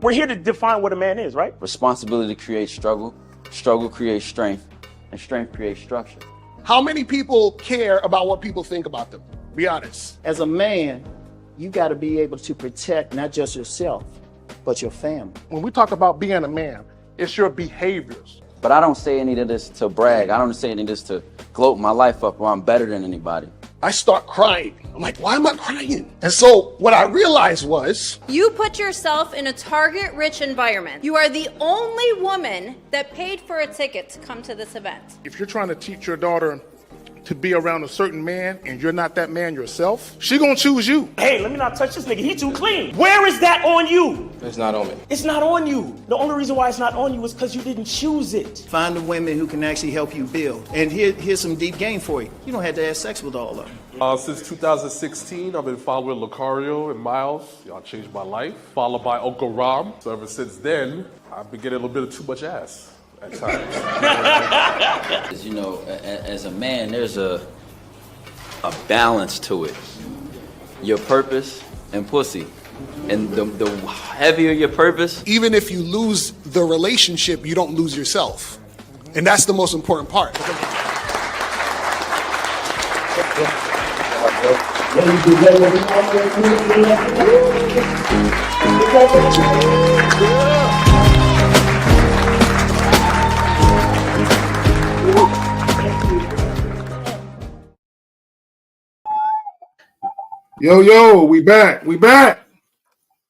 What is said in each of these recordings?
we're here to define what a man is, right? Responsibility creates struggle, struggle creates strength, and strength creates structure. How many people care about what people think about them? Be honest. As a man, you got to be able to protect not just yourself, but your family. When we talk about being a man, it's your behaviors. But I don't say any of this to brag. I don't say any of this to gloat my life up or I'm better than anybody. I start crying. I'm like, why am I crying? And so what I realized was, you put yourself in a target-rich environment. You are the only woman that paid for a ticket to come to this event. if you're trying to teach your daughter to be around a certain man and you're not that man yourself, she gonna choose you. Hey, let me not touch this nigga. He too clean. Where is that on you? It's not on me. It's not on you. The only reason why it's not on you is because you didn't choose it. Find the women who can actually help you build. And here's some deep game for you. You don't have to have sex with all of them. Since 2016, I've been following Lucario and Miles. Y'all changed my life. Followed by Uncle Ram. So ever since then, I've been getting a little bit of too much ass at times. As you know, as a man, there's a balance to it. Your purpose and pussy. And the heavier your purpose, Even if you lose the relationship, you don't lose yourself. And that's the most important part. Yo, we back.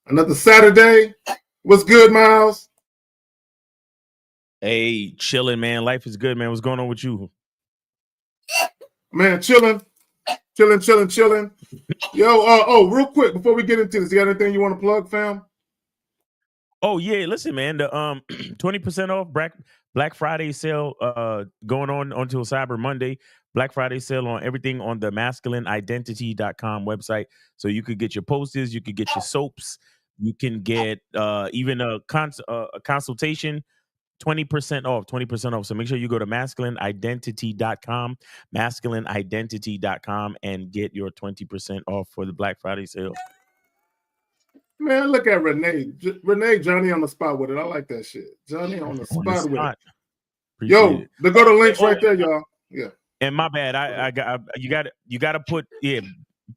Another Saturday. What's good, Miles? Hey, chilling, man. Life is good, man. What's going on with you? Man, chilling. Yo, real quick, before we get into this, you got anything you want to plug, fam? Oh yeah, listen, man. The 20% off Black Friday sale going on until Cyber Monday. Black Friday sale on everything on the masculineidentity.com website. So you could get your posters, you could get your soaps, you can get even a consultation. 20% off. So make sure you go to masculineidentity.com, and get your 20% off for the Black Friday sale. Man, look at Renee. Johnny on the spot with it. I like that shit. Johnny on the spot with it. Yo, they go to links right there, y'all. Yeah. And my bad, you got to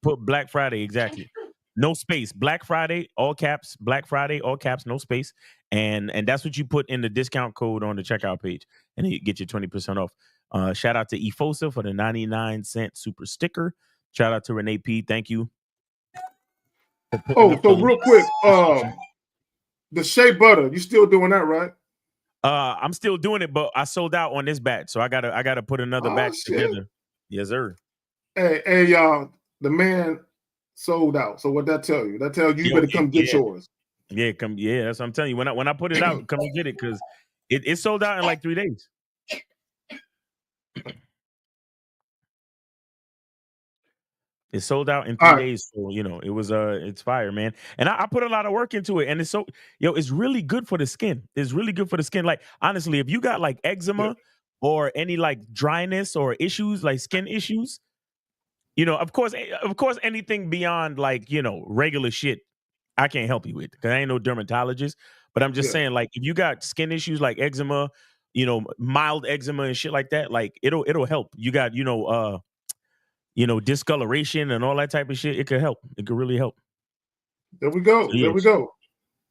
put Black Friday exactly. No space. Black Friday, all caps. Black Friday, all caps, no space. And that's what you put in the discount code on the checkout page, and you get your 20% off. Shout out to Efosa for the 99-cent super sticker. Shout out to Renee P. Thank you. Oh, so real quick, the shea butter, you still doing that, right? I'm still doing it, but I sold out on this batch, so I gotta put another batch together. Yes, sir. Hey, y'all, the man sold out. So what that tell you? That tell you better come get yours. Yeah, that's what I'm telling you. When I put it out, come and get it, because it sold out in like 3 days. It sold out in 3 days, so it was it's fire, man. And I put a lot of work into it, and it's it's really good for the skin. It's really good for the skin. Like honestly, if you got like eczema or any like dryness or issues like skin issues, of course, anything beyond like regular shit, I can't help you with, because I ain't no dermatologist. But I'm just saying, like if you got skin issues like eczema, mild eczema and shit like that, like it'll help. You got discoloration and all that type of shit. It could help. It could really help. There we go. So, there we go.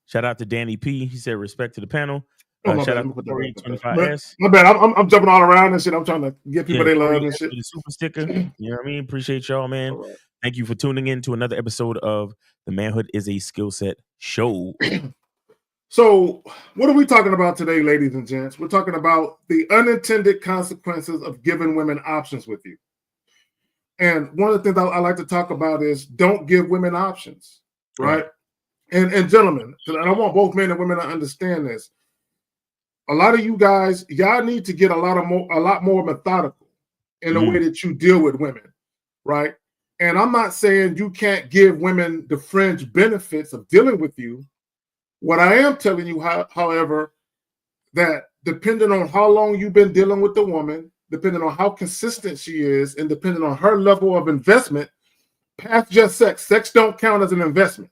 Shout out to Danny P. He said respect to the panel. Oh, shout out to 25S. My bad. I'm jumping all around and shit. I'm trying to get people they love and shit. The super sticker. You know what I mean? Appreciate y'all, man. Right. Thank you for tuning in to another episode of the Manhood is a Skill Set Show. So, what are we talking about today, ladies and gents? We're talking about the unintended consequences of giving women options with you. And one of the things I like to talk about is don't give women options, right? And gentlemen, and I want both men and women to understand this. A lot of you guys, y'all need to get a lot more methodical in the way that you deal with women, right? And I'm not saying you can't give women the fringe benefits of dealing with you. What I am telling you, however, that depending on how long you've been dealing with the woman, depending on how consistent she is, and depending on her level of investment, past just sex don't count as an investment.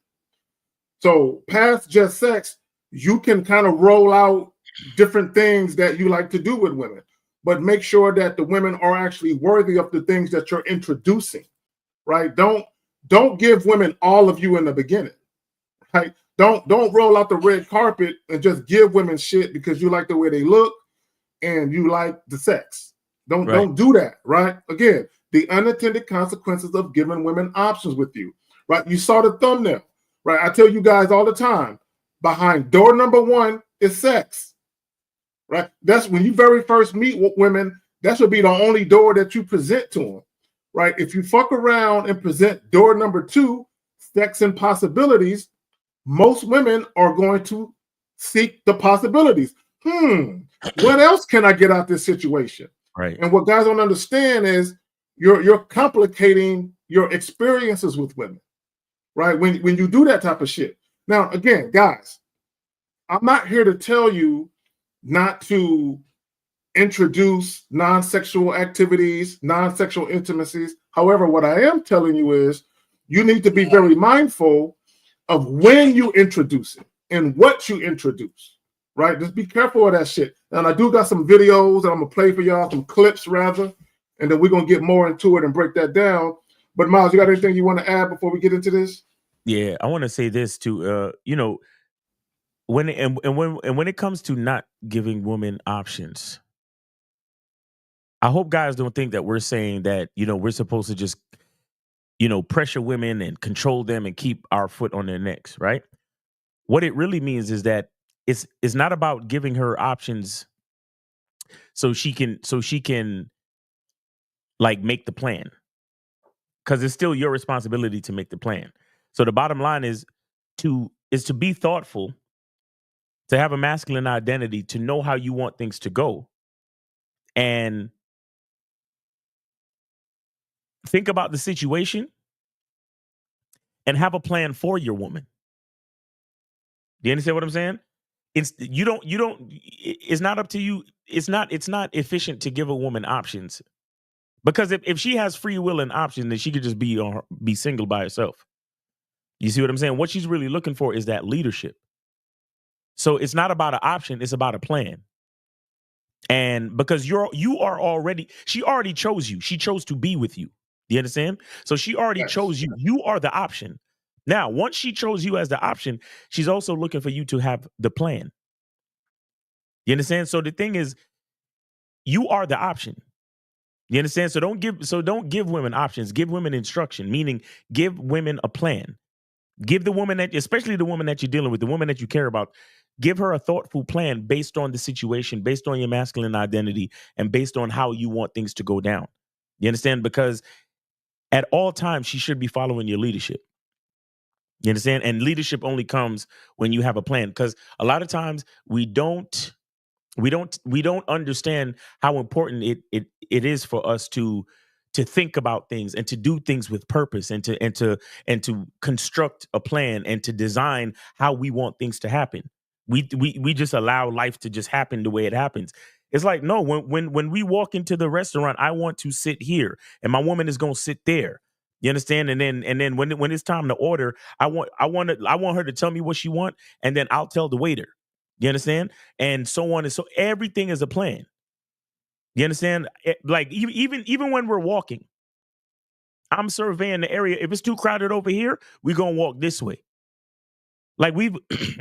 So past just sex, you can kind of roll out different things that you like to do with women, but make sure that the women are actually worthy of the things that you're introducing, right? Don't give women all of you in the beginning, right? Don't roll out the red carpet and just give women shit because you like the way they look and you like the sex. Don't do that, right? Again, the unintended consequences of giving women options with you, right? You saw the thumbnail, right? I tell you guys all the time, behind door number one is sex, right? That's when you very first meet with women, that should be the only door that you present to them, right? If you fuck around and present door number two, sex and possibilities, most women are going to seek the possibilities. What else can I get out this situation? Right. And what guys don't understand is you're complicating your experiences with women, right? When you do that type of shit. Now, again, guys, I'm not here to tell you not to introduce non-sexual activities, non-sexual intimacies. However, what I am telling you is you need to be very mindful of when you introduce it and what you introduce, right? Just be careful of that shit. And I do got some videos that I'm gonna play for y'all, some clips rather, and then we're gonna get more into it and break that down. But Miles, you got anything you want to add before we get into this? Yeah, I want to say this too. When it comes to not giving women options, I hope guys don't think that we're saying that, we're supposed to just, pressure women and control them and keep our foot on their necks, right? What it really means is that it's not about giving her options so she can like make the plan, because it's still your responsibility to make the plan. So the bottom line is to be thoughtful, to have a masculine identity, to know how you want things to go, and think about the situation and have a plan for your woman. Do you understand what I'm saying? It's not up to you. It's not efficient to give a woman options, because if she has free will and option, then she could just be single by herself. You see what I'm saying? What she's really looking for is that leadership. So it's not about an option, it's about a plan. And because she already chose you. She chose to be with you. Do you understand? So she already chose you. You are the option. Now, once she chose you as the option, she's also looking for you to have the plan. You understand? So the thing is, you are the option. You understand? So don't give women options. Give women instruction, meaning give women a plan. Give the woman especially the woman that you're dealing with, the woman that you care about, give her a thoughtful plan based on the situation, based on your masculine identity, and based on how you want things to go down. You understand? Because at all times, she should be following your leadership. You understand? And leadership only comes when you have a plan, because a lot of times we don't understand how important it is for us to think about things and to do things with purpose, and to construct a plan and to design how we want things to happen. We just allow life to just happen the way it happens. It's like, no, when we walk into the restaurant, I want to sit here and my woman is going to sit there. You understand? And then when it's time to order, I want her to tell me what she want, and then I'll tell the waiter. You understand? And so on. And so everything is a plan. You understand? Like even when we're walking, I'm surveying the area. If it's too crowded over here, we're going to walk this way. Like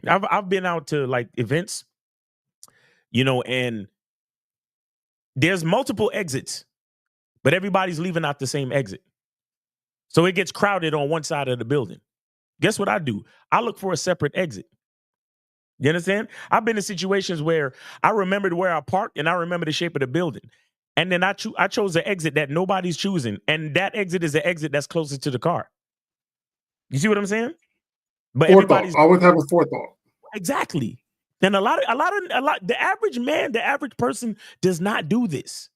I've been out to like events, and there's multiple exits, but everybody's leaving out the same exit. So it gets crowded on one side of the building. Guess what I do? I look for a separate exit. You understand? I've been in situations where I remembered where I parked and I remember the shape of the building. And then I chose the exit that nobody's choosing. And that exit is the exit that's closest to the car. You see what I'm saying? But everybody's always have a forethought. Exactly. And the average man, the average person does not do this.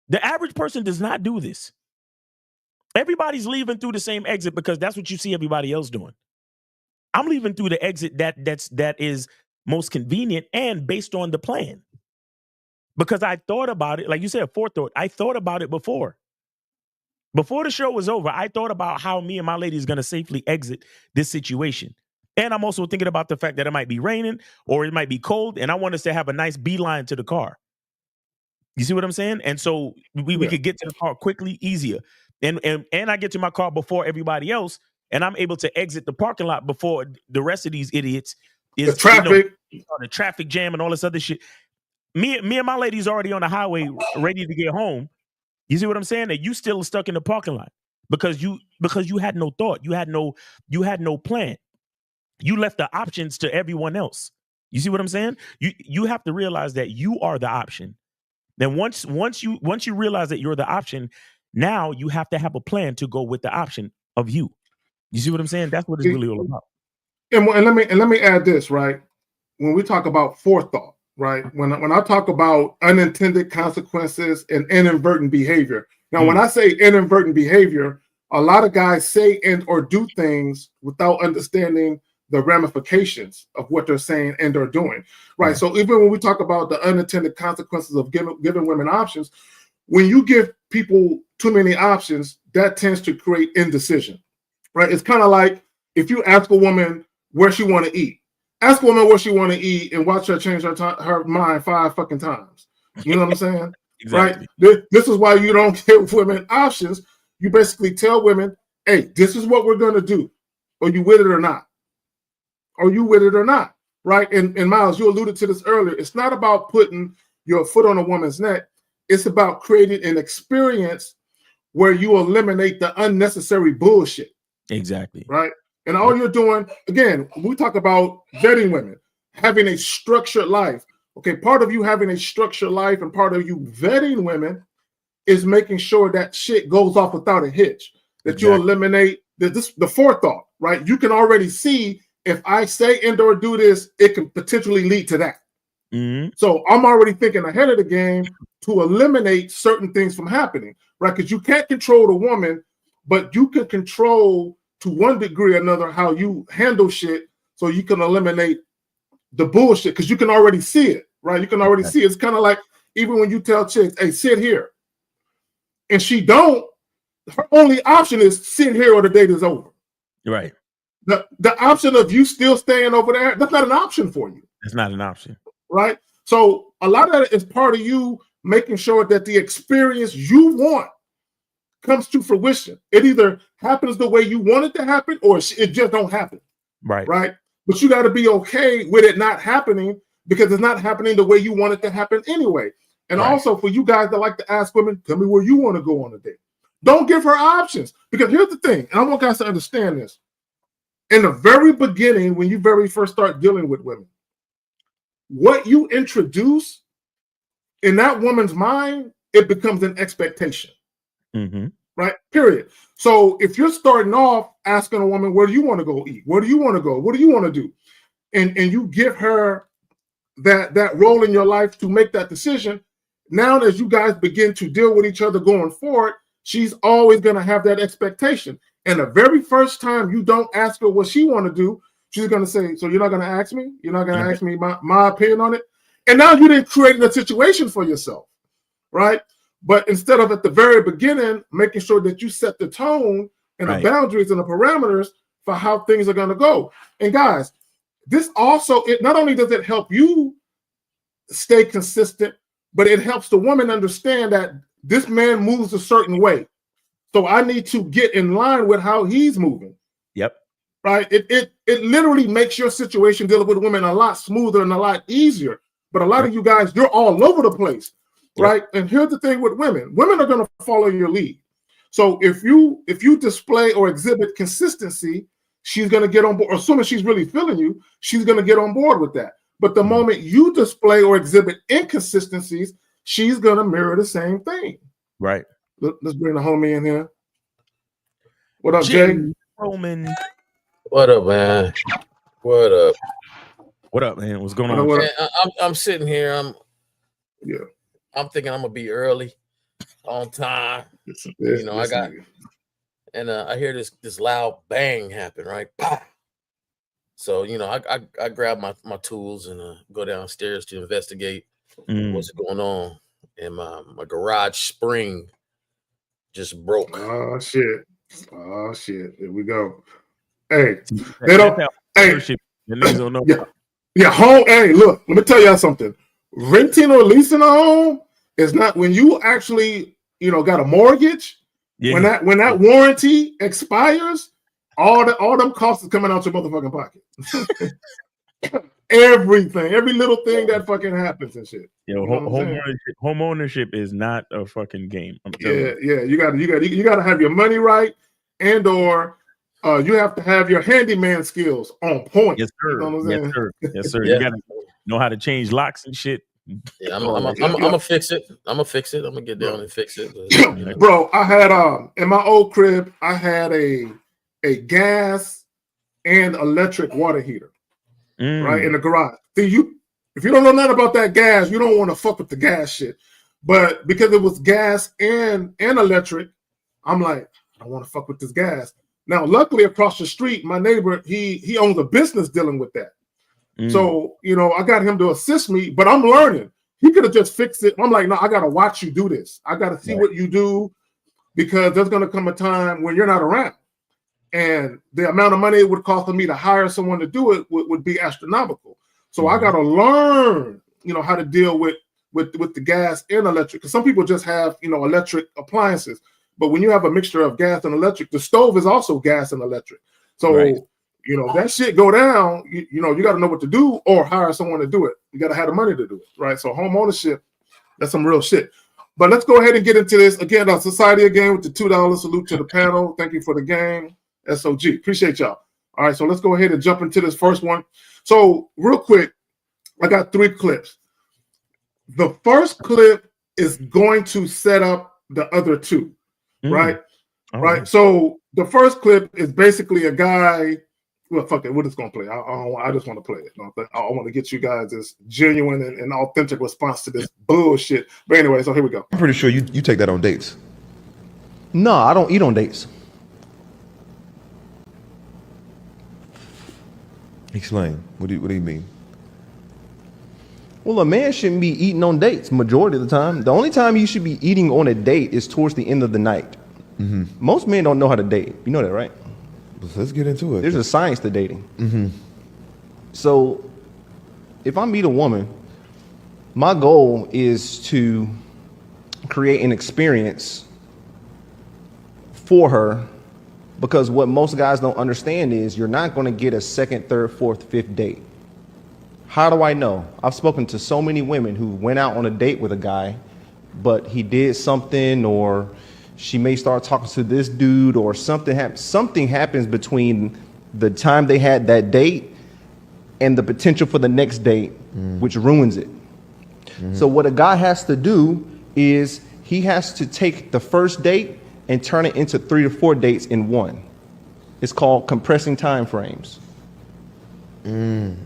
The average person does not do this. Everybody's leaving through the same exit because that's what you see everybody else doing. I'm leaving through the exit that is most convenient and based on the plan. Because I thought about it, like you said, forethought. I thought about it before. Before the show was over, I thought about how me and my lady is going to safely exit this situation. And I'm also thinking about the fact that it might be raining or it might be cold, and I want us to have a nice beeline to the car. You see what I'm saying? And so we could get to the car quickly, easier. And I get to my car before everybody else, and I'm able to exit the parking lot before the rest of these idiots is The traffic. the traffic jam and all this other shit. Me and my lady's already on the highway ready to get home. You see what I'm saying? And you still stuck in the parking lot because you had no thought. You had no plan. You left the options to everyone else. You see what I'm saying? You have to realize that you are the option. Then once you realize that you're the option, now you have to have a plan to go with the option of you. You see what I'm saying? That's what it's really all about. And let me add this, right? When we talk about forethought, right? When I talk about unintended consequences and inadvertent behavior. Now, when I say inadvertent behavior, a lot of guys say and or do things without understanding the ramifications of what they're saying and are doing, right? So even when we talk about the unintended consequences of giving women options, when you give people too many options, that tends to create indecision, right? It's kind of like if you ask a woman where she want to eat, ask a woman where she want to eat and watch her change her mind 5 fucking times. You know what I'm saying? Exactly. Right? This is why you don't give women options. You basically tell women, hey, this is what we're going to do. Are you with it or not? Are you with it or not? Right? And Miles, you alluded to this earlier. It's not about putting your foot on a woman's neck. It's about creating an experience where you eliminate the unnecessary bullshit. Exactly. Right? And all you're doing, again, we talk about vetting women, having a structured life. Okay, part of you having a structured life and part of you vetting women is making sure that shit goes off without a hitch, that you eliminate the forethought, right? You can already see if I say and or do this, it can potentially lead to that. So I'm already thinking ahead of the game to eliminate certain things from happening, right? Because you can't control the woman, but you can control to one degree or another how you handle shit so you can eliminate the bullshit because you can already see it, right? You can already see it. It's kind of like even when you tell chicks, hey, sit here. And she don't, her only option is sit here or the date is over. Right. The option of you still staying over there, that's not an option for you. It's not an option. Right? So a lot of that is part of you making sure that the experience you want comes to fruition. It either happens the way you want it to happen or it just don't happen. Right. Right? But you got to be okay with it not happening because it's not happening the way you want it to happen anyway. And also for you guys that like to ask women, tell me where you want to go on a date. Don't give her options. Because here's the thing, and I want guys to understand this. In the very beginning, when you very first start dealing with women, what you introduce in that woman's mind, it becomes an expectation. Right? Period. So if you're starting off asking a woman, where do you want to go eat? Where do you want to go? What do you want to do? And you give her that role in your life to make that decision. Now, as you guys begin to deal with each other going forward, she's always going to have that expectation. And the very first time you don't ask her what she want to do, she's going to say, so you're not going to ask me? You're not going to ask me my opinion on it? And now you didn't create a situation for yourself, right? But instead of at the very beginning, making sure that you set the tone and the boundaries and the parameters for how things are going to go. And guys, this also, it not only does it help you stay consistent, but it helps the woman understand that this man moves a certain way. So I need to get in line with how he's moving. Yep. Right? It literally makes your situation dealing with women a lot smoother and a lot easier. But a lot of you guys, you're all over the place. Right? And here's the thing with women. Women are going to follow your lead. So if you display or exhibit consistency, she's going to get on board. Assuming she's really feeling you, she's going to get on board with that. But the moment you display or exhibit inconsistencies, she's going to mirror the same thing. Right. Let's bring the homie in here. What up, Jay? Roman. What up, man? What up? What up, man? What's going on? Man, I'm sitting here. I'm thinking I'm gonna be early, on time. I hear this loud bang happen, right? Bah! So I grab my tools and go downstairs to investigate what's going on. And my garage spring just broke. Oh shit! Here we go. Hey, they don't. ownership. The niggas don't know. Yeah, home. Hey, look, let me tell y'all something. Renting or leasing a home is not when you actually, got a mortgage. Yeah. When that warranty expires, all them costs is coming out your motherfucking pocket. Everything, every little thing that fucking happens and shit. Yo, home ownership is not a fucking game. I'm telling you. Yeah. You gotta have your money right, and or you have to have your handyman skills on point. Yes, sir. You know what I'm saying? Yes, sir. Yeah. You gotta know how to change locks and shit. Yeah, I'm gonna fix it. I'm gonna fix it. I'm gonna get down and fix it. But, Bro, I had in my old crib, I had a gas and electric water heater. Right in the garage. See, if you don't know nothing about that gas, you don't want to fuck with the gas shit. But because it was gas and electric, I'm like, I don't want to fuck with this gas. Now, luckily across the street, my neighbor, he owns a business dealing with that. So, I got him to assist me, but I'm learning. He could have just fixed it. I'm like, no, I gotta watch you do this. I gotta see what you do, because there's gonna come a time when you're not around. And the amount of money it would cost for me to hire someone to do it would be astronomical. So I got to learn, how to deal with the gas and electric. Because some people just have, electric appliances. But when you have a mixture of gas and electric, the stove is also gas and electric. So, that shit go down, you got to know what to do or hire someone to do it. You got to have the money to do it, right? So home ownership, that's some real shit. But let's go ahead and get into this. Again, Society again with the $2. Salute to the panel. Thank you for the game. SOG. Appreciate y'all. All right, so let's go ahead and jump into this first one. So real quick, I got 3 clips. The first clip is going to set up the other 2, right? Right. So the first clip is basically a guy. Well, fuck it. We're just gonna play. I just want to play it. I want to get you guys this genuine and authentic response to this bullshit. But anyway, so here we go. I'm pretty sure you take that on dates. No, I don't eat on dates. Explain. What do you mean? Well, a man shouldn't be eating on dates majority of the time. The only time you should be eating on a date is towards the end of the night. Most men don't know how to date. You know that, right? Let's get into it. There's a science to dating. So if I meet a woman, my goal is to create an experience for her, because what most guys don't understand is you're not going to get a second, third, fourth, fifth date. How do I know? I've spoken to so many women who went out on a date with a guy, but he did something, or she may start talking to this dude, or something happens between the time they had that date and the potential for the next date, which ruins it. So what a guy has to do is he has to take the first date and turn it into 3 to 4 dates in one. It's called compressing time frames. You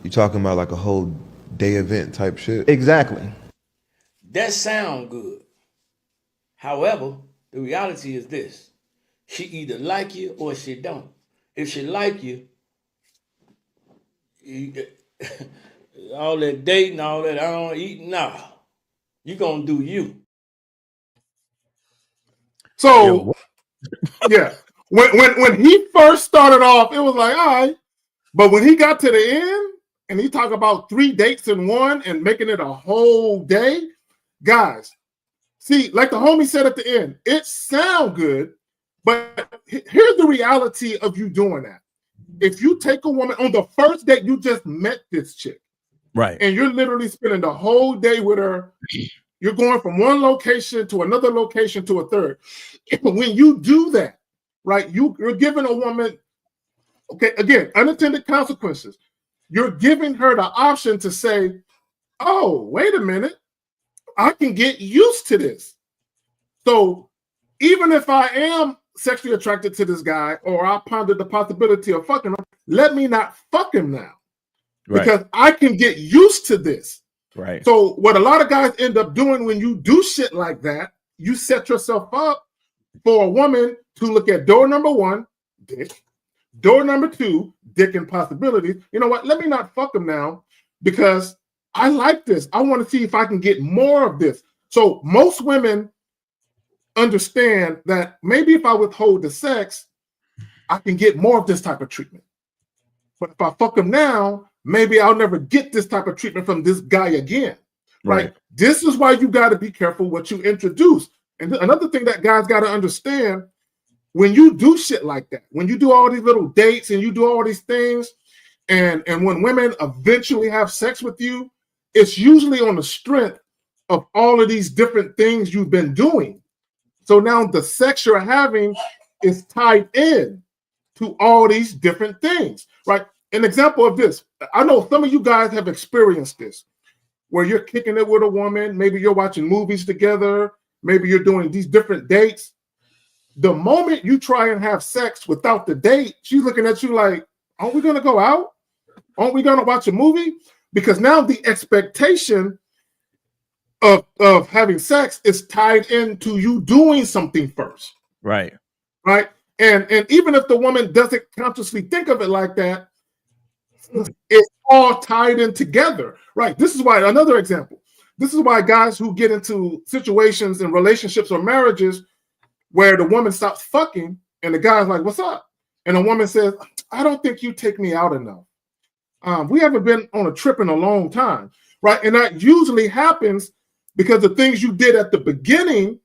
talking about like a whole day event type shit? Exactly. That sound good. However, the reality is this. She either like you or she don't. If she like you, all that dating, all that I don't eat, nah. You gonna do you. So, yeah, when he first started off, it was like, all right. But when he got to the end and he talked about 3 dates in one and making it a whole day, guys, see, like the homie said at the end, it sound good, but here's the reality of you doing that. If you take a woman on the first date, you just met this chick. Right. And you're literally spending the whole day with her. You're going from one location to another location to a third. When you do that, right, you're giving a woman, okay, again, unintended consequences. You're giving her the option to say, oh, wait a minute, I can get used to this. So even if I am sexually attracted to this guy, or I pondered the possibility of fucking him, let me not fuck him now. Right. Because I can get used to this. Right. So what a lot of guys end up doing when you do shit like that, you set yourself up for a woman to look at door number 1, dick. Door number 2, dick and possibilities. You know what? Let me not fuck him now, because I like this. I want to see if I can get more of this. So most women understand that maybe if I withhold the sex, I can get more of this type of treatment. But if I fuck him now, maybe I'll never get this type of treatment from this guy again. Right? This is why you got to be careful what you introduce. And another thing that guys got to understand, when you do shit like that, when you do all these little dates and you do all these things, and when women eventually have sex with you, it's usually on the strength of all of these different things you've been doing. So now the sex you're having is tied in to all these different things, right? An example of this, I know some of you guys have experienced this, where you're kicking it with a woman, maybe you're watching movies together, maybe you're doing these different dates. The moment you try and have sex without the date, she's looking at you like, aren't we gonna go out? Aren't we gonna watch a movie? Because now the expectation of having sex is tied into you doing something first. Right. Right. And even if the woman doesn't consciously think of it like that, it's all tied in together. Right. This is why, another example, this is why guys who get into situations and relationships or marriages where the woman stops fucking and the guy's like, what's up? And the woman says, I don't think you take me out enough. We haven't been on a trip in a long time. Right. And that usually happens because the things you did at the beginning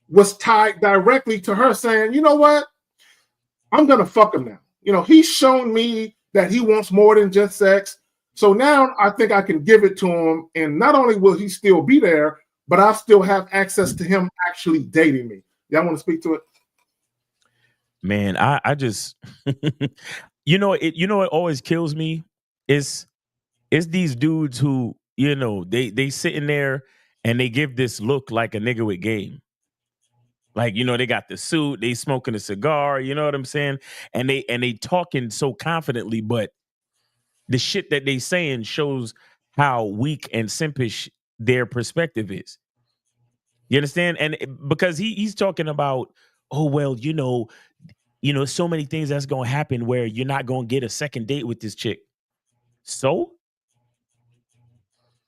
was tied directly to her saying, you know what? I'm going to fuck him now. You know, he's shown me that he wants more than just sex. So now I think I can give it to him. And not only will he still be there, but I'll still have access to him actually dating me. Y'all want to speak to it? Man, I just, it always kills me is these dudes who, they sitting there and they give this look like a nigga with game. Like, they got the suit, they smoking a cigar, you know what I'm saying? And they talking so confidently, but the shit that they saying shows how weak and simpish their perspective is. You understand? And because he's talking about, oh, well, so many things that's going to happen where you're not going to get a second date with this chick. So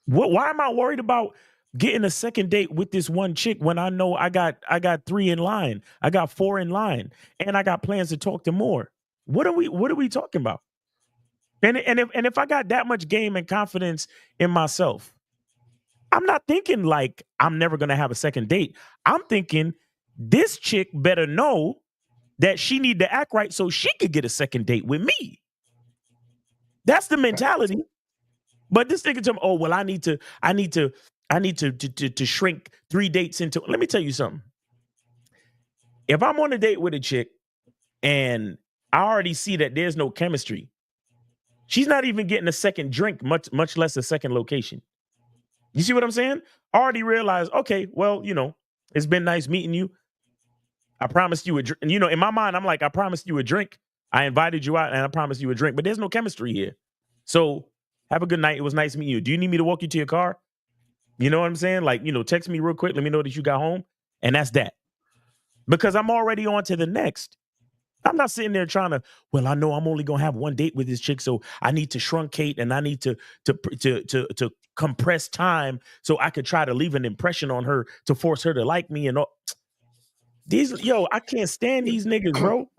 why am I worried about getting a second date with this one chick when I know I got 3 in line, I got 4 in line, and I got plans to talk to more? What are we talking about? And if I got that much game and confidence in myself, I'm not thinking like I'm never gonna have a second date. I'm thinking this chick better know that she need to act right so she could get a second date with me. That's the mentality. But this nigga tell me, oh, well, I need to shrink 3 dates into. Let me tell you something. If I'm on a date with a chick and I already see that there's no chemistry, she's not even getting a second drink, much less a second location. You see what I'm saying? I already realized, okay, well, it's been nice meeting you. I promised you a drink. In my mind, I'm like, I promised you a drink. I invited you out and I promised you a drink, but there's no chemistry here. So have a good night. It was nice meeting you. Do you need me to walk you to your car? You know what I'm saying? Like, text me real quick. Let me know that you got home. And that's that. Because I'm already on to the next. I'm not sitting there trying to, well, I know I'm only going to have 1 date with this chick, so I need to truncate and I need to compress time so I could try to leave an impression on her to force her to like me and all. I can't stand these niggas, bro.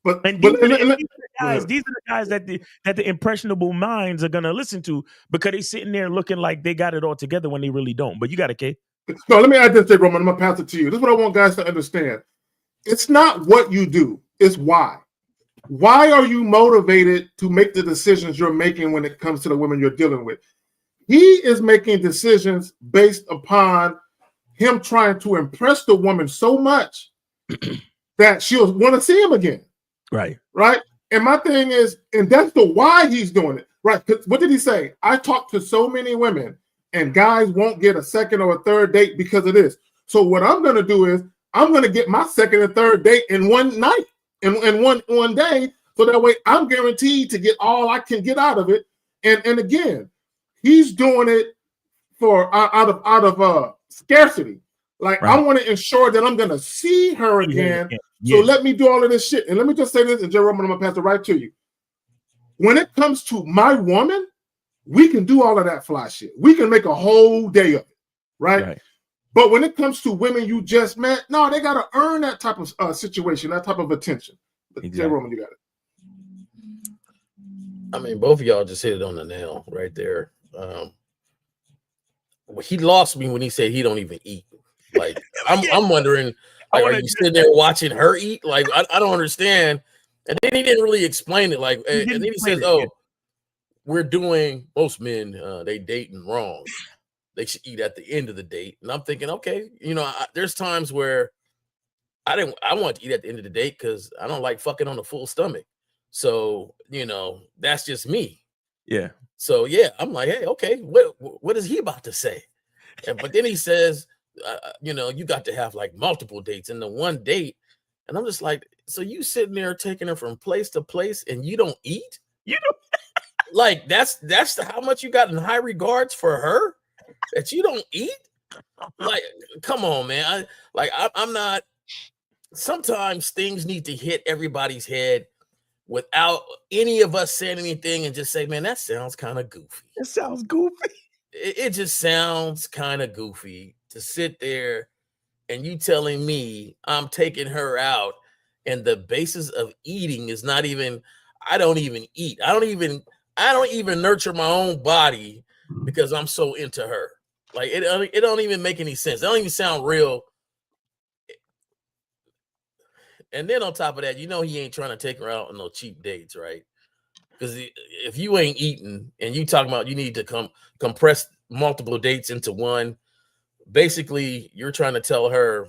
These are the guys that the impressionable minds are gonna listen to because they sitting there looking like they got it all together when they really don't. But you got it, K. So let me add this, J. Roman. I'm gonna pass it to you. This is what I want guys to understand. It's not what you do, it's why. Why are you motivated to make the decisions you're making when it comes to the women you're dealing with? He is making decisions based upon him trying to impress the woman so much that she'll want to see him again. Right. Right. And my thing is, and that's the why he's doing it. Right. What did he say? I talked to so many women and guys won't get a second or a third date because of this. So what I'm going to do is I'm going to get my second and third date in one night, in one day. So that way I'm guaranteed to get all I can get out of it. And again, he's doing it for out of scarcity. Like, right. I want to ensure that I'm going to see her again. So let me do all of this shit. And let me just say this, and Jerome, I'm going to pass it right to you. When it comes to my woman, we can do all of that fly shit. We can make a whole day of it, right? But when it comes to women you just met, no, they got to earn that type of situation, that type of attention. Exactly. Jerome, you got it. I mean, both of y'all just hit it on the nail right there. He lost me when he said he don't even eat. Like, I'm wondering, like, are you sitting there watching her eat? Like, I don't understand. And then he didn't really explain it. Like, and then he says, "Oh, we're doing most men they dating wrong. They should eat at the end of the date." And I'm thinking, okay, you know, there's times where I want to eat at the end of the date because I don't like fucking on a full stomach. So, you know, that's just me. Yeah. So yeah, I'm like, hey, okay, what is he about to say? But then he says, you know, you got to have like multiple dates in the one date, and I'm just like, so you sitting there taking her from place to place, and you don't eat? You don't like that's how much you got in high regards for her that you don't eat? Like, come on, man. I'm not. Sometimes things need to hit everybody's head without any of us saying anything and just say, man, that sounds kind of goofy. It sounds goofy. It just sounds kind of goofy to sit there and you telling me I'm taking her out and the basis of eating is not even, I don't even eat. I don't even nurture my own body because I'm so into her. Like it don't even make any sense. It don't even sound real. And then on top of that, you know, he ain't trying to take her out on no cheap dates, right? Because if you ain't eating and you talking about you need to compress multiple dates into one, basically you're trying to tell her,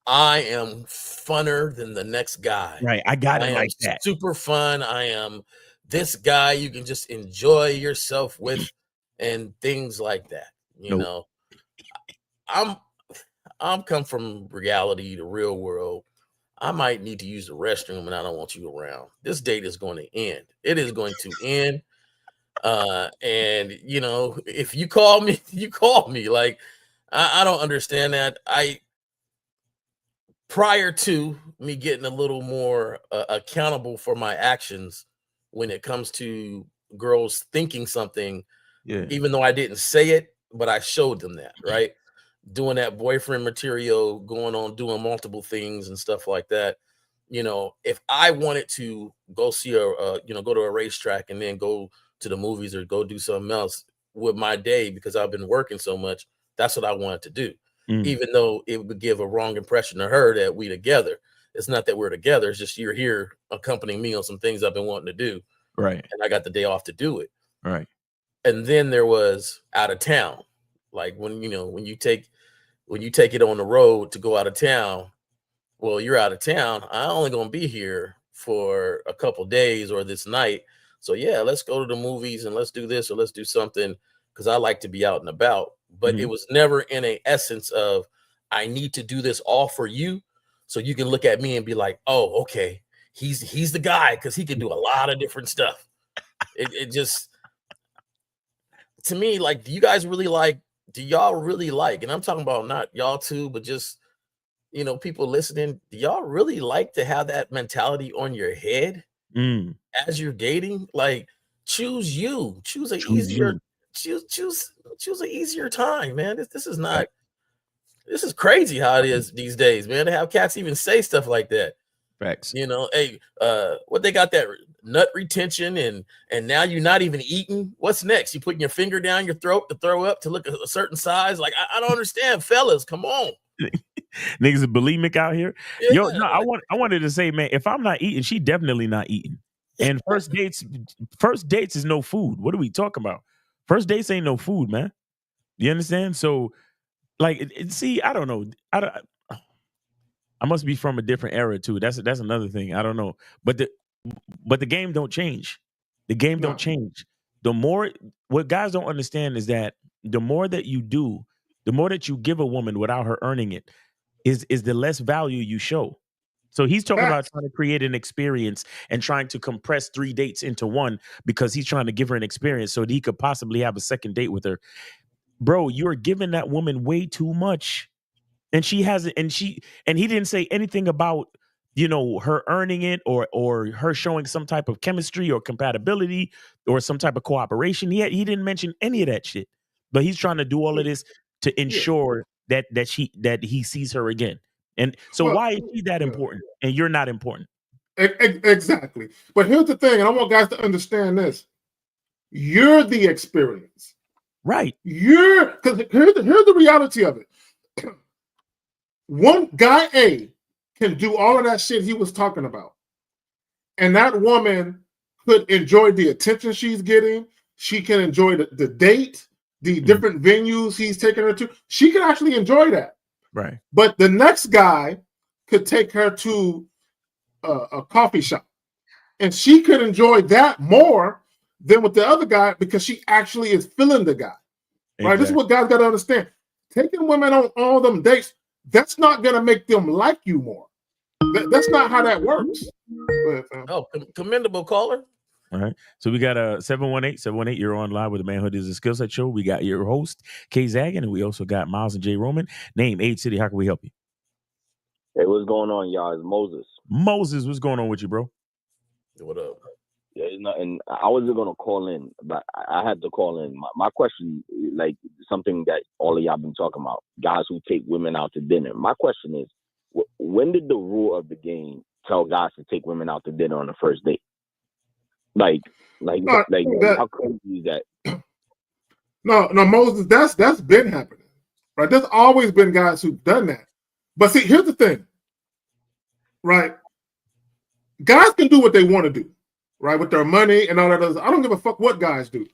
I am funner than the next guy. Right. I got it like that. Super fun. I am this guy you can just enjoy yourself with and things like that. You know, I'm come from reality, the real world. I might need to use the restroom and I don't want you around. This date is going to end. It is going to end. And you know, if you call me, you call me. Like, I don't understand that. Prior to me getting a little more accountable for my actions when it comes to girls thinking something, even though I didn't say it, but I showed them that, right? Doing that boyfriend material, going on doing multiple things and stuff like that. You know, if I wanted to go see go to a racetrack and then go to the movies or go do something else with my day because I've been working so much, that's what I wanted to do. Even though it would give a wrong impression to her that we together. It's not that we're together. It's just you're here accompanying me on some things I've been wanting to do. Right. And I got the day off to do it. Right. And then there was out of town. Like when you take it on the road to go out of town, well, you're out of town. I'm only going to be here for a couple days or this night. So yeah, let's go to the movies and let's do this or let's do something because I like to be out and about. But it was never in a essence of I need to do this all for you so you can look at me and be like, oh, okay, he's the guy because he can do a lot of different stuff. It just, to me, like, do y'all really like, and I'm talking about not y'all too, but just, you know, people listening, do y'all really like to have that mentality on your head as you're dating? Like, choose you. Choose an easier time, man. This is not, this is crazy how it is these days, man. To have cats even say stuff like that. Facts. You know, hey, what they got that nut retention and now you're not even eating. What's next? You putting your finger down your throat to throw up to look a certain size? Like, I don't understand, fellas. Come on. Niggas are bulimic out here. Yeah, Yo, no, I wanted to say, man, if I'm not eating, she definitely not eating. And first dates is no food. What are we talking about? First dates ain't no food, man. You understand? So, like, see, I don't know. I must be from a different era too. That's another thing. I don't know. But the game don't change. The game don't change. The more, what guys don't understand is that the more that you do, the more that you give a woman without her earning it, is the less value you show. So he's talking about trying to create an experience and trying to compress 3 dates into one because he's trying to give her an experience so that he could possibly have a second date with her. Bro, you're giving that woman way too much. And she hasn't, and he didn't say anything about, you know, her earning it or her showing some type of chemistry or compatibility or some type of cooperation. He didn't mention any of that shit. But he's trying to do all of this to ensure that he sees her again. And so why is she that important and you're not important? Exactly. But here's the thing, and I want guys to understand this. You're the experience. Right. Because here's the reality of it. One guy A can do all of that shit he was talking about. And that woman could enjoy the attention she's getting. She can enjoy the date, the different venues he's taking her to. She can actually enjoy that. Right. But the next guy could take her to a coffee shop. And she could enjoy that more than with the other guy because she actually is feeling the guy. Right? This is what guys got to understand. Taking women on all them dates, that's not going to make them like you more. That's not how that works. Commendable caller. All right. So we got a 718. You're on live with the Manhood is a Skill Set Show. We got your host, Kay Zaggin, and we also got Miles and Jay Roman. Name, age, city. How can we help you? Hey, what's going on, y'all? It's Moses. Moses, what's going on with you, bro? What up? Yeah, it's nothing. I wasn't gonna call in, but I had to call in. My question, like something that all of y'all been talking about, guys who take women out to dinner. My question is, when did the rule of the game tell guys to take women out to dinner on the first date? Like how crazy is that? No, Moses, that's been happening, right? There's always been guys who've done that. But see, here's the thing, right? Guys can do what they want to do, right? With their money and all that other. I don't give a fuck what guys do.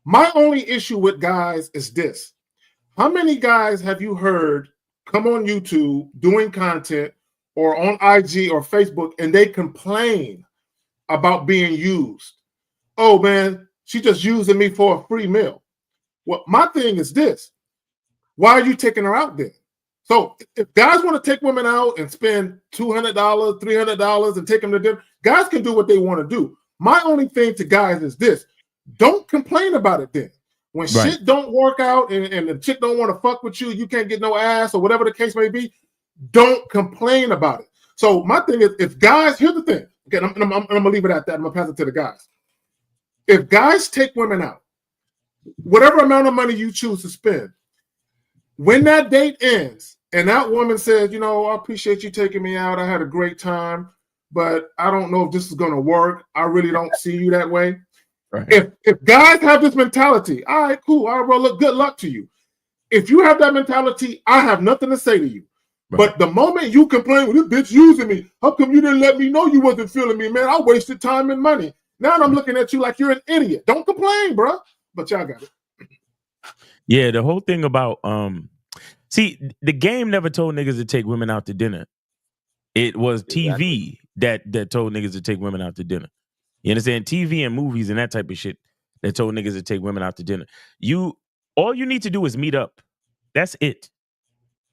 My only issue with guys is this. How many guys have you heard come on YouTube doing content or on IG or Facebook and they complain about being used? Oh, man, she just using me for a free meal. Well, my thing is this. Why are you taking her out then? So if guys want to take women out and spend $200, $300 and take them to dinner, guys can do what they want to do. My only thing to guys is this. Don't complain about it then. When shit don't work out and the chick don't want to fuck with you, you can't get no ass or whatever the case may be, don't complain about it. So my thing is, if guys, here's the thing. Okay, I'm going to leave it at that. I'm going to pass it to the guys. If guys take women out, whatever amount of money you choose to spend, when that date ends and that woman says, you know, I appreciate you taking me out. I had a great time, but I don't know if this is going to work. I really don't see you that way. Right. If guys have this mentality, all right, cool. All right, well, look, good luck to you. If you have that mentality, I have nothing to say to you. Right. But the moment you complain, well, this bitch using me, how come you didn't let me know you wasn't feeling me, man? I wasted time and money. Now I'm looking at you like you're an idiot. Don't complain, bro. But y'all got it. Yeah, the whole thing about see, the game never told niggas to take women out to dinner. It was TV that told niggas to take women out to dinner. You understand? TV and movies and that type of shit that told niggas to take women out to dinner. All you need to do is meet up. That's it.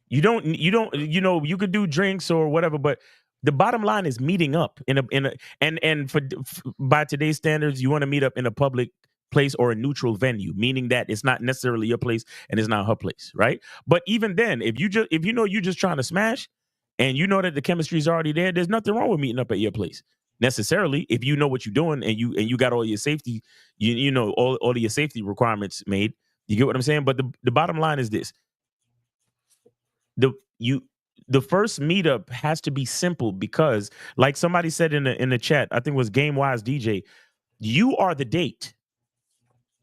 You don't, you know, you could do drinks or whatever, but the bottom line is meeting up by today's standards, you want to meet up in a public place or a neutral venue, meaning that it's not necessarily your place and it's not her place, right? But even then, if you know you're just trying to smash and you know that the chemistry is already there, there's nothing wrong with meeting up at your place necessarily. If you know what you're doing and you got all your safety, you know all of your safety requirements made. You get what I'm saying? But the bottom line is this: the first meetup has to be simple because, like somebody said in the chat, I think it was Game Wise DJ, you are the date.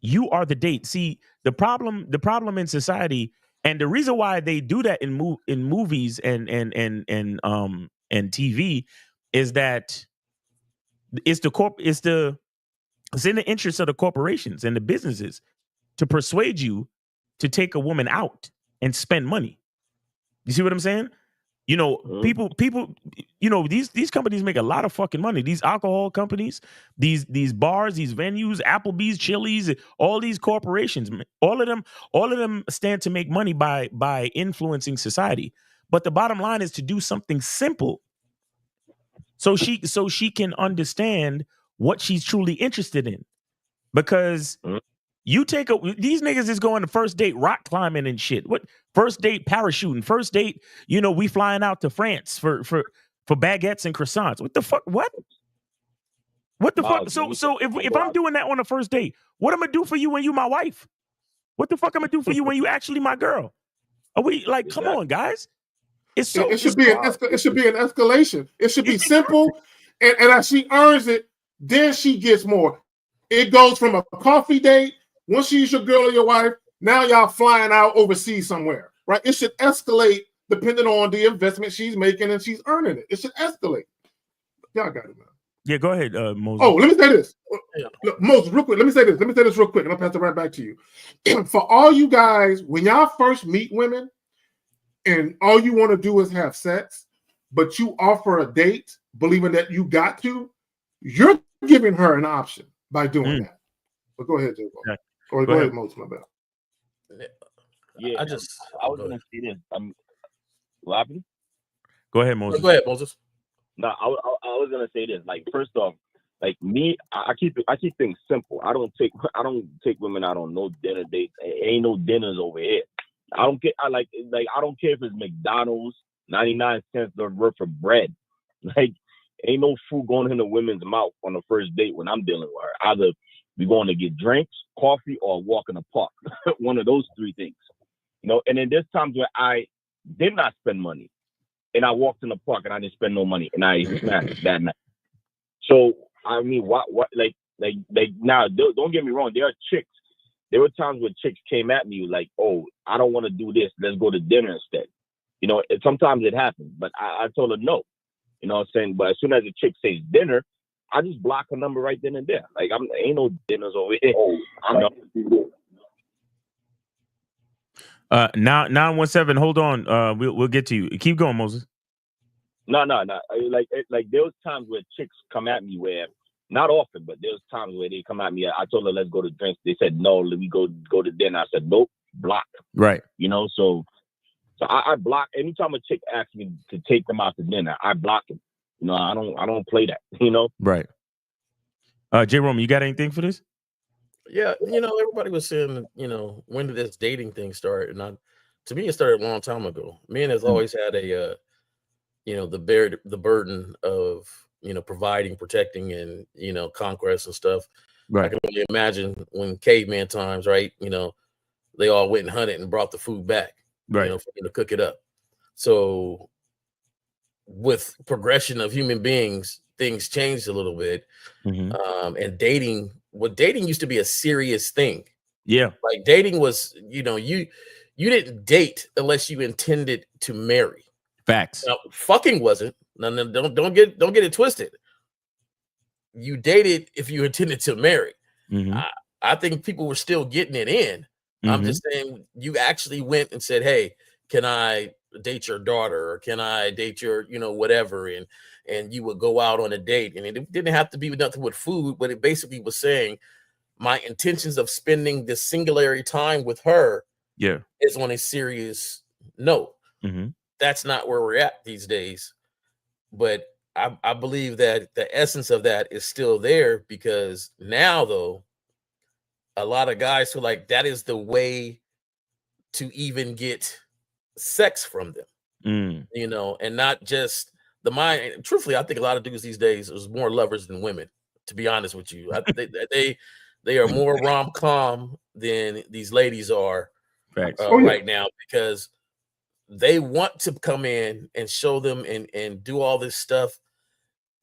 You are the date. See, the problem in society, and the reason why they do that in movies and TV is that it's in the interest of the corporations and the businesses to persuade you to take a woman out and spend money. You see what I'm saying? You know, people, you know, these companies make a lot of fucking money. These alcohol companies, these bars, these venues, Applebee's, Chili's, all these corporations, all of them stand to make money by influencing society. But the bottom line is to do something simple so she can understand what she's truly interested in. Because these niggas is going to first date rock climbing and shit. What first date parachuting? First date, you know, we flying out to France for baguettes and croissants. What the fuck? What the fuck? So if I'm doing that on the first date, what am I do for you when you my wife? What the fuck am I do for you when you actually my girl? Are we like, come on, guys? It should be an escalation. It should be simple. And as she earns it, then she gets more. It goes from a coffee date. Once she's your girl or your wife, now y'all flying out overseas somewhere, right? It should escalate depending on the investment she's making and she's earning it. It should escalate. Y'all got it, man. Yeah, go ahead, Moses. Oh, let me say this. Look, Moses, real quick. Let me say this real quick, and I'll pass it right back to you. For all you guys, when y'all first meet women and all you want to do is have sex, but you offer a date believing that you got to, you're giving her an option by doing that. But go ahead, Jay. Okay. Or go ahead, Moses, my bad. Yeah, I was gonna say this. What happened? Go ahead, Moses. Go ahead, Moses. No, I was gonna say this. Like, first off, like me, I keep things simple. I don't take women out on no dinner dates. Ain't no dinners over here. I don't care. I don't care if it's McDonald's, 99 cents worth of bread. Like, ain't no food going in the women's mouth on the first date when I'm dealing with her. Either we going to get drinks, coffee, or walk in the park. One of those three things. You know, and then there's times where I did not spend money. And I walked in the park and I didn't spend no money and I smashed that night. So I mean, what like now? Don't get me wrong. There were times where chicks came at me like, "Oh, I don't want to do this. Let's go to dinner instead." You know, sometimes it happens, but I told her no. You know what I'm saying? But as soon as a chick says dinner, I just block her number right then and there. Like, ain't no dinners over here. Oh, I'm not. 917. Hold on. We'll get to you. Keep going, Moses. No. Like there was times where chicks come at me where, not often, but there was times where they come at me. I told her let's go to drinks. They said no. Let me go to dinner. I said nope. Block. Right. You know. So I block anytime a chick asks me to take them out to dinner. I block them. You know. I don't play that. You know. Right. J. Roman, you got anything for this? Yeah, you know, everybody was saying, you know, when did this dating thing start? And to me, it started a long time ago. Men has always had a, you know, the burden of, you know, providing, protecting, and, you know, conquest and stuff. Right. I can only imagine when caveman times, right? You know, they all went and hunted and brought the food back, right? You know, for them to cook it up. So, with progression of human beings, things changed a little bit, and dating used to be a serious thing. Yeah, like dating was, you know, you didn't date unless you intended to marry. Facts. Now, fucking wasn't. No, don't get it twisted. You dated if you intended to marry. I think people were still getting it in. I'm just saying you actually went and said, "Hey, can I date your daughter, or can I date your, you know, whatever?" And you would go out on a date, and it didn't have to be nothing with food, but it basically was saying my intentions of spending this singularity time with her is on a serious note. That's not where we're at these days, but I believe that the essence of that is still there, because now, though, a lot of guys feel like that is the way to even get sex from them, you know, and not just the mind. Truthfully, I think a lot of dudes these days is more lovers than women, to be honest with you. They are more rom-com than these ladies are right now, because they want to come in and show them and do all this stuff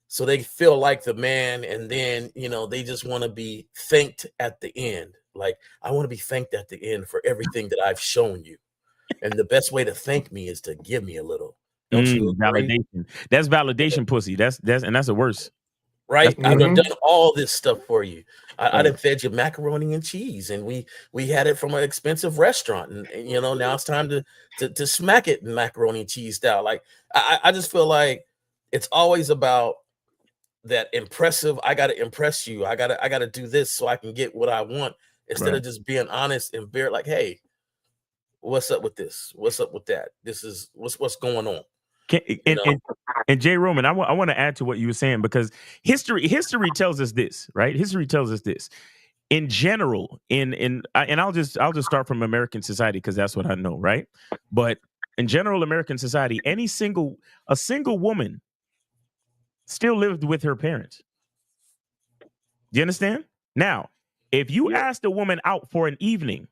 so they feel like the man, and then, you know, they just want to be thanked at the end. Like, I want to be thanked at the end for everything that I've shown you. And the best way to thank me is to give me a little. Don't you agree? Validation. That's validation pussy. That's the worst. Right? I've done all this stuff for you. I done fed you macaroni and cheese, and we had it from an expensive restaurant, and you know, now it's time to smack it in macaroni and cheese style. Like, I just feel like it's always about that impressive. I got to impress you. I got to do this so I can get what I want, instead of just being honest and bare, like, hey, what's up with this? What's up with that? This is what's going on. And Jay Roman, I want to add to what you were saying, because history tells us this, right? History tells us this. In general, and I'll just start from American society, because that's what I know, right? But in general, American society, a single woman still lived with her parents. Do you understand? Now, if you asked a woman out for an evening,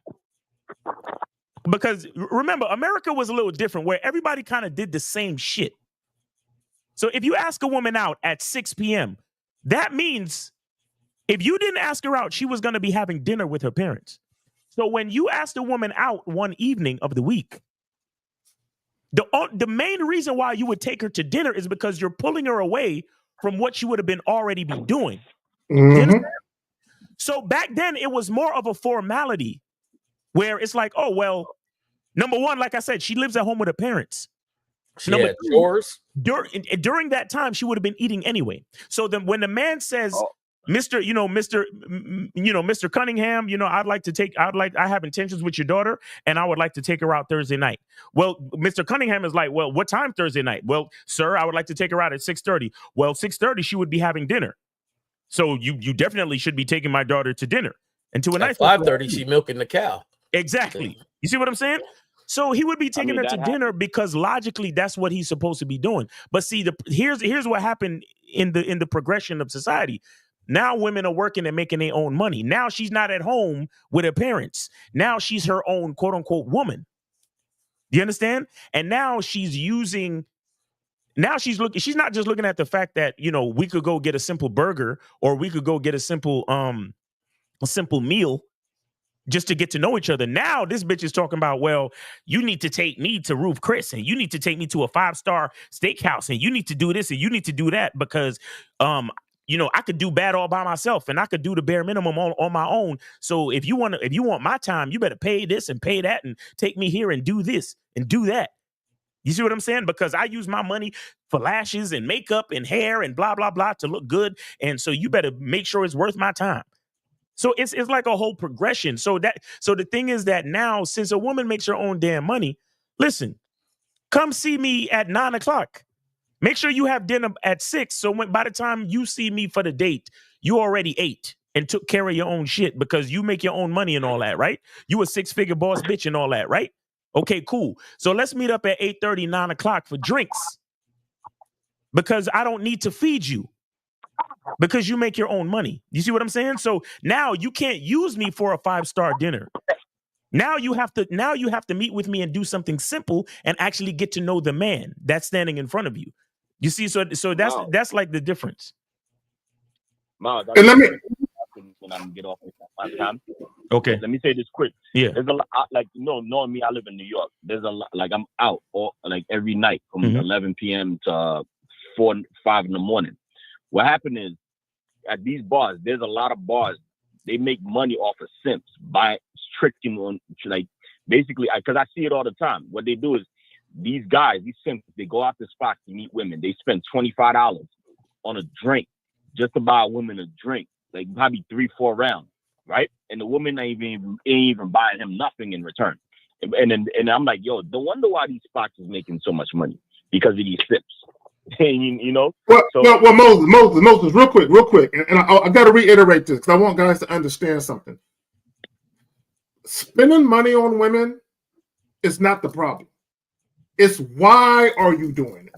because remember, America was a little different, where everybody kind of did the same shit. So if you ask a woman out at 6 p.m., that means if you didn't ask her out, she was going to be having dinner with her parents. So when you asked a woman out one evening of the week, the main reason why you would take her to dinner is because you're pulling her away from what she would have been already be doing. You understand? So back then, it was more of a formality where it's like, oh, well, number one, like I said, she lives at home with her parents. She had chores. During that time, she would have been eating anyway. So then when the man says, Mr. Cunningham, I have intentions with your daughter and I would like to take her out Thursday night. Well, Mr. Cunningham is like, well, what time Thursday night? Well, sir, I would like to take her out at 6:30. Well, 6:30, she would be having dinner. So you definitely should be taking my daughter to dinner. And to a nice 5:30, she milking the cow. Exactly. You see what I'm saying? So he would be taking her to dinner because logically that's what he's supposed to be doing. But see, here's what happened in the progression of society. Now women are working and making their own money. Now she's not at home with her parents. Now she's her own quote unquote woman. Do you understand? And now she's using. Now she's not just looking at the fact that, we could go get a simple burger or we could go get a simple meal just to get to know each other. Now this bitch is talking about, well, you need to take me to Ruth Chris and you need to take me to a 5-star steakhouse and you need to do this and you need to do that because, I could do bad all by myself and I could do the bare minimum on my own. So if you want my time, you better pay this and pay that and take me here and do this and do that. You see what I'm saying? Because I use my money for lashes and makeup and hair and blah, blah, blah to look good. And so you better make sure it's worth my time. So it's like a whole progression. So the thing is that now, since a woman makes her own damn money, listen, come see me at 9:00. Make sure you have dinner at 6. So by the time you see me for the date, you already ate and took care of your own shit because you make your own money and all that, right? You a 6-figure boss bitch and all that, right? Okay, cool. So let's meet up at 8:30, 9:00 for drinks because I don't need to feed you because you make your own money. You see what I'm saying? So now you can't use me for a 5-star dinner. Now you have to meet with me and do something simple and actually get to know the man that's standing in front of you. You see, so that's like the difference. Miles, And let me when I get off my time. Okay. Let me say this quick. Yeah. There's a lot, knowing me, I live in New York. There's a lot, I'm out every night from 11 p.m. to 4, 5 in the morning. What happened is at these bars, there's a lot of bars. They make money off of simps by tricking on, basically, because I see it all the time. What they do is these simps, they go out to spots to meet women. They spend $25 on a drink just to buy a woman a drink, probably 3-4 rounds, right? And the woman ain't even buying him nothing in return. And I'm like, yo, no wonder why these spots is making so much money because of these simps. Well, Moses, real quick, and I got to reiterate this because I want guys to understand something. Spending money on women is not the problem. It's why are you doing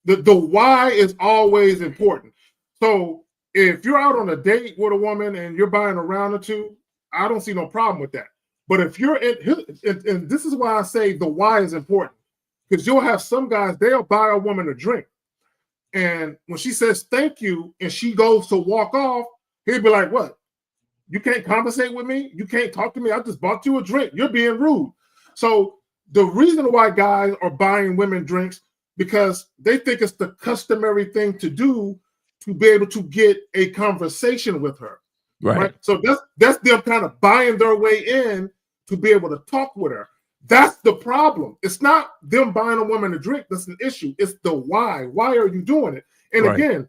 it? The why is always important. So if you're out on a date with a woman and you're buying a round or two, I don't see no problem with that. But if you're and this is why I say the why is important, because you'll have some guys, they'll buy a woman a drink. And when she says thank you and she goes to walk off, he'll be like, what? You can't conversate with me? You can't talk to me? I just bought you a drink. You're being rude. So the reason why guys are buying women drinks, because they think it's the customary thing to do to be able to get a conversation with her. Right? So that's them kind of buying their way in to be able to talk with her. That's the problem. It's not them buying a woman a drink that's an issue. It's the why. Why are you doing it? And again,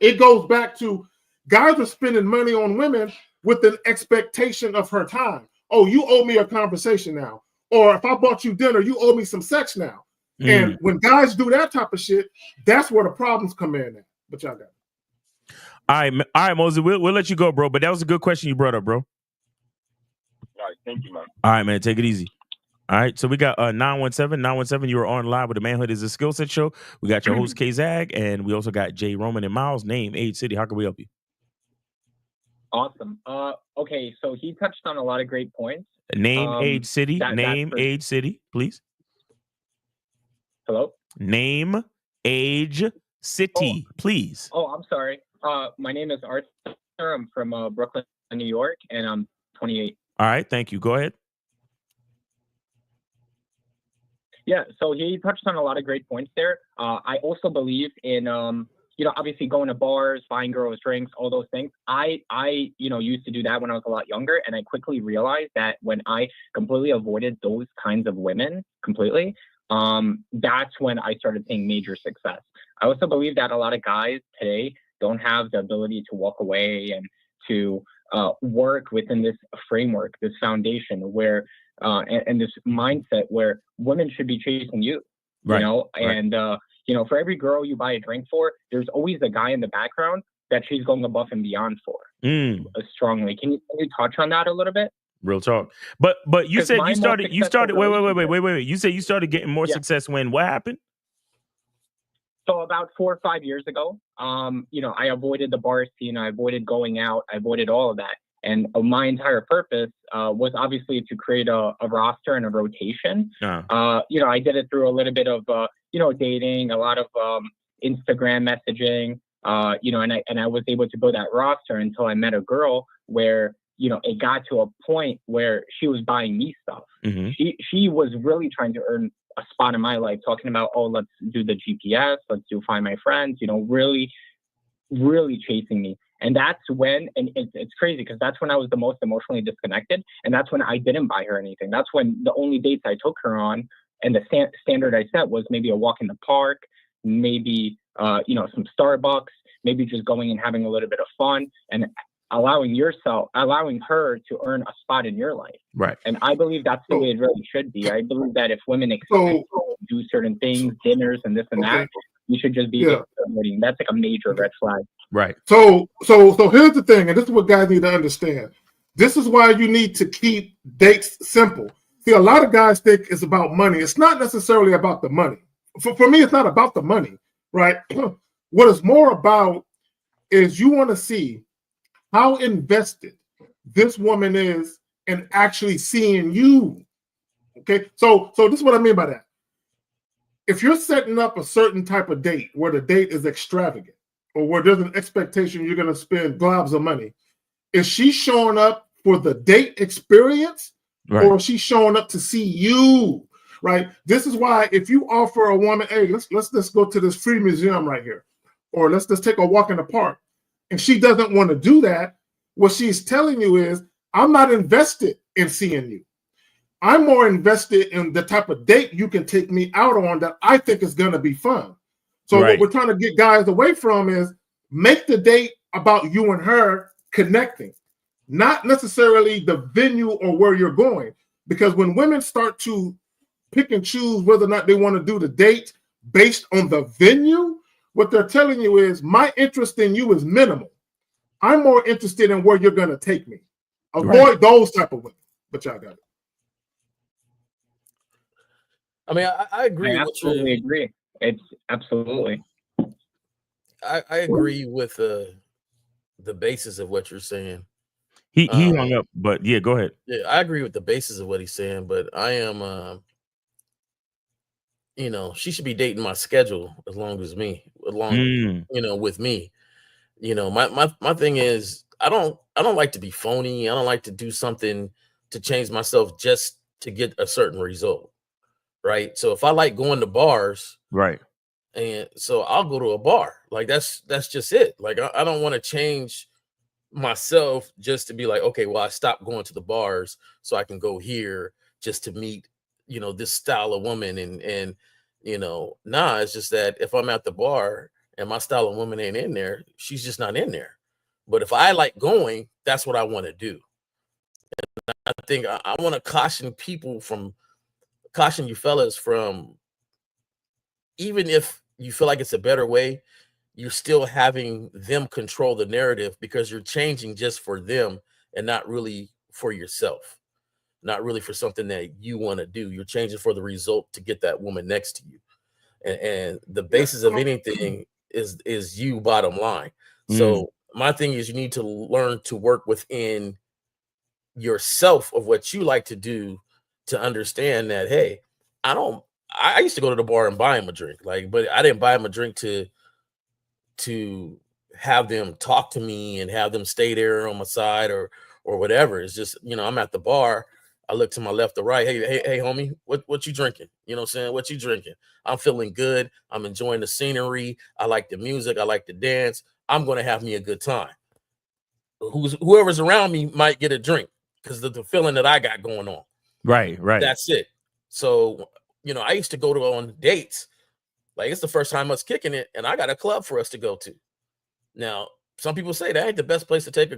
it goes back to guys are spending money on women with an expectation of her time. Oh, you owe me a conversation now. Or if I bought you dinner, you owe me some sex now. And when guys do that type of shit, that's where the problems come in at. But y'all got it. All right, Moses, we'll let you go, bro. But that was a good question you brought up, bro. All right, thank you, man. All right, man, take it easy. All right, so we got 917. You were on live with the Manhood is a Skill Set show. We got your host, K-Zag, and we also got Jay Roman and Miles. Name, age, city. How can we help you? Awesome. Okay, so he touched on a lot of great points. Name, age, city. Age, city, please. Hello? Name, age, City, please. Oh, I'm sorry. My name is Arthur. I'm from Brooklyn, New York, and I'm 28. All right, thank you. Go ahead. Yeah, so he touched on a lot of great points there. I also believe in, obviously going to bars, buying girls drinks, all those things. I used to do that when I was a lot younger, and I quickly realized that when I completely avoided those kinds of women completely, that's when I started seeing major success. I also believe that a lot of guys today don't have the ability to walk away and to work within this framework, this foundation where and this mindset where women should be chasing you, Right, and for every girl you buy a drink for, there's always a guy in the background that she's going above and beyond for strongly. Can you touch on that a little bit? Real talk. But you 'Cause said my you most started successful wait. You said you started getting more success when what happened? So about 4 or 5 years ago, I avoided the bar scene. I avoided going out. I avoided all of that. And my entire purpose was obviously to create a roster and a rotation. I did it through a little bit of, dating, a lot of Instagram messaging, and I was able to build that roster until I met a girl where, it got to a point where she was buying me stuff. She was really trying to earn a spot in my life, talking about, oh, let's do the GPS, let's do Find My Friends, really, really chasing me. And that's when, and it's crazy because that's when I was the most emotionally disconnected. And that's when I didn't buy her anything. That's when the only dates I took her on and the standard I set was maybe a walk in the park, maybe, some Starbucks, maybe just going and having a little bit of fun and allowing her to earn a spot in your life. Right. And I believe that's the way it really should be. I believe that if women expect to do certain things, dinners and this and that, you should just be waiting. That's like a major red flag. Right. So here's the thing, and this is what guys need to understand. This is why you need to keep dates simple. See, a lot of guys think it's about money. It's not necessarily about the money. For me, it's not about the money, right? What it's more about is you want to see how invested this woman is in actually seeing you. Okay, so this is what I mean by that. If you're setting up a certain type of date where the date is extravagant or where there's an expectation you're going to spend globs of money, is she showing up for the date experience or is she showing up to see you? Right. This is why if you offer a woman, hey, let's just go to this free museum right here, or let's just take a walk in the park, and she doesn't want to do that, what she's telling you is, I'm not invested in seeing you. I'm more invested in the type of date you can take me out on that I think is going to be fun. So what we're trying to get guys away from is make the date about you and her connecting, not necessarily the venue or where you're going. Because when women start to pick and choose whether or not they want to do the date based on the venue, what they're telling you is my interest in you is minimal. I'm more interested in where you're going to take me. Avoid those type of women. But y'all got it. I mean, I agree. I absolutely agree. It's absolutely. I agree with the basis of what you're saying. He hung up, but yeah, go ahead. Yeah, I agree with the basis of what he's saying, but I am, she should be dating my schedule with me. With me. My thing is I don't like to be phony. I don't like to do something to change myself just to get a certain result. Right. So if I like going to bars, right, and so I'll go to a bar. Like that's just it. Like I don't want to change myself just to be like, okay, well, I stopped going to the bars so I can go here just to meet, this style of woman. And it's just that if I'm at the bar and my style of woman ain't in there, she's just not in there. But if I like going, that's what I want to do. And I think I want to caution you fellas from, even if you feel like it's a better way, you're still having them control the narrative because you're changing just for them and not really for yourself, not really for something that you want to do. You're changing for the result to get that woman next to you. And the basis of anything is you, bottom line. So my thing is you need to learn to work within yourself of what you like to do, to understand that, hey, I used to go to the bar and buy him a drink, but I didn't buy him a drink to to have them talk to me and have them stay there on my side or whatever. It's just, you know, I'm at the bar. I look to my left or right. Hey, homie, what you drinking? You know what I'm saying? What you drinking? I'm feeling good. I'm enjoying the scenery. I like the music. I like to dance. I'm going to have me a good time. Whoever's around me might get a drink because of the feeling that I got going on. Right. That's it. So, you know, I used to go on dates. Like, it's the first time us kicking it, and I got a club for us to go to. Now, some people say that ain't the best place to take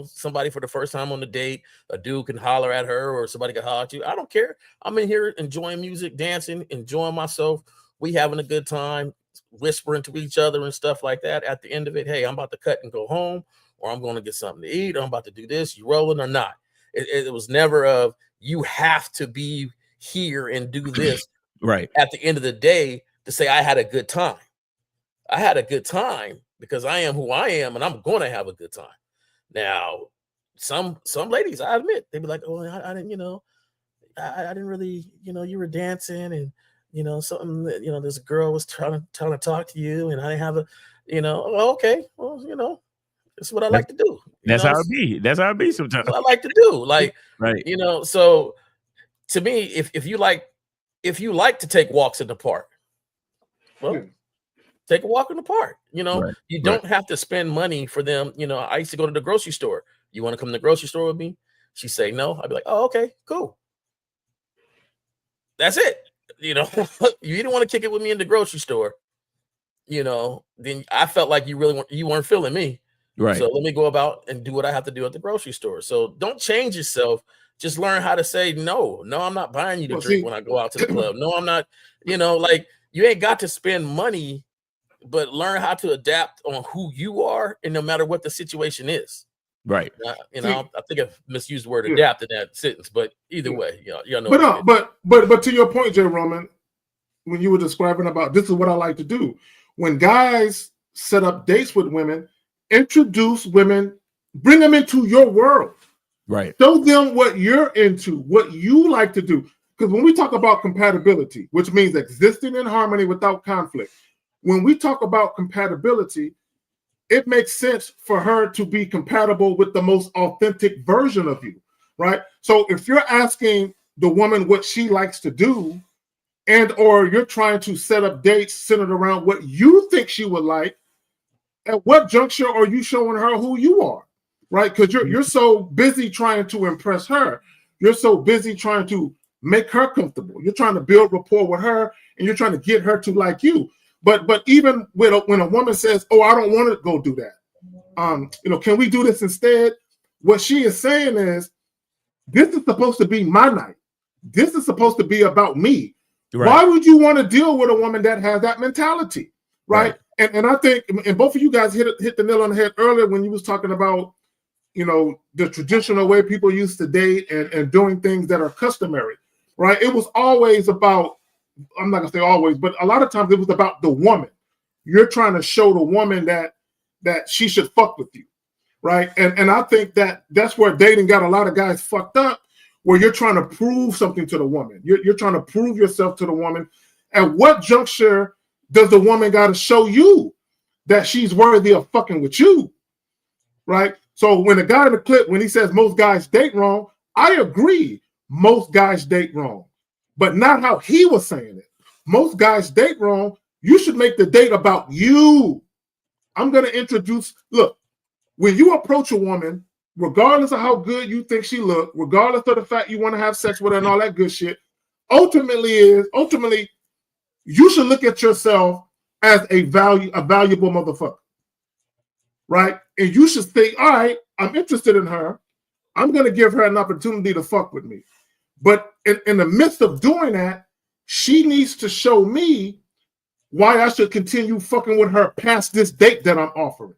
somebody for the first time on the date. A dude can holler at her or somebody can holler at you. I don't care. I'm in here enjoying music, dancing, enjoying myself. We having a good time, whispering to each other and stuff like that. At the end of it, hey, I'm about to cut and go home, or I'm going to get something to eat, or I'm about to do this. You rolling or not? It was never of you have to be here and do this. Right. At the end of the day, to say I had a good time. I had a good time because I am who I am, and I'm going to have a good time. Now, some ladies, I admit, they be like, "Oh, I didn't, I didn't really, you were dancing, and something, this girl was trying to talk to you, and I didn't have a, oh, okay, well, it's what I like to do. That's how it be. That's how it be sometimes. That's what I like to do, like, right. So to me, if you like to take walks in the park, well, take a walk in the park. Right. You don't have to spend money for them. I used to go to the grocery store. You want to come to the grocery store with me? She say no. I'd be like, oh, okay, cool. That's it. You didn't want to kick it with me in the grocery store. Then I felt like you weren't feeling me. Right. So let me go about and do what I have to do at the grocery store. So don't change yourself. Just learn how to say no. No, I'm not buying you to drink when I go out to the club. No, I'm not. Like, you ain't got to spend money, but learn how to adapt on who you are, and no matter what the situation is. Right. I think I've misused the word adapt in that sentence, but either way, you know. But to your point, Jay Roman, when you were describing about this is what I like to do. When guys set up dates with women, introduce women, bring them into your world. Right. Show them what you're into, what you like to do. Because when we talk about compatibility, which means existing in harmony without conflict, when we talk about compatibility, it makes sense for her to be compatible with the most authentic version of you, right? So if you're asking the woman what she likes to do, and or you're trying to set up dates centered around what you think she would like, at what juncture are you showing her who you are, right? Because you're so busy trying to impress her. You're so busy trying to make her comfortable. You're trying to build rapport with her, and you're trying to get her to like you. But even when a woman says, "Oh, I don't want to go do that," can we do this instead? What she is saying is, this is supposed to be my night. This is supposed to be about me. Right. Why would you want to deal with a woman that has that mentality, right? And I think, and both of you guys hit the nail on the head earlier when you was talking about, the traditional way people used to date and doing things that are customary, right? It was always about, I'm not gonna say always, but a lot of times it was about the woman. You're trying to show the woman that she should fuck with you, right? And I think that's where dating got a lot of guys fucked up, where you're trying to prove something to the woman. You're trying to prove yourself to the woman. At what juncture does the woman got to show you that she's worthy of fucking with you, right? So when the guy in the clip, when he says most guys date wrong, I agree. Most guys date wrong, but not how he was saying it. Most guys date wrong. You should make the date about you. I'm going to introduce, look, when you approach a woman, regardless of how good you think she look, regardless of the fact you want to have sex with her and all that good shit, ultimately, you should look at yourself as a valuable motherfucker, right? And you should think, all right, I'm interested in her. I'm going to give her an opportunity to fuck with me. But in the midst of doing that, she needs to show me why I should continue fucking with her past this date that I'm offering.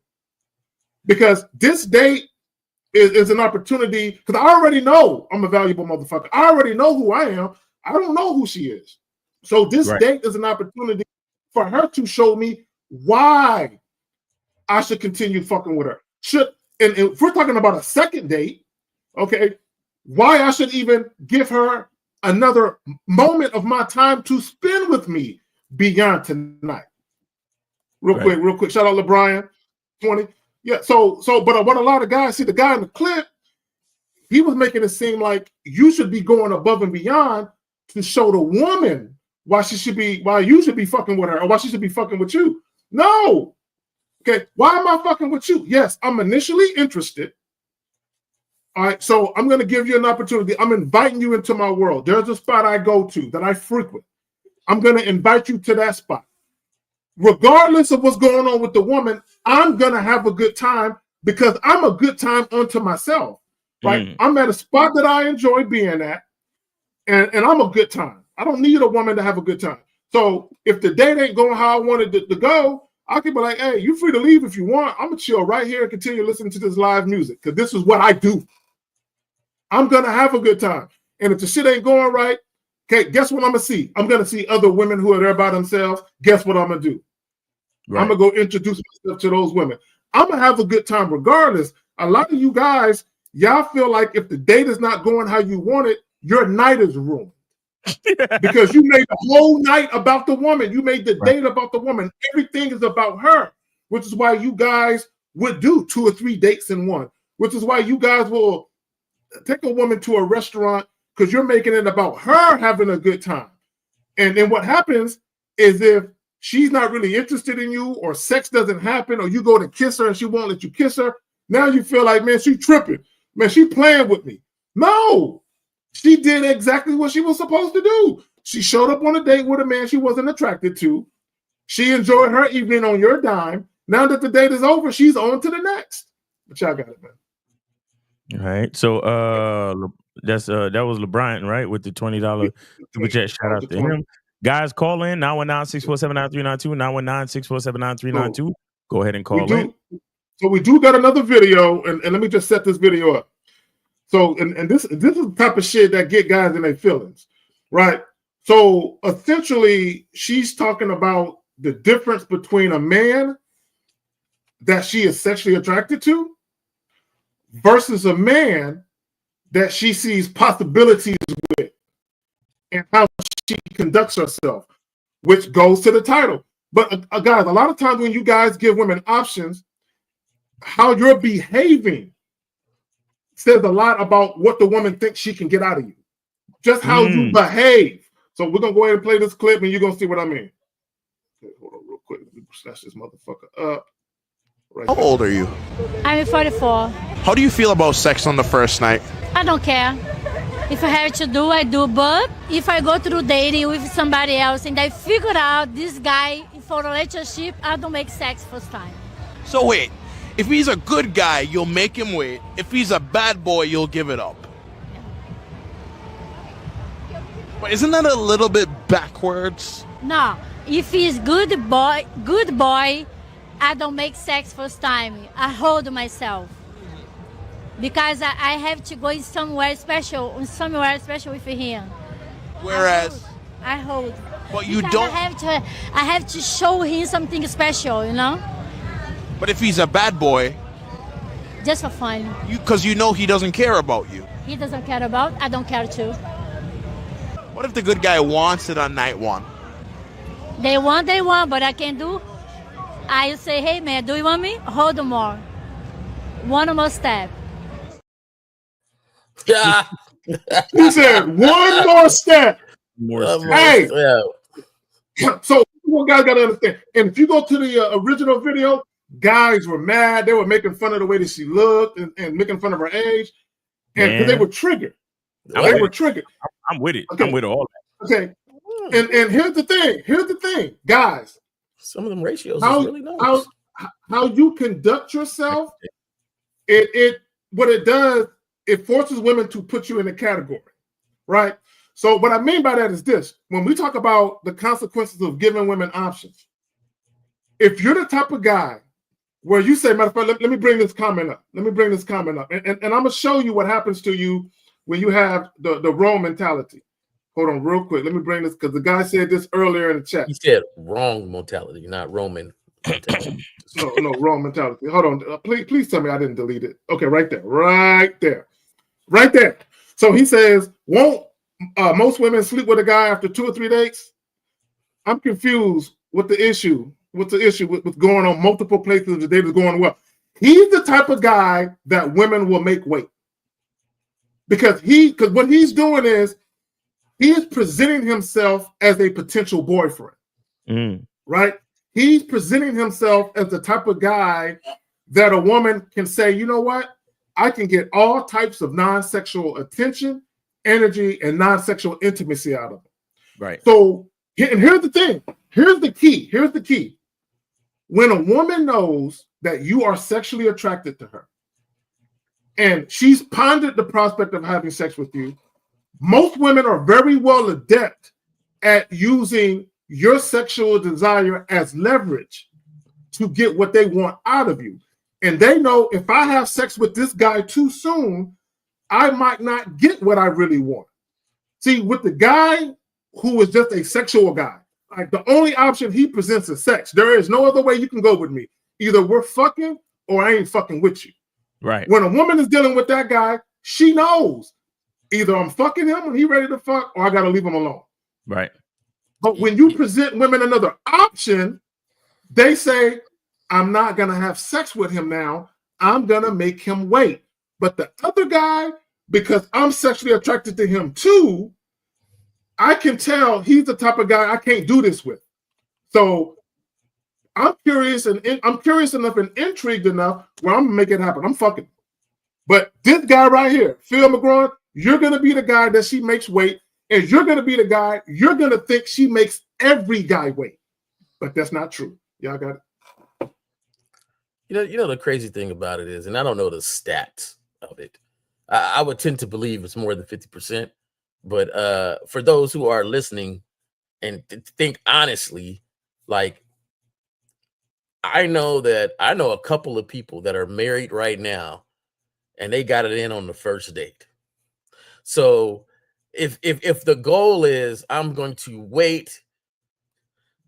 Because this date is an opportunity, because I already know I'm a valuable motherfucker. I already know who I am. I don't know who she is. So this date is an opportunity for her to show me why I should continue fucking with her. And if we're talking about a second date, okay, why I should even give her another moment of my time to spend with me beyond tonight. Real quick. Shout out LeBron, 20. Yeah. So, but what a lot of guys see, the guy in the clip, he was making it seem like you should be going above and beyond to show the woman why you should be fucking with her or why she should be fucking with you. No. Okay. Why am I fucking with you? Yes, I'm initially interested. All right. So I'm going to give you an opportunity. I'm inviting you into my world. There's a spot I go to that I frequent. I'm going to invite you to that spot. Regardless of what's going on with the woman, I'm going to have a good time because I'm a good time unto myself. Right? I'm at a spot that I enjoy being at, and I'm a good time. I don't need a woman to have a good time. So if the date ain't going how I wanted to go, I can be like, hey, you're free to leave if you want. I'm going to chill right here and continue listening to this live music because this is what I do. I'm going to have a good time. And if the shit ain't going right, okay, guess what I'm going to see? I'm going to see other women who are there by themselves. Guess what I'm going to do? Right. I'm going to go introduce myself to those women. I'm going to have a good time regardless. A lot of you guys, y'all feel like if the date is not going how you want it, your night is ruined. Because you made the whole night about the woman. You made the date about the woman. Everything is about her, which is why you guys would do 2 or 3 dates in one, which is why you guys will take a woman to a restaurant because you're making it about her having a good time. And then what happens is if she's not really interested in you or sex doesn't happen or you go to kiss her and she won't let you kiss her, now you feel like, man, she tripping. Man, she playing with me. No, she did exactly what she was supposed to do. She showed up on a date with a man she wasn't attracted to. She enjoyed her evening on your dime. Now that the date is over, she's on to the next. But y'all got it, man. All right. So that was LeBron, right? With the $20 super chat. Shout out to him. Guys, call in 919-647-9392, 919-647-9392. Go ahead and call in. So we do got another video, and let me just set this video up. So, and this is the type of shit that get guys in their feelings, right? So essentially, she's talking about the difference between a man that she is sexually attracted to versus a man that she sees possibilities with and how she conducts herself, which goes to the title. But guys, a lot of times when you guys give women options, how you're behaving says a lot about what the woman thinks she can get out of you. Just how you behave. So we're going to go ahead and play this clip and you're going to see what I mean. Okay, hold on real quick. Let me snatch this motherfucker up. Right How old are you? I'm 44. How do you feel about sex on the first night? I don't care. If I have to do, I do. But if I go through dating with somebody else and I figure out this guy for a relationship, I don't make sex first time. So wait, if he's a good guy, you'll make him wait. If he's a bad boy, you'll give it up. But isn't that a little bit backwards? No, if he's good boy, I don't make sex first time. I hold myself. Because I have to go somewhere special with him. Whereas I hold. But you because don't. I have to show him something special, you know. But if he's a bad boy, just for fun. Because you know he doesn't care about you. He doesn't care about. I don't care too. What if the good guy wants it on night one? They want, but I can't do. I say, hey man, do you want me? Hold more. One more step. Yeah. He said, one more step. Hey. So what guys got to understand. And if you go to the original video, guys were mad. They were making fun of the way that she looked and making fun of her age. And because they were triggered. They were triggered. I'm with it. Okay. I'm with all that. Okay. And here's the thing, guys. Some of them ratios is really nice. How you conduct yourself, what it does, it forces women to put you in a category, right? So what I mean by that is this. When we talk about the consequences of giving women options, if you're the type of guy where you say, matter of fact, let me bring this comment up. And I'm going to show you what happens to you when you have the wrong mentality. Hold on real quick. Let me bring this because the guy said this earlier in the chat. He said wrong mentality, not Roman mentality. No, wrong mentality. Hold on. Please tell me I didn't delete it. Okay, right there. So he says, won't most women sleep with a guy after 2 or 3 dates? I'm confused with the issue. what's the issue with going on multiple places the date is going well. He's the type of guy that women will make wait. Because what he's doing is he is presenting himself as a potential boyfriend. Right? He's presenting himself as the type of guy that a woman can say, you know what? I can get all types of non-sexual attention, energy, and non-sexual intimacy out of him. Right. So, and here's the thing. Here's the key. When a woman knows that you are sexually attracted to her, and she's pondered the prospect of having sex with you, most women are very well adept at using your sexual desire as leverage to get what they want out of you. And they know if I have sex with this guy too soon, I might not get what I really want. See, with the guy who is just a sexual guy, like the only option he presents is sex. There is no other way you can go with me. Either we're fucking or I ain't fucking with you. Right. When a woman is dealing with that guy, she knows either I'm fucking him when he's ready to fuck or I got to leave him alone. Right. But when you present women another option, they say, I'm not going to have sex with him now. I'm going to make him wait. But the other guy, because I'm sexually attracted to him too, I can tell he's the type of guy I can't do this with. So I'm curious enough and intrigued enough where I'm going to make it happen. I'm fucking. But this guy right here, Phil McGraw, you're going to be the guy that she makes wait. And you're going to be the guy, you're going to think she makes every guy wait. But that's not true. Y'all got it? You know the crazy thing about it is, and I don't know the stats of it, I would tend to believe it's more than 50%. But for those who are listening and think honestly, like, I know a couple of people that are married right now and they got it in on the first date. So if the goal is I'm going to wait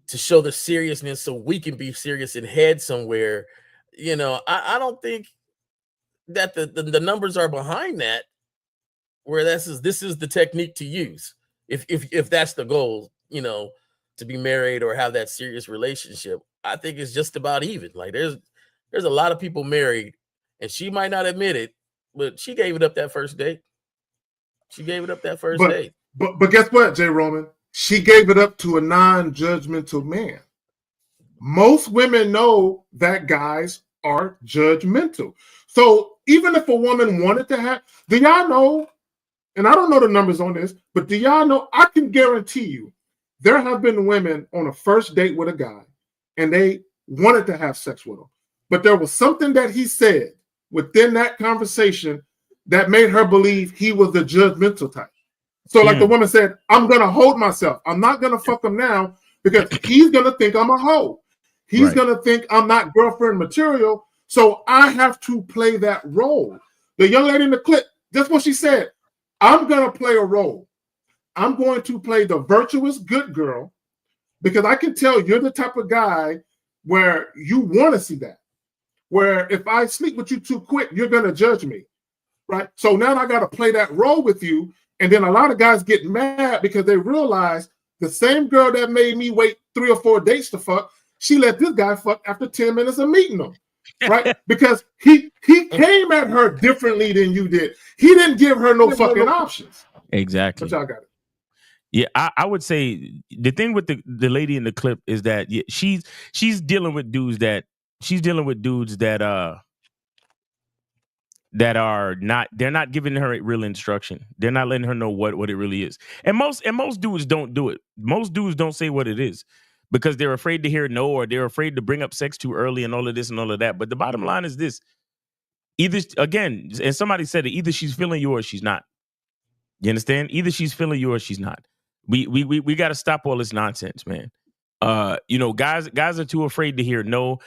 to show the seriousness so we can be serious and head somewhere, I don't think that the numbers are behind that, where this is the technique to use if that's the goal, to be married or have that serious relationship. I think it's just about even. Like there's a lot of people married and she might not admit it, but she gave it up that first date. But guess what, Jay Roman? She gave it up to a non-judgmental man. Most women know that guys are judgmental. So even if a woman wanted to have, do y'all know, and I don't know the numbers on this, but do y'all know, I can guarantee you, there have been women on a first date with a guy and they wanted to have sex with him. But there was something that he said within that conversation that made her believe he was the judgmental type. So like the woman said, I'm going to hold myself. I'm not going to fuck him now because he's going to think I'm a hoe. He's going to think I'm not girlfriend material. So I have to play that role. The young lady in the clip, that's what she said. I'm going to play a role. I'm going to play the virtuous good girl because I can tell you're the type of guy where you want to see that. Where if I sleep with you too quick, you're going to judge me. Right? So now I got to play that role with you. And then a lot of guys get mad because they realize the same girl that made me wait 3 or 4 dates to fuck, she let this guy fuck after 10 minutes of meeting him. Right? Because he came at her differently than you did. He didn't give her no fucking options. Exactly. But y'all got it. Yeah, I would say the thing with the lady in the clip is that she's dealing with dudes that that are not, they're not giving her real instruction. They're not letting her know what it really is. And most dudes don't do it. Most dudes don't say what it is because they're afraid to hear no, or they're afraid to bring up sex too early and all of this and all of that. But the bottom line is this. Either, again, and somebody said it, either she's feeling you or she's not. You understand? Either she's feeling you or she's not. We got to stop all this nonsense, man. Guys are too afraid to hear no.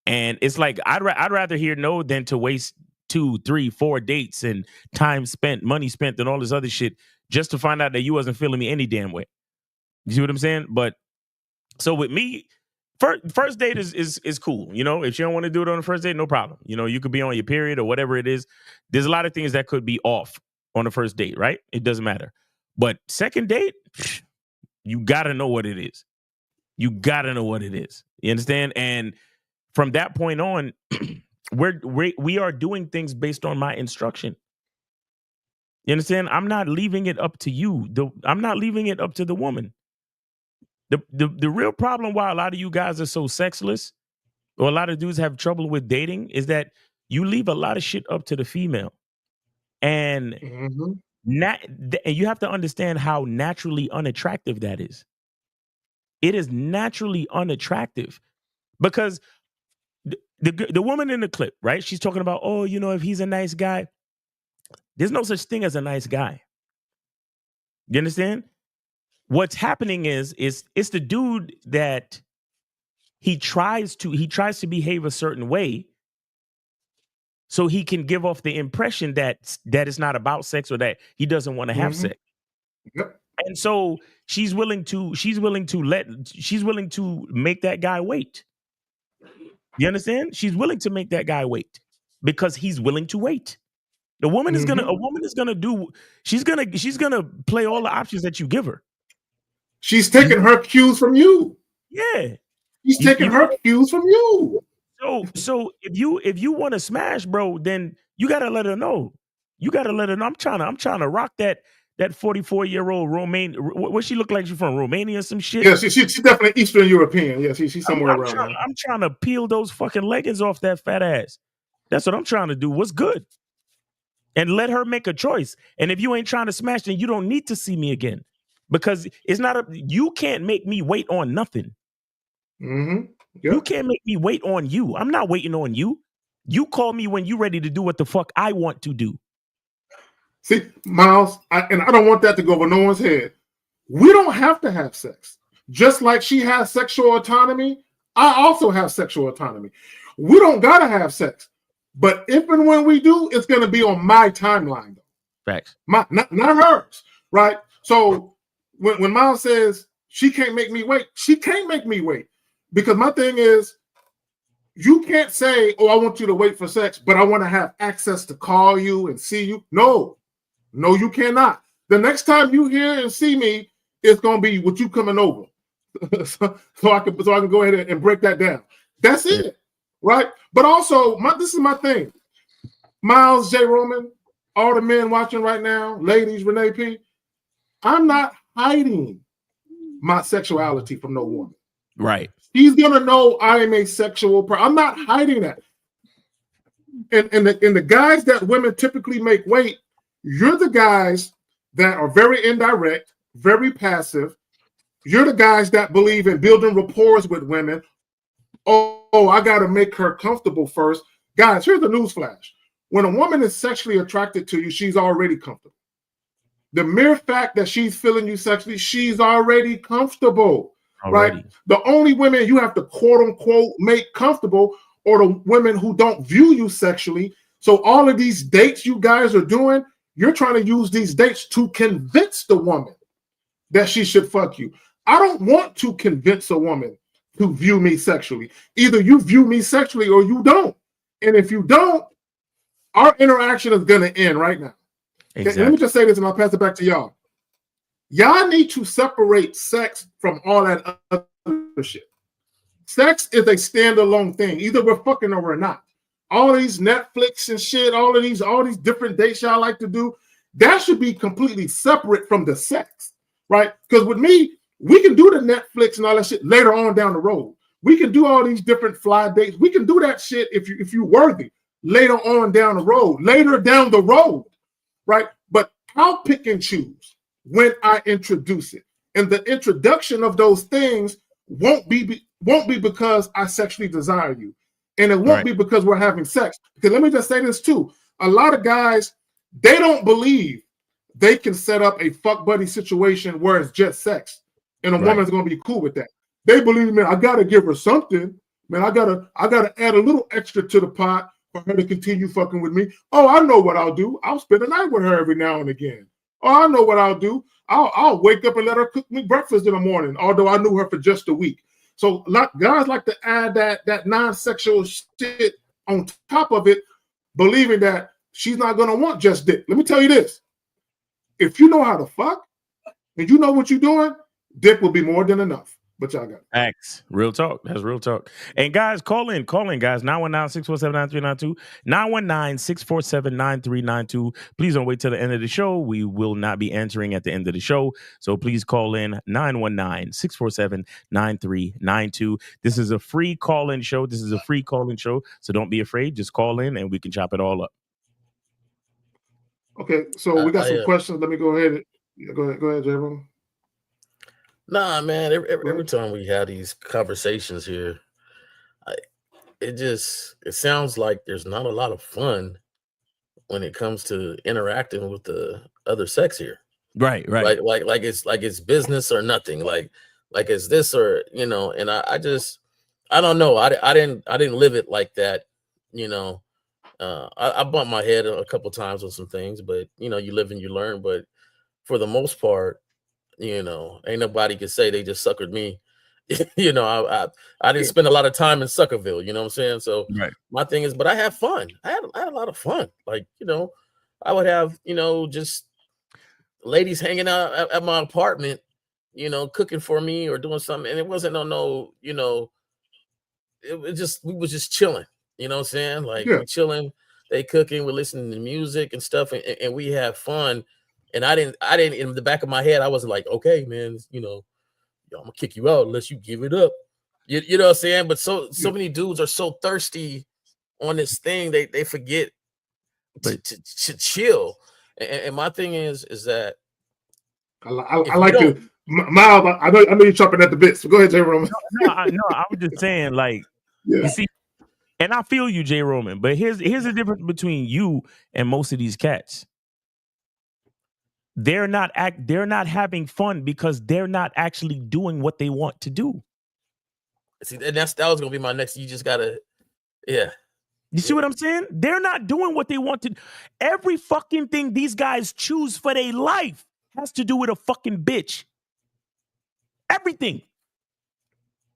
And it's like, I'd rather hear no than to waste 2, 3, 4 dates and time spent, money spent, and all this other shit just to find out that you wasn't feeling me any damn way. You see what I'm saying? But so with me, first date is cool. If you don't want to do it on the first date, no problem. You could be on your period or whatever it is. There's a lot of things that could be off on the first date, right? It doesn't matter. But second date, you got to know what it is. You gotta know what it is. You understand? And from that point on, we are doing things based on my instruction. You understand? I'm not leaving it up to you. I'm not leaving it up to the woman. The real problem why a lot of you guys are so sexless, or a lot of dudes have trouble with dating, is that you leave a lot of shit up to the female. And you have to understand how naturally unattractive that is. It is naturally unattractive because the woman in the clip, right? She's talking about, oh, you know, if he's a nice guy, there's no such thing as a nice guy. You understand? What's happening is it's the dude that he tries to behave a certain way so he can give off the impression that it's not about sex or that he doesn't want to have sex. Yep. And so she's willing to make that guy wait. You understand? She's willing to make that guy wait because he's willing to wait. A woman is gonna play all the options that you give her. She's taking her cues from you. Yeah. She's taking her cues from you. So if you want to smash, bro, then you gotta let her know. You gotta let her know. I'm trying to rock that 44-year-old Romanian. What she look like? She from Romania or some shit? Yeah, she's definitely Eastern European. Yeah, she's somewhere around there. I'm trying to peel those fucking leggings off that fat ass. That's what I'm trying to do. What's good? And let her make a choice. And if you ain't trying to smash, then you don't need to see me again. Because you can't make me wait on nothing. Yep. You can't make me wait on you. I'm not waiting on you. You call me when you're ready to do what the fuck I want to do. See, Miles, I don't want that to go over no one's head. We don't have to have sex. Just like she has sexual autonomy, I also have sexual autonomy. We don't gotta have sex. But if and when we do, it's gonna be on my timeline, though. Facts. Not hers, right? So when Miles says she can't make me wait, she can't make me wait. Because my thing is, you can't say, oh, I want you to wait for sex, but I want to have access to call you and see you. No, you cannot. The next time you hear and see me, it's gonna be with you coming over. so I can go ahead and break that down. That's it, right? But also, this is my thing. Miles J. Roman, all the men watching right now, ladies, Renee P. I'm not hiding my sexuality from no woman. Right. He's gonna know I am a sexual person. I'm not hiding that. And the guys that women typically make wait, you're the guys that are very indirect, very passive. You're the guys that believe in building rapport with women. Oh, I gotta make her comfortable first. Guys, here's the newsflash. When a woman is sexually attracted to you, she's already comfortable. The mere fact that she's feeling you sexually, she's already comfortable. Right? The only women you have to quote unquote make comfortable are the women who don't view you sexually. So all of these dates you guys are doing, you're trying to use these dates to convince the woman that she should fuck you. I don't want to convince a woman to view me sexually. Either you view me sexually or you don't. And if you don't, our interaction is going to end right now. Exactly. Let me just say this and I'll pass it back to y'all. Y'all need to separate sex from all that other shit. Sex is a standalone thing. Either we're fucking or we're not. All these Netflix and shit, all these different dates y'all like to do, that should be completely separate from the sex, right? Because with me, we can do the Netflix and all that shit later on down the road. We can do all these different fly dates. We can do that shit if you're worthy later on down the road, right? But I'll pick and choose when I introduce it. And the introduction of those things won't be because I sexually desire you. And it won't be because we're having sex. Because let me just say this too. A lot of guys, they don't believe they can set up a fuck buddy situation where it's just sex. And a woman's gonna be cool with that. They believe, man, I gotta give her something. Man, I gotta add a little extra to the pot for her to continue fucking with me. Oh, I know what I'll do. I'll spend the night with her every now and again. Oh, I know what I'll do. I'll wake up and let her cook me breakfast in the morning, although I knew her for just a week. So guys like to add that non-sexual shit on top of it, believing that she's not gonna want just dick. Let me tell you this. If you know how to fuck and you know what you're doing, dick will be more than enough. But y'all got it. Facts. Real talk. That's real talk. And guys, call in, guys. 919-647-9392. 919-647-9392. Please don't wait till the end of the show. We will not be answering at the end of the show. So please call in 919-647-9392. This is a free call-in show. So don't be afraid. Just call in and we can chop it all up. Okay, so we got some questions. Let me go ahead. Go ahead, J-Ron. Nah, man. Every time we have these conversations here, it sounds like there's not a lot of fun when it comes to interacting with the other sex here. Right. Like it's business or nothing. Like it's this or And I don't know. I didn't live it like that. I bumped my head a couple times on some things, but you live and you learn. But for the most part, ain't nobody can say they just suckered me. I didn't spend a lot of time in Suckerville, you know what I'm saying? So my thing is, but I have fun. I had a lot of fun. Like, I would have, just ladies hanging out at my apartment, cooking for me or doing something. And it wasn't it was just, we was just chilling, you know what I'm saying? Like we chilling, they cooking, we're listening to music and stuff, and we have fun. And I didn't in the back of my head, I was like, okay, man, I'm gonna kick you out unless you give it up. You know what I'm saying? But so many dudes are so thirsty on this thing, they forget to chill. And my thing is that I like to Miles. I know you're chopping at the bits. So go ahead, J. Roman. No, I was just saying, like, you see, and I feel you, J. Roman. But here's the difference between you and most of these cats. They're not having fun because they're not actually doing what they want to do. See, and that was gonna be my next. You just gotta, You see what I'm saying? They're not doing what they want to. Every fucking thing these guys choose for their life has to do with a fucking bitch. Everything.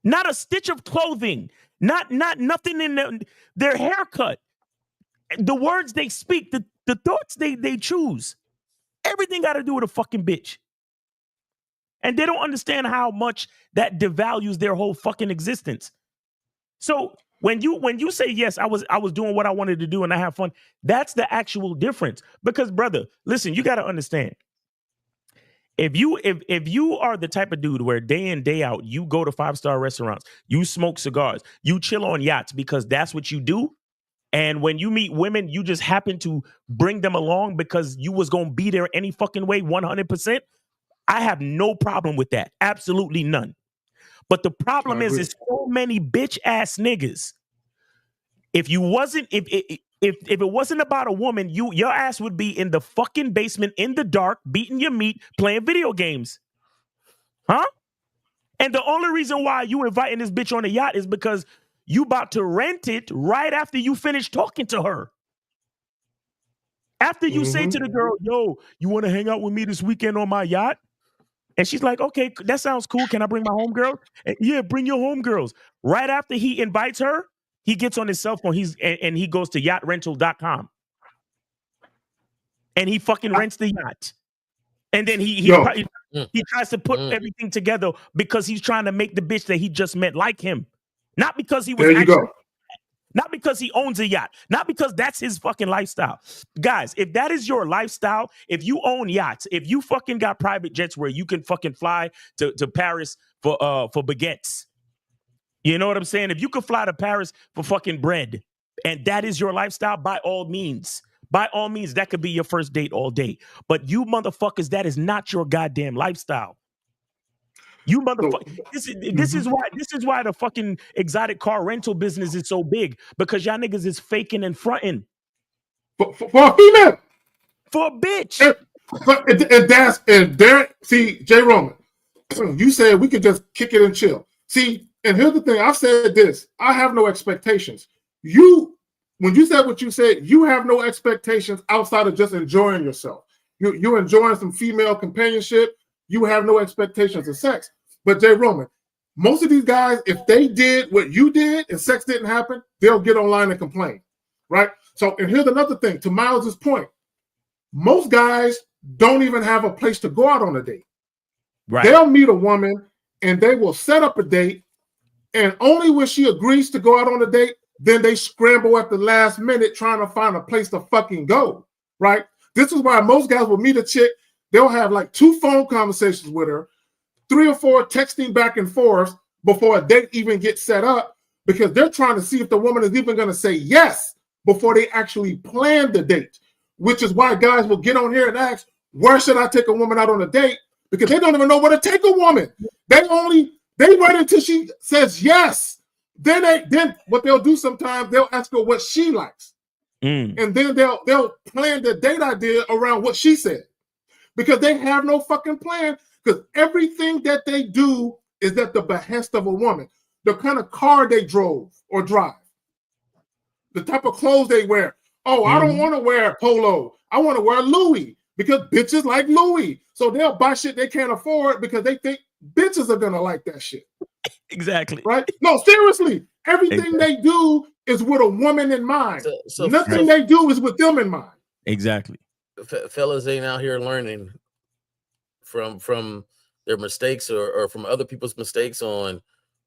Not a stitch of clothing. Not nothing in their haircut. The words they speak. The thoughts they choose. Everything got to do with a fucking bitch. And they don't understand how much that devalues their whole fucking existence. So when you say, yes, I was doing what I wanted to do and I have fun, that's the actual difference. Because, brother, listen, you got to understand. If you are the type of dude where day in, day out, you go to 5-star restaurants, you smoke cigars, you chill on yachts because that's what you do. And when you meet women, you just happen to bring them along because you was going to be there any fucking way, 100%. I have no problem with that. Absolutely none. But the problem is so many bitch ass niggas. If it wasn't about a woman, your ass would be in the fucking basement in the dark, beating your meat, playing video games. Huh? And the only reason why you inviting this bitch on a yacht is because you about to rent it right after you finish talking to her. After you say to the girl, yo, you want to hang out with me this weekend on my yacht? And she's like, okay, that sounds cool. Can I bring my homegirl? Yeah, bring your homegirls. Right after he invites her, he gets on his cell phone. And he goes to yachtrental.com. And he fucking rents the yacht. And then he tries to put everything together because he's trying to make the bitch that he just met like him. Not because he was not because he owns a yacht, not because that's his fucking lifestyle. Guys, if that is your lifestyle, if you own yachts, if you fucking got private jets where you can fucking fly to Paris for baguettes, you know what I'm saying? If you could fly to Paris for fucking bread, and that is your lifestyle, by all means, that could be your first date all day. But you motherfuckers, that is not your goddamn lifestyle. You motherfucker. This is why the fucking exotic car rental business is so big, because y'all niggas is faking and fronting. For a female. For a bitch. And Derek, see, J. Roman, you said we could just kick it and chill. See, and here's the thing, I've said this, I have no expectations. When you said what you said, you have no expectations outside of just enjoying yourself. You're enjoying some female companionship. You have no expectations of sex. But J. Roman, most of these guys, if they did what you did and sex didn't happen, they'll get online and complain, right? So, and here's another thing, to Miles's point, most guys don't even have a place to go out on a date. Right. They'll meet a woman and they will set up a date, and only when she agrees to go out on a date, then they scramble at the last minute trying to find a place to fucking go, right? This is why most guys will meet a chick, they'll have like 2 phone conversations with her, 3 or 4 texting back and forth before a date even gets set up, because they're trying to see if the woman is even going to say yes before they actually plan the date, which is why guys will get on here and ask, where should I take a woman out on a date? Because they don't even know where to take a woman. They wait until she says yes. Then what they'll do sometimes, they'll ask her what she likes. And then they'll plan the date idea around what she said. Because they have no fucking plan, because everything that they do is at the behest of a woman. The kind of car they drove or drive. The type of clothes they wear. Oh, I don't want to wear polo. I want to wear Louis, because bitches like Louis. So they'll buy shit they can't afford because they think bitches are gonna like that shit. Exactly. Right? No, seriously. Everything they do is with a woman in mind. So nothing they do is with them in mind. Exactly. Fellas ain't out here learning from their mistakes or from other people's mistakes on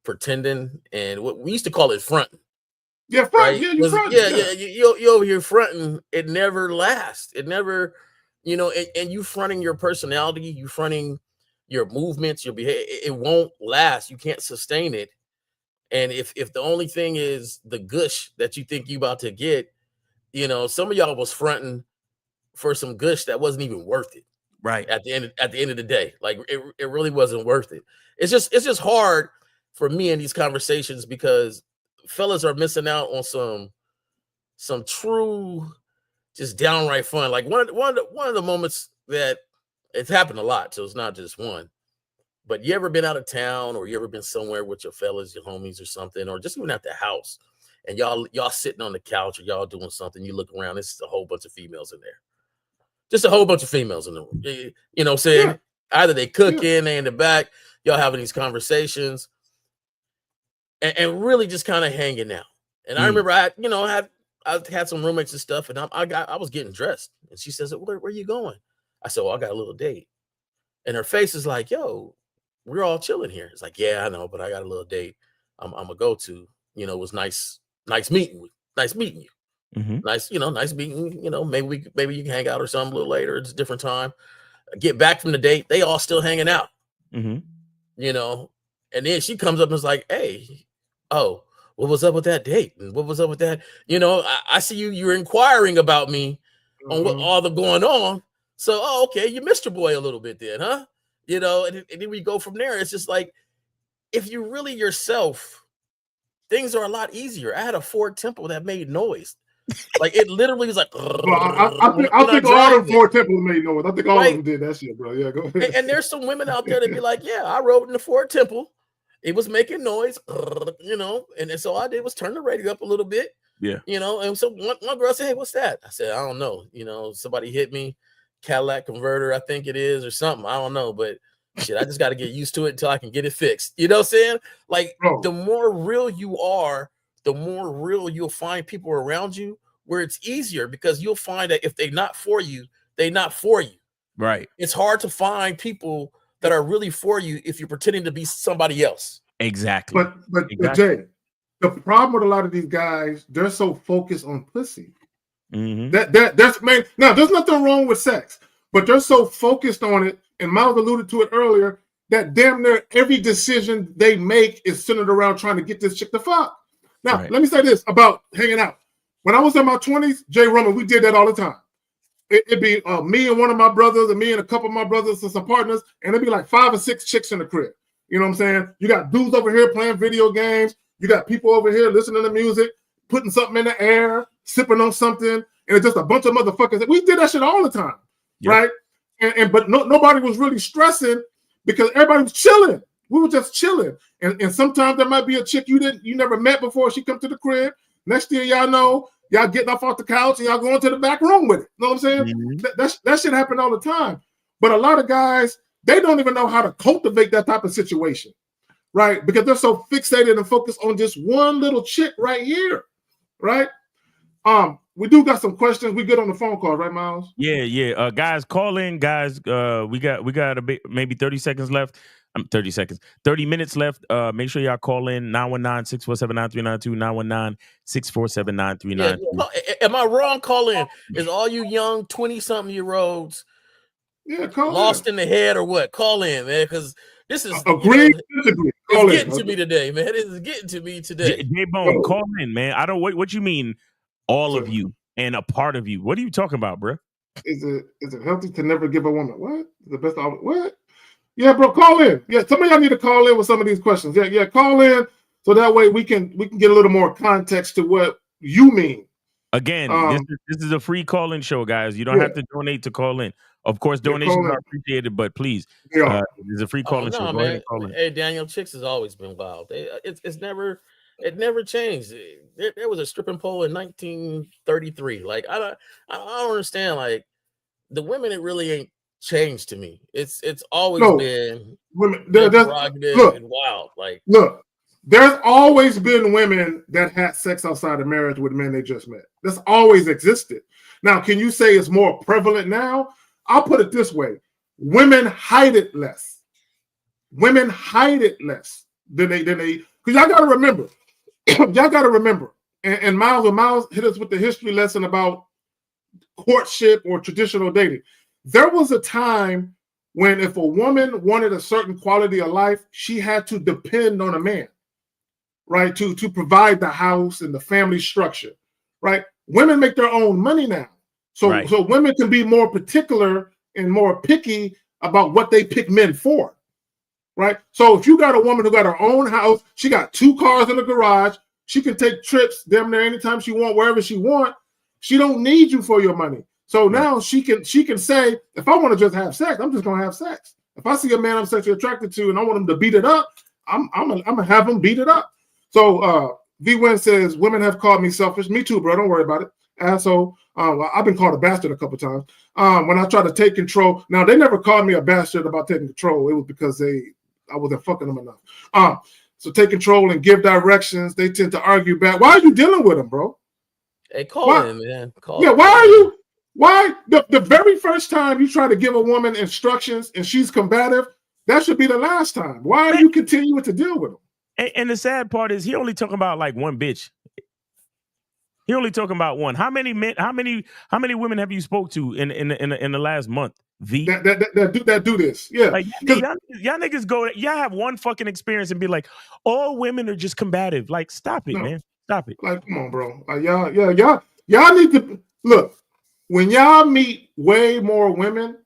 pretending, and what we used to call it fronting. Yeah, front. Right? Yeah, you front. Yeah. You over here fronting. It never lasts. It never, and you fronting your personality, you fronting your movements, your behavior. It won't last. You can't sustain it. And if the only thing is the gush that you think you about to get, some of y'all was fronting for some gush that wasn't even worth it. Right. At the end of the day, like it really wasn't worth it. It's just hard for me in these conversations because fellas are missing out on some true, just downright fun. Like one of the moments that it's happened a lot, so it's not just one. But you ever been out of town, or you ever been somewhere with your fellas, your homies or something, or just even at the house, and y'all sitting on the couch or y'all doing something, you look around, it's a whole bunch of females in there. Just a whole bunch of females in the room. You know what I'm saying? Yeah. Either they cooking, they in the back, y'all having these conversations, and really just kind of hanging out. And I remember I had some roommates and stuff, and I was getting dressed, and she says, where you going? I said, well, I got a little date. And her face is like, yo, we're all chilling here. It's like, yeah, I know, but I got a little date I'm gonna go to. It was nice meeting you. Nice meeting you. Mm-hmm. Nice meeting you. Maybe you can hang out or something a little later. It's a different time. Get back from the date, they all still hanging out. Mm-hmm. And then she comes up and is like, hey, oh, what was up with that date? And what was up with that? I see you're inquiring about me on what all the going on. So, okay, you missed your boy a little bit then, huh? And then we go from there. It's just like, if you're really yourself, things are a lot easier. I had a Ford Tempo that made noise. Like, it literally was like, well, I think all the Ford Tempo made noise. I think all of them did that shit, bro. Yeah, go ahead. And there's some women out there that be like, yeah, I rode in the Ford Tempo. It was making noise, and so all I did was turn the radio up a little bit. Yeah. And so one girl said, hey, what's that? I said, I don't know. Somebody hit me. Cadillac converter, I think it is, or something. I don't know, but shit, I just got to get used to it until I can get it fixed. You know what I'm saying? Like, the more real you are, the more real you'll find people around you, where it's easier, because you'll find that if they're not for you, they're not for you. Right. It's hard to find people that are really for you if you're pretending to be somebody else. Exactly. But Jay, the problem with a lot of these guys, they're so focused on pussy. Mm-hmm. That's man. Now, there's nothing wrong with sex, but they're so focused on it, and Miles alluded to it earlier, that damn near every decision they make is centered around trying to get this chick to fuck. Now, Let me say this about hanging out. When I was in my 20s, Jay Roman, we did that all the time. It'd be me and one of my brothers, and me and a couple of my brothers and some partners, and it'd be like 5 or 6 chicks in the crib. You know what I'm saying? You got dudes over here playing video games. You got people over here listening to music, putting something in the air, sipping on something, and it's just a bunch of motherfuckers. We did that shit all the time, right? But nobody was really stressing because everybody was chilling. We were just chilling, and sometimes there might be a chick you never met before. She come to the crib. Next year, y'all know, y'all getting off the couch and y'all going to the back room with it. You know what I'm saying? Mm-hmm. That shit happen all the time. But a lot of guys, they don't even know how to cultivate that type of situation, right? Because they're so fixated and focused on just one little chick right here, right? We do got some questions. We good on the phone call, right, Miles? Yeah. Guys, call in, guys. We got maybe 30 seconds left. 30 seconds. 30 minutes left. Make sure y'all call in 919-647-9392, 919-647-9392. Am I wrong? Call in. Is all you young 20-something-year-olds lost in the head or what? Call in, man, because this is it's getting to me today, man. This is getting to me today. J-Bone, call in, man. I don't wait. What you mean, all of you and a part of you? What are you talking about, bro? Is it healthy to never give a woman what? The best what? Yeah, bro, call in. Yeah, some of y'all need to call in with some of these questions. Yeah, call in so that way we can get a little more context to what you mean. Again, this is a free call-in show, guys. You don't have to donate to call in. Of course, donations are appreciated, but please, it's a free call-in show. Go ahead and call in. Hey, Daniel, chicks has always been wild. It never changed. There was a stripping pole in 1933. Like I don't understand. Like the women, it really ain't changed to me. It's always been women. Prerogative and wild. Like look. There's always been women that had sex outside of marriage with men they just met. That's always existed. Now, can you say it's more prevalent now? I'll put it this way. Women hide it less. Women hide it less than they, because y'all got to remember, and Miles hit us with the history lesson about courtship or traditional dating. There was a time when if a woman wanted a certain quality of life, she had to depend on a man. Right, to provide the house and the family structure, right? Women make their own money now. So women can be more particular and more picky about what they pick men for, right? So if you got a woman who got her own house, she got 2 cars in the garage, she can take trips damn near anytime she want, wherever she want. She don't need you for your money. So now she can say, if I want to just have sex, I'm just gonna have sex. If I see a man I'm sexually attracted to and I want him to beat it up, I'm gonna have him beat it up. So V-Win says, women have called me selfish. Me too, bro. Don't worry about it. Asshole. Well, I've been called a bastard a couple times. When I try to take control. Now, they never called me a bastard about taking control. It was because I wasn't fucking them enough. So take control and give directions. They tend to argue back. Why are you dealing with them, bro? Hey, call in, man. Why the very first time you try to give a woman instructions and she's combative, that should be the last time. Why are you continuing to deal with them? And the sad part is he only talking about like one bitch. He only talking about one. How many men? How many women have you spoke to in the last month? That do this? Yeah, like, y'all niggas go. Y'all have one fucking experience and be like, all women are just combative. Like, stop it, man. Stop it. Like, come on, bro. Y'all need to look. When y'all meet way more women,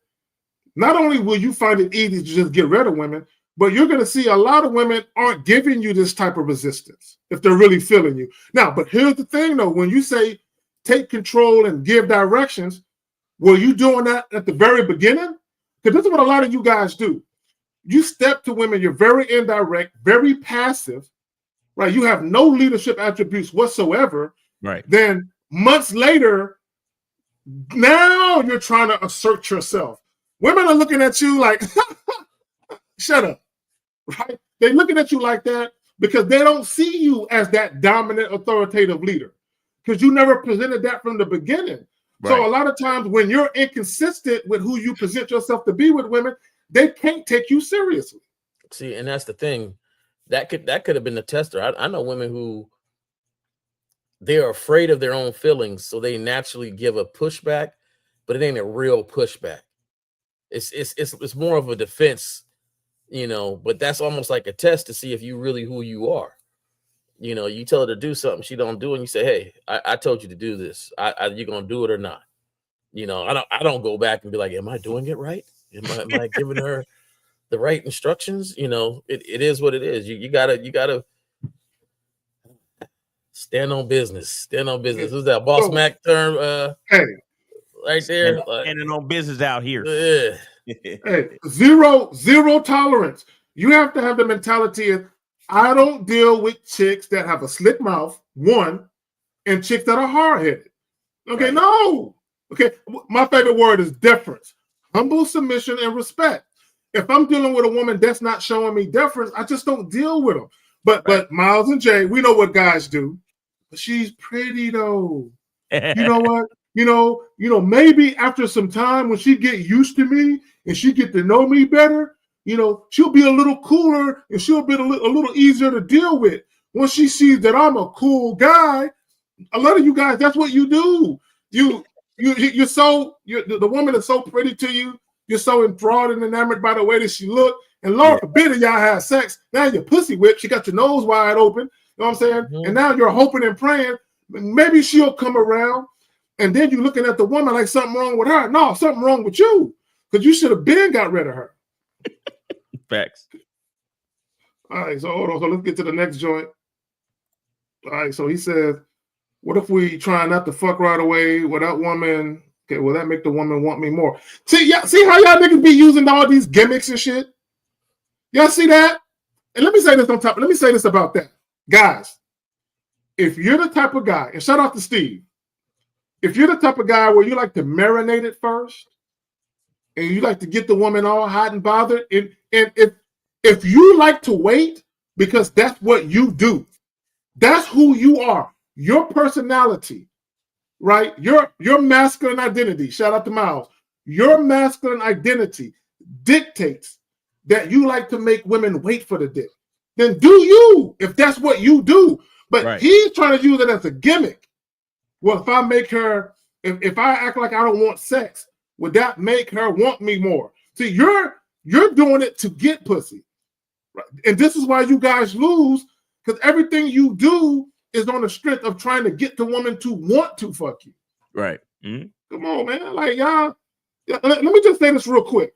not only will you find it easy to just get rid of women, but you're going to see a lot of women aren't giving you this type of resistance if they're really feeling you. Now, but here's the thing, though. When you say take control and give directions, were you doing that at the very beginning? Because this is what a lot of you guys do. You step to women, you're very indirect, very passive, right? You have no leadership attributes whatsoever. Right. Then months later, now you're trying to assert yourself. Women are looking at you like, shut up. Right? They're looking at you like that because they don't see you as that dominant, authoritative leader because you never presented that from the beginning. Right. So a lot of times when you're inconsistent with who you present yourself to be with women, they can't take you seriously. See, and that's the thing. That could have been the tester. I know women who they're afraid of their own feelings, so they naturally give a pushback, but it ain't a real pushback. It's more of a defense. But that's almost like a test to see if you really who you are. You tell her to do something, she don't do it, and you say, hey, I told you to do this. You gonna do it or not? I don't go back and be like, am I doing it right? Am I giving her the right instructions? It is what it is. You gotta stand on business. Stand on business. Who's that boss Mac term? Right there. Standing on business out here. Yeah. Hey, zero tolerance. You have to have the mentality of I don't deal with chicks that have a slick mouth, one, and chicks that are hard-headed. Okay, right. No. Okay, my favorite word is deference. Humble submission and respect. If I'm dealing with a woman that's not showing me deference, I just don't deal with them. But Miles and Jay, we know what guys do. But she's pretty though. You know what? Maybe after some time when she get used to me and she get to know me better, you know, she'll be a little cooler and she'll be a little easier to deal with. Once she sees that I'm a cool guy, a lot of you guys, that's what you do. You're so the woman is so pretty to you. You're so enthralled and enamored by the way that she look. And Lord forbid y'all have sex. Now you're pussy whipped. She got your nose wide open. You know what I'm saying? Mm-hmm. And now you're hoping and praying maybe she'll come around. And then you're looking at the woman like something wrong with her. No, something wrong with you. Because you should have been got rid of her. Facts. All right, so hold on. So let's get to the next joint. All right, so he says, what if we try not to fuck right away with that woman? Okay, will that make the woman want me more? See how y'all niggas be using all these gimmicks and shit? Y'all see that? And let me say this on top. Let me say this about that. Guys, if you're the type of guy, and shout out to Steve, if you're the type of guy where you like to marinate it first, and you like to get the woman all hot and bothered, and if you like to wait, because that's what you do, that's who you are, your personality, right? Your masculine identity, shout out to Miles, your masculine identity dictates that you like to make women wait for the dick. Then do you, if that's what you do. But he's trying to use it as a gimmick. Well, if I make her, if I act like I don't want sex, would that make her want me more? See, you're doing it to get pussy. Right? And this is why you guys lose, because everything you do is on the strength of trying to get the woman to want to fuck you. Right. Mm-hmm. Come on, man. Like, y'all, let me just say this real quick.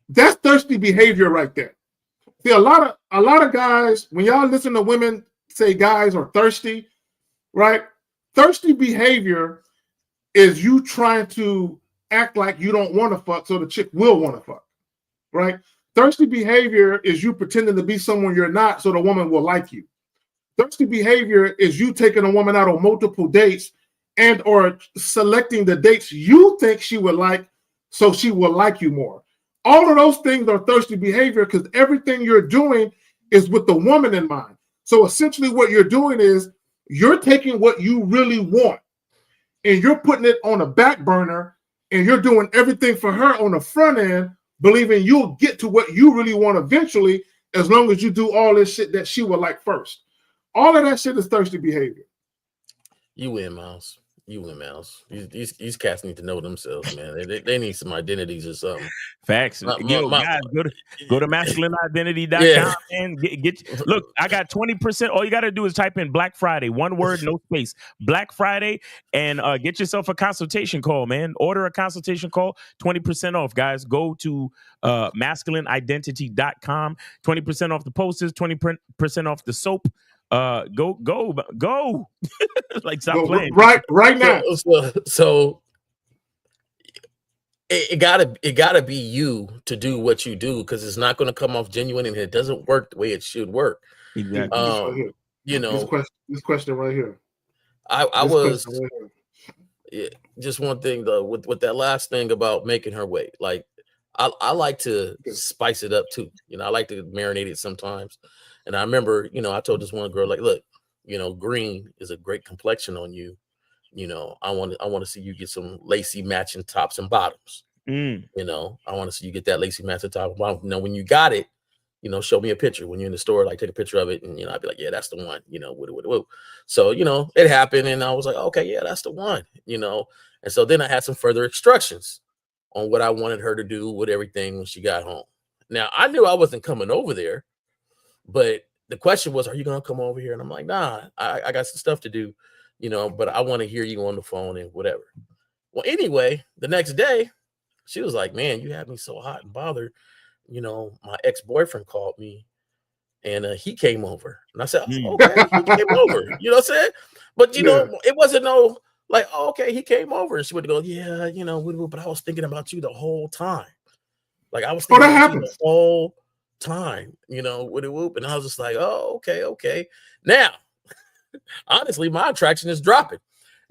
That's thirsty behavior right there. See, a lot of guys, when y'all listen to women say guys are thirsty, right? Thirsty behavior is you trying to act like you don't want to fuck so the chick will want to fuck, right? Thirsty behavior is you pretending to be someone you're not so the woman will like you. Thirsty behavior is you taking a woman out on multiple dates and or selecting the dates you think she would like so she will like you more. All of those things are thirsty behavior because everything you're doing is with the woman in mind. So essentially what you're doing is you're taking what you really want and you're putting it on a back burner and you're doing everything for her on the front end, believing you'll get to what you really want eventually as long as you do all this shit that she would like first. All of that shit is thirsty behavior. You win, Miles. You win, Miles. These cats need to know themselves, man. They need some identities or something. Facts. Guys, go to masculineidentity.com, yeah. and get look, I got 20%. All you got to do is type in Black Friday, one word, no space. Black Friday, and get yourself a consultation call, man. Order a consultation call, 20% off, guys. Go to masculineidentity.com, 20% off the posters, 20% off the soap. Go. Like, stop playing right now. So it gotta be you to do what you do, because it's not going to come off genuine and it doesn't work the way it should work. Exactly. You know, this question right here. Just one thing though, with that last thing about making her wait. Like, I like to spice it up too. You know, I like to marinate it sometimes. And I remember, you know, I told this one girl, like, look, you know, green is a great complexion on you. You know, I want to see you get some lacy matching tops and bottoms. You know, I want to see you get that lacy matching top and bottom. You know, when you got it, you know, show me a picture. When you're in the store, like, take a picture of it, and, you know, I'd be like, yeah, that's the one. You know, woo. So, you know, it happened, and I was like, okay, yeah, that's the one. You know, and so then I had some further instructions on what I wanted her to do with everything when she got home. Now, I knew I wasn't coming over there. But the question was, are you going to come over here? And I'm like, nah, I got some stuff to do, you know, but I want to hear you on the phone and whatever. Well, anyway, the next day, she was like, man, you had me so hot and bothered. You know, my ex-boyfriend called me and he came over. And I said, oh, okay, he came over. You know what I'm saying? But, you know, it wasn't no like, oh, okay, he came over. And she would go, yeah, you know, but I was thinking about you the whole time. Like, I was thinking about you the whole time, you know, with a whoop, and I was just like, oh, okay. Now, honestly, my attraction is dropping.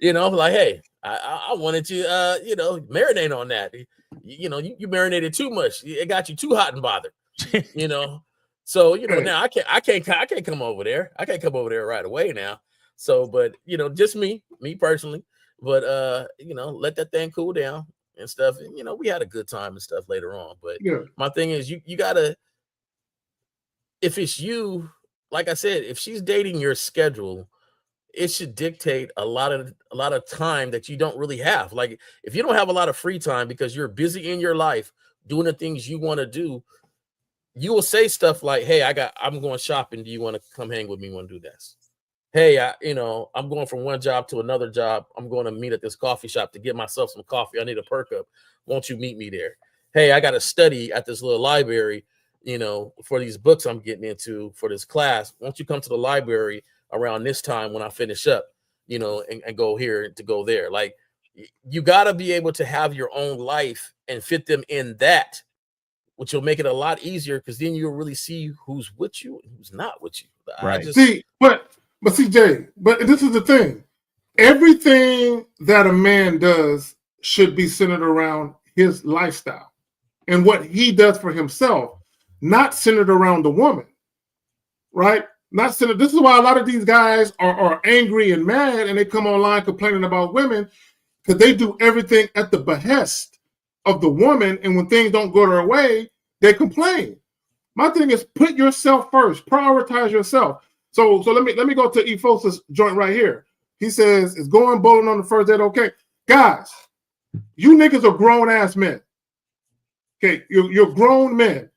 You know, like, hey, I wanted to, you know, marinate on that. You know, you marinated too much. It got you too hot and bothered. You know, so you know now I can't come over there. I can't come over there right away now. So, but you know, just me personally. But you know, let that thing cool down, and stuff. And, you know, we had a good time and stuff later on. But Yeah. my thing is, you gotta, if it's you, like I said, if she's dating your schedule, it should dictate a lot of time that you don't really have. Like if you don't have a lot of free time because you're busy in your life doing the things you want to do, you will say stuff like, "Hey, I'm going shopping. Do you want to come hang with me? Want to do this? Hey, I'm going from one job to another job. I'm going to meet at this coffee shop to get myself some coffee. I need a perk up. Won't you meet me there? Hey, I got to study at this little library, for these books I'm getting into for this class. Won't you come to the library around this time when I finish up, and go here to go there?" Like you got to be able to have your own life and fit them in that, which will make it a lot easier because then you'll really see who's with you and who's not with you. Right. But CJ, but this is the thing. Everything that a man does should be centered around his lifestyle and what he does for himself, not centered around the woman. Right? Not centered. This is why a lot of these guys are angry and mad and they come online complaining about women because they do everything at the behest of the woman, and when things don't go their way, they complain. My thing is put yourself first, prioritize yourself. So let me go to Efosa's joint right here. He says, "Is going bowling on the first date okay?" Guys, you niggas are grown ass men. Okay, you're grown men.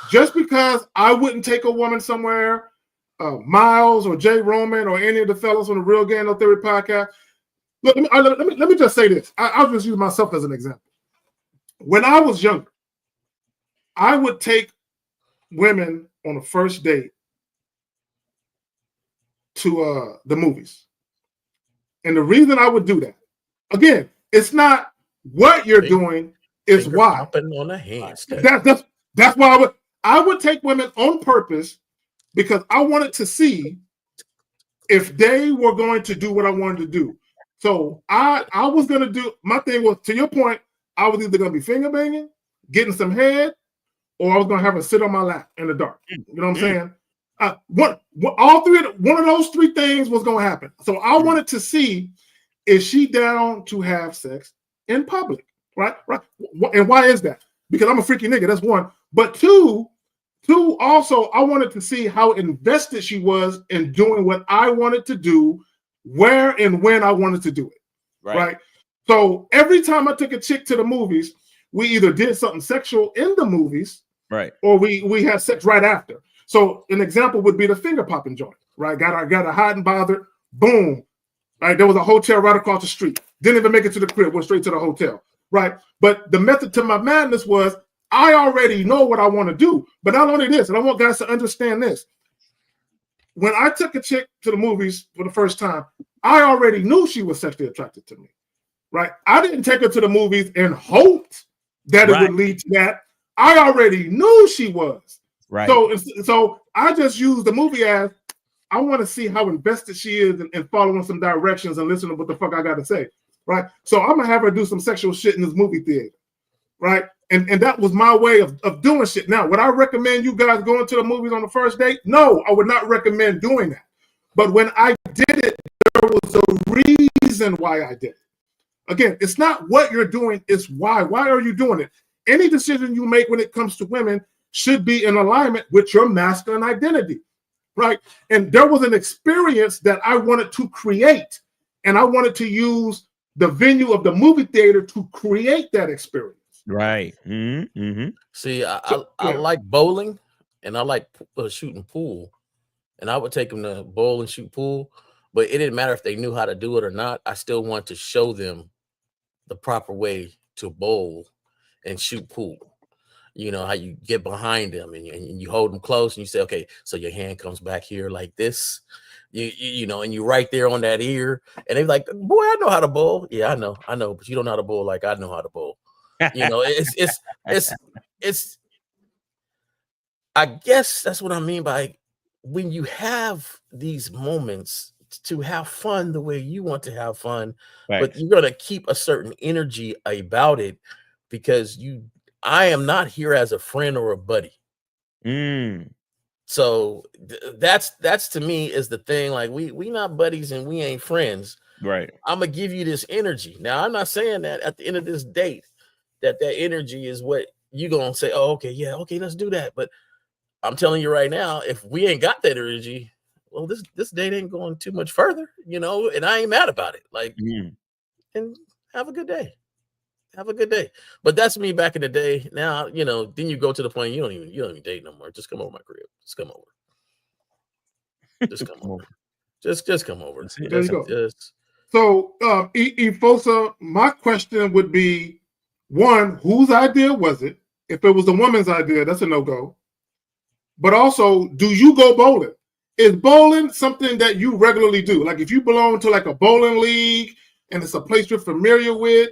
Just because I wouldn't take a woman somewhere, Miles or Jay Roman or any of the fellas on the Real Game No Theory podcast. Look, let me just say this. I'll just use myself as an example. When I was younger, I would take women on a first date to the movies. And the reason I would do that, again, it's not what you're doing, it's why. On the hands. That's why I would take women on purpose because I wanted to see if they were going to do what I wanted to do. So I was going to do, my thing was, to your point, I was either going to be finger banging, getting some head, or I was going to have her sit on my lap in the dark. You know what I'm saying? One of those three things was going to happen. So I wanted to see, is she down to have sex in public? Right? And why is that? Because I'm a freaky nigga. That's one. But two, also, I wanted to see how invested she was in doing what I wanted to do, where and when I wanted to do it. Right? So every time I took a chick to the movies, we either did something sexual in the movies, right, or we had sex right after. So an example would be the finger popping joint, right? Got a hot and bothered, boom. Right, there was a hotel right across the street. Didn't even make it to the crib, went straight to the hotel. Right. But the method to my madness was I already know what I want to do. But not only this, and I want guys to understand this. When I took a chick to the movies for the first time, I already knew she was sexually attracted to me. Right. I didn't take her to the movies and hoped that it would lead to that. I already knew she was. Right. So I just used the movie as I want to see how invested she is in following some directions and listening to what the fuck I got to say. Right. So I'm going to have her do some sexual shit in this movie theater. Right. And that was my way of doing shit. Now, would I recommend you guys going to the movies on the first date? No, I would not recommend doing that. But when I did it, there was a reason why I did it. Again, it's not what you're doing, it's why. Why are you doing it? Any decision you make when it comes to women should be in alignment with your masculine identity. Right. And there was an experience that I wanted to create, and I wanted to use the venue of the movie theater to create that experience. Right. Mm-hmm. See, I like bowling and I like shooting pool, and I would take them to bowl and shoot pool, but it didn't matter if they knew how to do it or not. I still want to show them the proper way to bowl and shoot pool. You know, how you get behind them and you hold them close and you say, okay, so your hand comes back here like this, you know, and you right there on that ear, and they're like, boy, I know how to bowl. Yeah, I know, but you don't know how to bowl like I know how to bowl. You know, it's I guess that's what I mean by when you have these moments to have fun the way you want to have fun, but you're going to keep a certain energy about it because I am not here as a friend or a buddy. So that's to me is the thing. Like we not buddies and we ain't friends. Right. I'm gonna give you this energy. Now I'm not saying that at the end of this date, that energy is what you gonna say, oh, okay, yeah, okay, let's do that. But I'm telling you right now, if we ain't got that energy, well, this date ain't going too much further, you know, and I ain't mad about it. Like, and have a good day. Have a good day. But that's me back in the day. Now, you know, then you go to the point you don't even date no more. Just come over my crib. Just come over. Just come over. Just come over. There you go. So, Efosa, my question would be, one, whose idea was it? If it was the woman's idea, that's a no-go. But also, do you go bowling? Is bowling something that you regularly do? Like if you belong to like a bowling league and it's a place you're familiar with,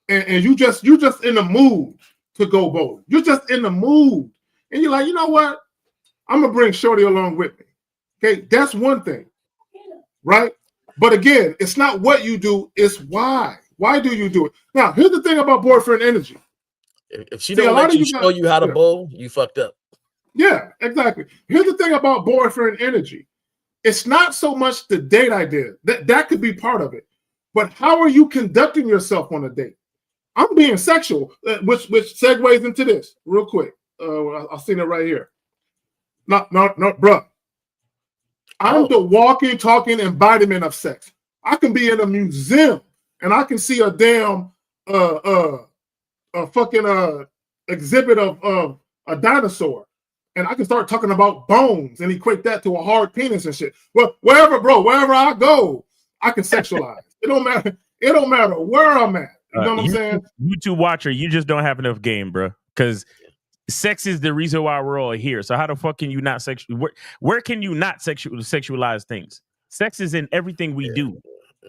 and you just in the mood to go bowling. You're just in the mood. And you're like, you know what? I'm gonna bring Shorty along with me. Okay, that's one thing. Right? But again, it's not what you do, it's why. Why do you do it? Now, here's the thing about boyfriend energy. If she don't let you show you how to bowl, you fucked up. Yeah, exactly. Here's the thing about boyfriend energy. It's not so much the date idea. That could be part of it. But how are you conducting yourself on a date? I'm being sexual, which segues into this real quick. I've seen it right here. No, bruh. I'm the walking, talking embodiment of sex. I can be in a museum and I can see a damn fucking exhibit of a dinosaur, and I can start talking about bones and equate that to a hard penis and shit. Well, wherever I go, I can sexualize. It don't matter. It don't matter where I'm at. You know what I'm saying? YouTube watcher, you just don't have enough game, bro. Because sex is the reason why we're all here. So how the fuck can you not where can you not sexualize things? Sex is in everything we do.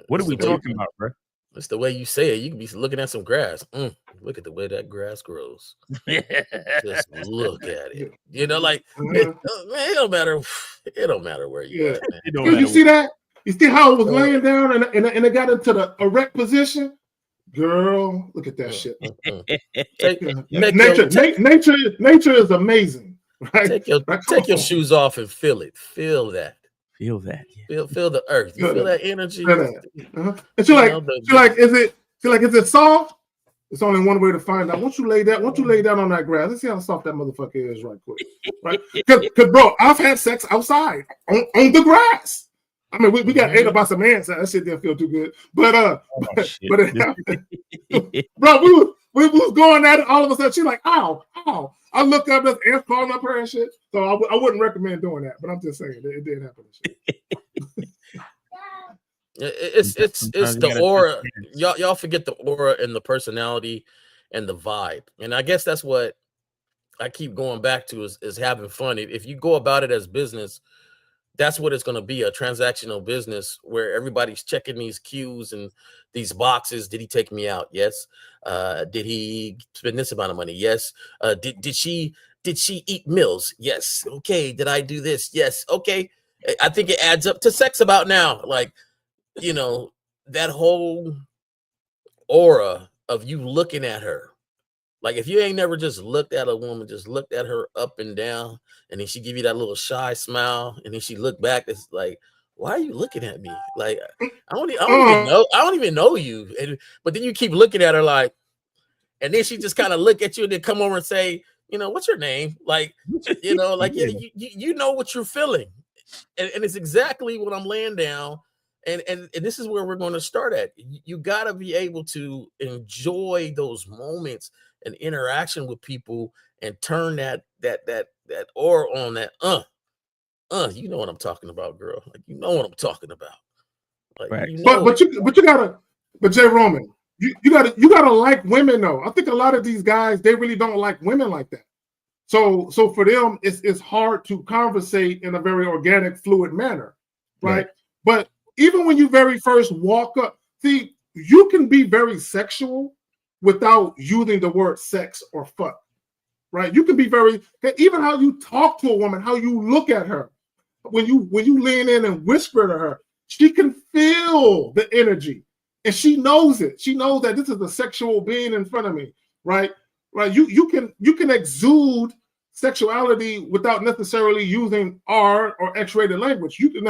What are we talking about, bro? It's the way you say it. You can be looking at some grass. Look at the way that grass grows. Just look at it. You know, like man, it don't matter. It don't matter where you at, man. You see that? You see how it was laying down and it got into the erect position? Girl, look at that shit. Nature is amazing. Right? Take your shoes off and feel it. Feel that. Feel that. Yeah. Feel the earth. You feel that energy. Feel that. And is it soft? It's only one way to find out. Once you lay down on that grass, let's see how soft that motherfucker is right quick. Right? Because bro, I've had sex outside on the grass. I mean, we got ate about some ants. That shit didn't feel too good. But it happened. Bro, we was going at it. All of a sudden, she's like, ow. I look up, there's ants crawling up her and shit. So I wouldn't recommend doing that. But I'm just saying, it did happen. It's the aura. Y'all forget the aura and the personality and the vibe. And I guess that's what I keep going back to is having fun. If you go about it as business, that's what it's going to be, a transactional business where everybody's checking these cues and these boxes. Did he take me out? Yes. Did he spend this amount of money? Yes. Did she eat meals? Yes. Okay. Did I do this? Yes. Okay. I think it adds up to sex about now. Like, you know, that whole aura of you looking at her. Like if you ain't never just looked at a woman, just looked at her up and down, and then she give you that little shy smile, and then she look back, it's like, why are you looking at me? Like I don't even know you. But then you keep looking at her like, and then she just kind of look at you and then come over and say, you know, what's your name? Like, you know, like you know what you're feeling, and it's exactly what I'm laying down. And this is where we're going to start at. You got to be able to enjoy those moments and interaction with people and turn that aura on that you know what I'm talking about, girl. Like you know what I'm talking about. Like, right. You know but Jay Roman, you gotta like women though. I think a lot of these guys, they really don't like women like that. So for them, it's hard to conversate in a very organic, fluid manner, right? But even when you very first walk up, see, you can be very sexual without using the word sex or fuck, right? You can be even how you talk to a woman, how you look at her, when you lean in and whisper to her, she can feel the energy, and she knows it. She knows that this is a sexual being in front of me, right? Right? You can exude sexuality without necessarily using R or X-rated language. You can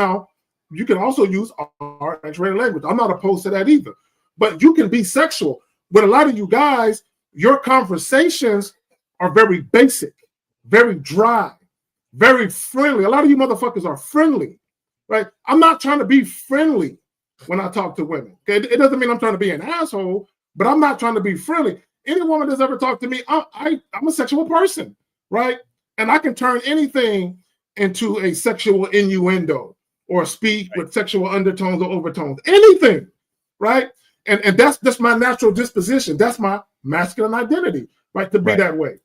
also use R, X-rated language. I'm not opposed to that either. But you can be sexual. But a lot of you guys, your conversations are very basic, very dry, very friendly. A lot of you motherfuckers are friendly, right? I'm not trying to be friendly when I talk to women. Okay, it doesn't mean I'm trying to be an asshole, but I'm not trying to be friendly. Any woman that's ever talked to me, I'm a sexual person, right? And I can turn anything into a sexual innuendo or speak with sexual undertones or overtones, anything, right? And that's my natural disposition. That's my masculine identity, right? To be that way.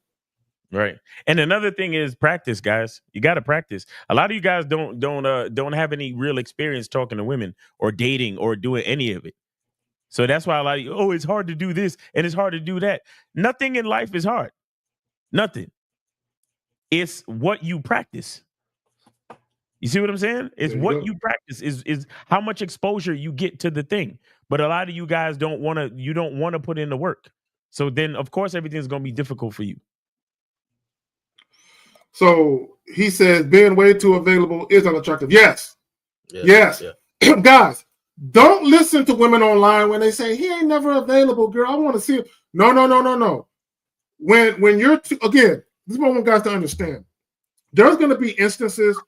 Right. And another thing is practice, guys. You got to practice. A lot of you guys don't have any real experience talking to women or dating or doing any of it. So that's why a lot of you, it's hard to do this and it's hard to do that. Nothing in life is hard. Nothing. It's what you practice. You see what I'm saying? It's what you practice is how much exposure you get to the thing. But a lot of you guys don't want to put in the work. So then of course everything's going to be difficult for you. So he says being way too available is unattractive. Yes. Guys, don't listen to women online when they say he ain't never available, girl. I want to see him. No. When you're again, this is what I want guys to understand. There's going to be instances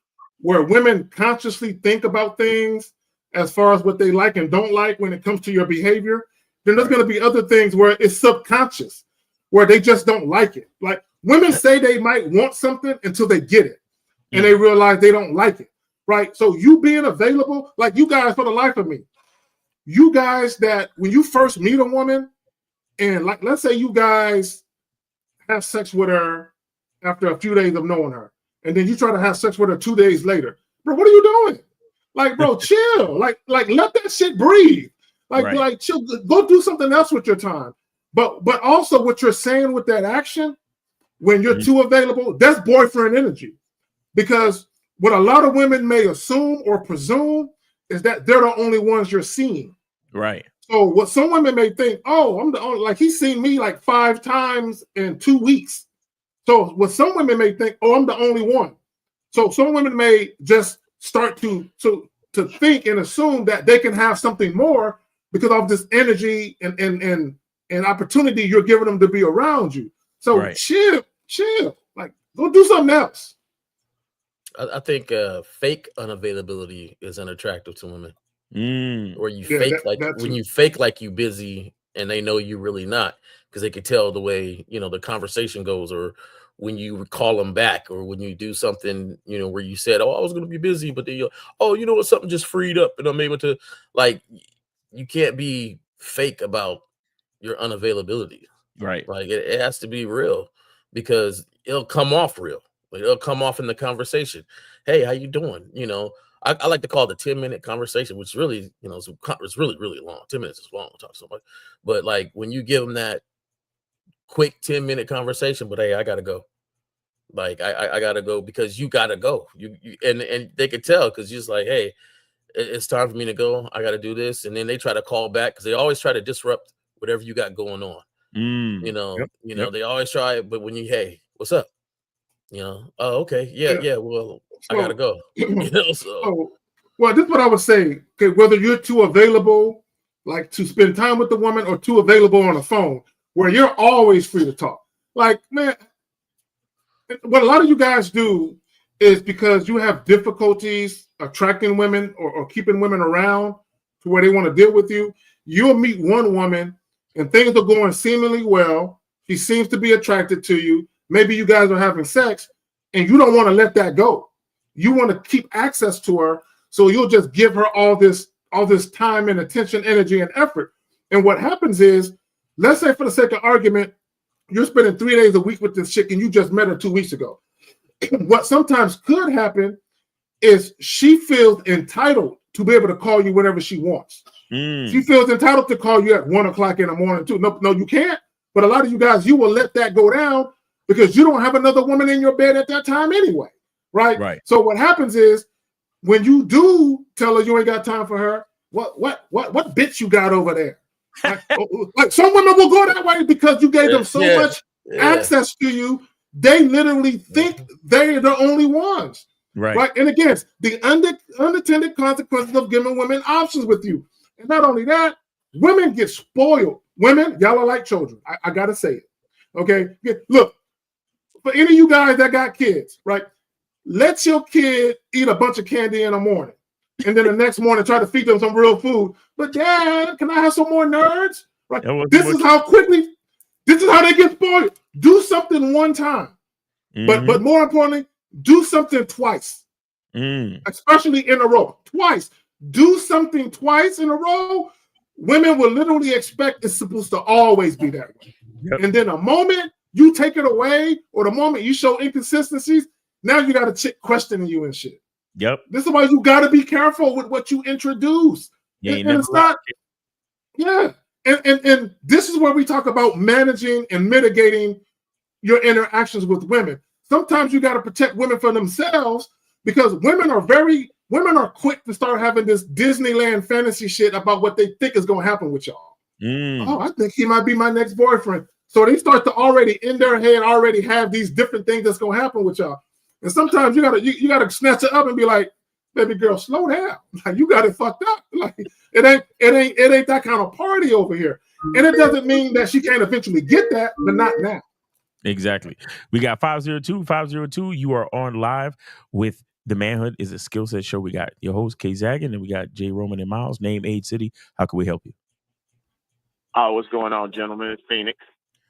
where women consciously think about things as far as what they like and don't like when it comes to your behavior. Then there's going to be other things where it's subconscious, where they just don't like it. Like women say they might want something until they get it and they realize they don't like it, right? So you being available, like you guys, for the life of me, you guys that when you first meet a woman and like, let's say you guys have sex with her after a few days of knowing her, and then you try to have sex with her 2 days later, bro, what are you doing? Like, bro, chill. Like let that shit breathe. Like chill. Go do something else with your time. But also what you're saying with that action, when you're too available, that's boyfriend energy. Because what a lot of women may assume or presume is that they're the only ones you're seeing. Right. So what some women may think, I'm the only, like he's seen me like 5 times in 2 weeks. So what some women may think, I'm the only one. So some women may just start to think and assume that they can have something more because of this energy and opportunity you're giving them to be around you. So chill. Like go do something else. I think fake unavailability is unattractive to women. Or you fake when you fake like you busy and they know you're really not, because they can tell the way the conversation goes, or when you call them back, or when you do something where you said, I was going to be busy, but then you what, something just freed up and I'm able to, like, you can't be fake about your unavailability. Right. Like it has to be real, because it'll come off real. Like, it'll come off in the conversation. Hey, how you doing? I like to call it the 10-minute conversation, which really, it's really, really long. 10 minutes is long to talk so much. But like when you give them that quick 10-minute conversation, but hey, I gotta go. Like I gotta go because you gotta go. You and they could tell, because you're just like, hey, it's time for me to go. I gotta do this. And then they try to call back because they always try to disrupt whatever you got going on. They always try, but when hey, what's up? Okay, yeah. Well, I gotta go. Well, this is what I would say. Okay, whether you're too available, like to spend time with the woman, or too available on the phone, where you're always free to talk. Like, man, what a lot of you guys do is because you have difficulties attracting women or keeping women around to where they want to deal with you. You'll meet one woman and things are going seemingly well. She seems to be attracted to you. Maybe you guys are having sex and you don't want to let that go. You want to keep access to her. So you'll just give her all this time and attention, energy, and effort. And what happens is, let's say for the sake of argument, you're spending 3 days a week with this chick and you just met her 2 weeks ago. What sometimes could happen is she feels entitled to be able to call you whenever she wants. She feels entitled to call you at 1 o'clock in the morning too. No, you can't. But a lot of you guys, you will let that go down because you don't have another woman in your bed at that time anyway, right? So what happens is, when you do tell her you ain't got time for her, what bitch you got over there? Like some women will go that way because you gave them so much access to you. They literally think they're the only ones, right? And again, the unintended consequences of giving women options with you. And not only that, women get spoiled. Women, y'all are like children. I gotta say it. Okay, look, for any of you guys that got kids, right? Let your kid eat a bunch of candy in the morning, and then the next morning try to feed them some real food. But Dad, can I have some more nerds? Right. This is how quickly. This is how they get spoiled. Do something one time, but more importantly, do something twice, especially in a row. Twice. Do something twice in a row. Women will literally expect it's supposed to always be that way. Yep. And then the moment you take it away, or the moment you show inconsistencies, now you got a chick questioning you and shit. Yep. This is why you got to be careful with what you introduce. And it's not. Yeah. And this is where we talk about managing and mitigating your interactions with women. Sometimes you got to protect women from themselves, because women are quick to start having this Disneyland fantasy shit about what they think is going to happen with y'all. Oh, I think he might be my next boyfriend. So they start to already in their head already have these different things that's going to happen with y'all. And sometimes you gotta snatch it up and be like, baby girl, slow down. Like, you got it fucked up. Like, it ain't that kind of party over here. And it doesn't mean that she can't eventually get that, but not now. Exactly. We got 502. You are on live with The Manhood is a Skill Set Show. We got your host, Kay Zaggin, and we got Jay Roman and Miles. Name, age, city. How can we help you? What's going on, gentlemen? It's Phoenix,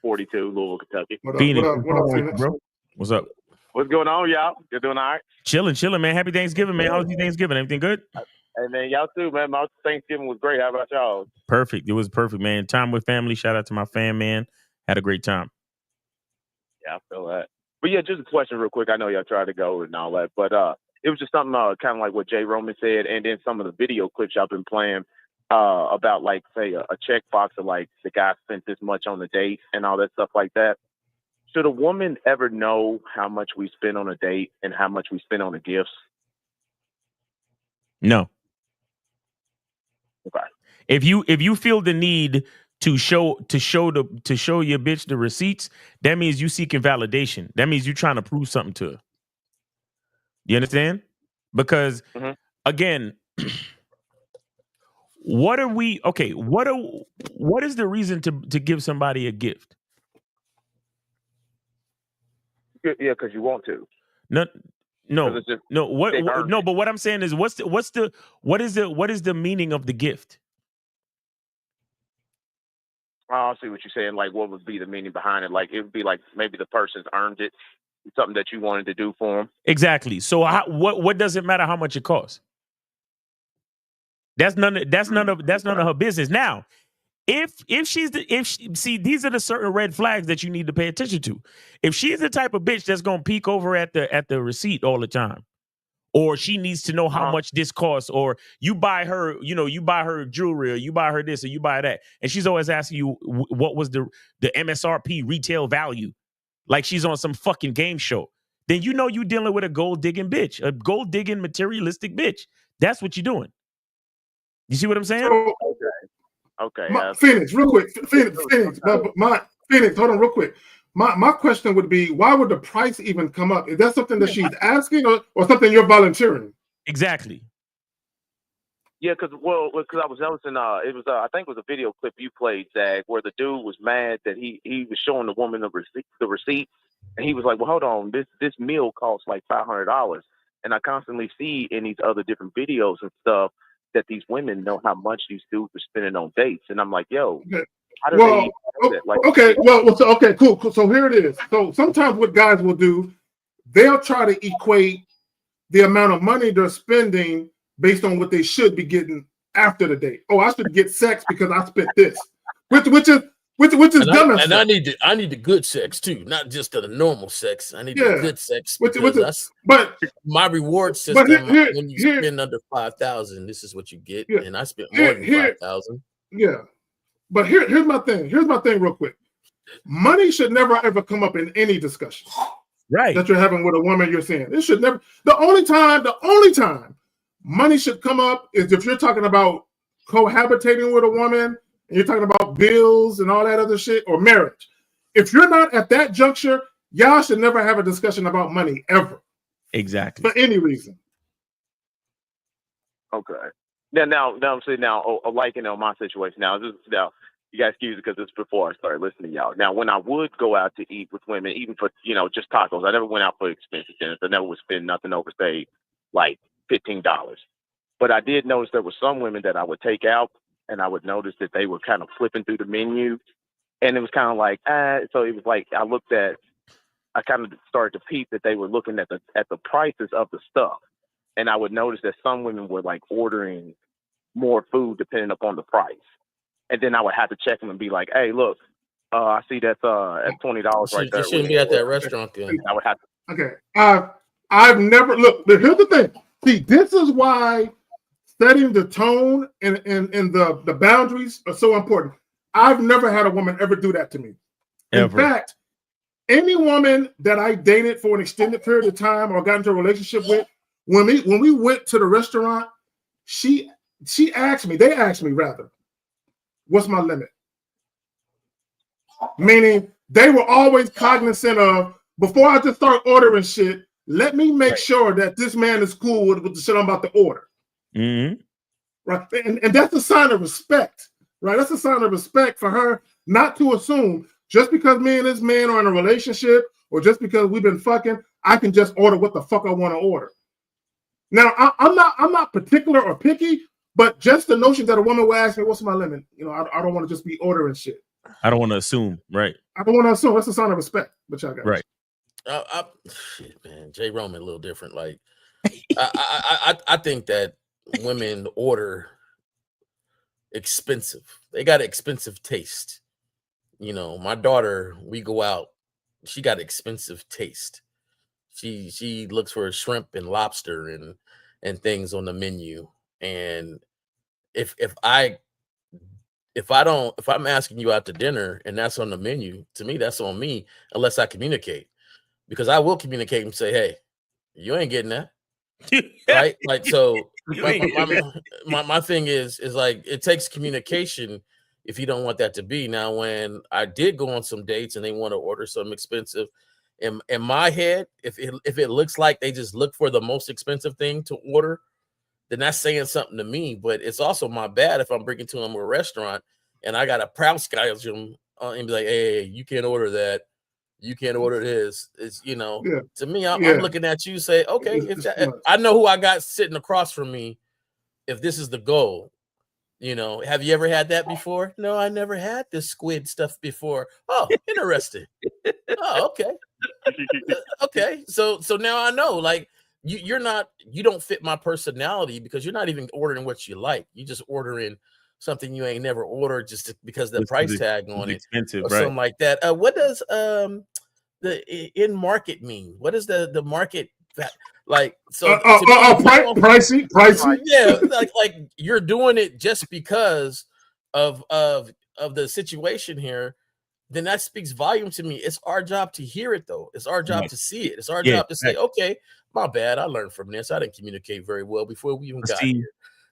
42, Louisville, Kentucky. Phoenix. What up, Phoenix? Bro? What's up? What's going on, y'all? You're doing all right? Chilling, man. Happy Thanksgiving, man. How was your Thanksgiving? Everything good? Hey, man, y'all too, man. My Thanksgiving was great. How about y'all? Perfect. It was perfect, man. Time with family. Shout out to my fam, man. Had a great time. Yeah, I feel that. But yeah, just a question real quick. I know y'all tried to go and all that, but it was just something kind of like what Jay Roman said, and then some of the video clips y'all been playing about, like, say, a checkbox of, like, the guy spent this much on the date and all that stuff like that. Should a woman ever know how much we spend on a date and how much we spend on the gifts? No. Okay. If you feel the need to show your bitch the receipts, that means you seeking validation. That means you trying to prove something to her. You understand? Because again, what is the reason to give somebody a gift? Yeah, because you want to. No. What? But what I'm saying is, what is the meaning of the gift? I see what you're saying. Like, what would be the meaning behind it? Like, it would be like maybe the person's earned it, something that you wanted to do for them. Exactly. So what does it matter how much it costs? That's none of her business. Now, see, these are the certain red flags that you need to pay attention to. If she's the type of bitch that's gonna peek over at the receipt all the time, or she needs to know how much this costs, or you buy her jewelry, or you buy her this, or you buy that, and she's always asking you what was the MSRP retail value, like she's on some fucking game show, then you know you dealing with a gold digging bitch, a gold digging materialistic bitch. That's what you're doing. You see what I'm saying? Okay. Phoenix, real quick. Phoenix, hold on real quick. My question would be, why would the price even come up? Is that something that she's asking, or something you're volunteering? Exactly. Yeah, because I was noticing, it was I think it was a video clip you played, Zach, where the dude was mad that he was showing the woman the receipt, and he was like, well, hold on, this meal costs like $500, and I constantly see in these other different videos and stuff that these women know how much these dudes are spending on dates, and I'm like, yo, how do they? Like, okay, cool. So here it is. So sometimes what guys will do, they'll try to equate the amount of money they're spending based on what they should be getting after the date. Oh, I should get sex because I spent this, which is dumb. And I need the good sex too, not just the normal sex. I need the good sex because my reward system. When you spend under 5,000, this is what you get, and I spent more than 5,000. Yeah, but here's my thing. Here's my thing, real quick. Money should never ever come up in any discussion, right? That you're having with a woman. You're saying it should never. The only time money should come up is if you're talking about cohabitating with a woman. And you're talking about bills and all that other shit, or marriage. If you're not at that juncture, y'all should never have a discussion about money ever. Exactly. For any reason. Okay. Now I'm saying like, my situation now. You guys excuse it because it's before I started listening to y'all. Now, when I would go out to eat with women, even for, just tacos, I never went out for expensive dinners. I never would spend nothing over, say, like $15. But I did notice there were some women that I would take out, and I would notice that they were kind of flipping through the menu. And it was kind of like, so it was like I kind of started to peep that they were looking at the prices of the stuff. And I would notice that some women were like ordering more food depending upon the price. And then I would have to check them and be like, hey, look, I see that's $20 right there. You shouldn't be at that restaurant then. I would have to. Okay. I've never look. Here's the thing. See, this is why setting the tone and the boundaries are so important. I've never had a woman ever do that to me. Ever. In fact, any woman that I dated for an extended period of time or got into a relationship with, when we went to the restaurant, they asked me rather, what's my limit? Meaning they were always cognizant of, before I just start ordering shit, let me make sure that this man is cool with the shit I'm about to order. Mm-hmm. Right. And that's a sign of respect. Right. That's a sign of respect for her not to assume just because me and this man are in a relationship or just because we've been fucking, I can just order what the fuck I want to order. Now, I'm not particular or picky, but just the notion that a woman will ask me, what's my limit? I don't want to just be ordering shit. I don't want to assume, right? I don't want to assume. That's a sign of respect. But y'all got right. Shit, man. Jay Roman a little different. Like, I think that women order expensive. They got expensive taste. My daughter, we go out, she got expensive taste. She looks for shrimp and lobster and things on the menu. And if I'm asking you out to dinner and that's on the menu, to me that's on me unless I communicate. Because I will communicate and say, hey, you ain't getting that. Right? Like, so my thing is like, it takes communication if you don't want that to be. Now, when I did go on some dates and they want to order something expensive, in my head, if it looks like they just look for the most expensive thing to order, then that's saying something to me. But it's also my bad if I'm bringing to them a restaurant and I got to proud gouge them and be like, hey, you can't order that. You can't order this. It's, to me, I'm looking at you, say, okay, if I know who I got sitting across from me, if this is the goal, have you ever had that before? No, I never had this squid stuff before. Oh, interesting. Oh, okay. Okay. So now I know, like, you don't fit my personality because you're not even ordering what you like. You just ordering something you ain't never ordered just because the price tag on it, expensive, or right? something like that. What does the in market mean? What is the market like? So pricey. Yeah, like you're doing it just because of the situation here. Then that speaks volume to me. It's our job to hear it, though. It's our job to see it. It's our job to say, okay, my bad. I learned from this. I didn't communicate very well before we even got here.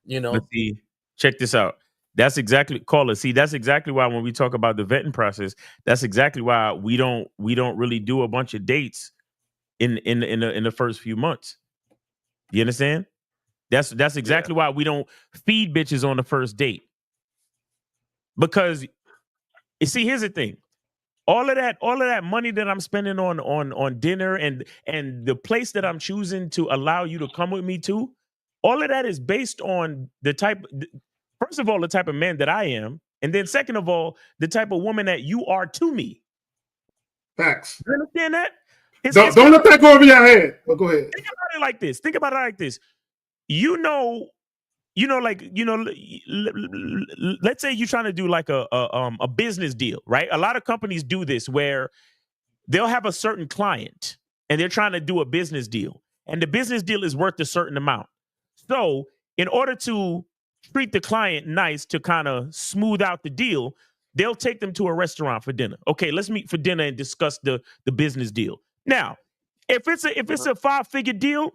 But see, check this out. That's exactly, caller. See, that's exactly why when we talk about the vetting process, that's exactly why we don't really do a bunch of dates in the first few months. You understand? That's exactly why we don't feed bitches on the first date. Because you see, here's the thing. All of that money that I'm spending on dinner and the place that I'm choosing to allow you to come with me to, all of that is based on first of all, the type of man that I am, and then second of all, the type of woman that you are to me. Facts. You understand that? Don't let that go over your head. But go ahead. Think about it like this. Let's say you're trying to do like a business deal, right? A lot of companies do this where they'll have a certain client and they're trying to do a business deal, and the business deal is worth a certain amount. So in order to treat the client nice, to kind of smooth out the deal, they'll take them to a restaurant for dinner. Okay, let's meet for dinner and discuss the business deal. Now, if it's a 5-figure deal,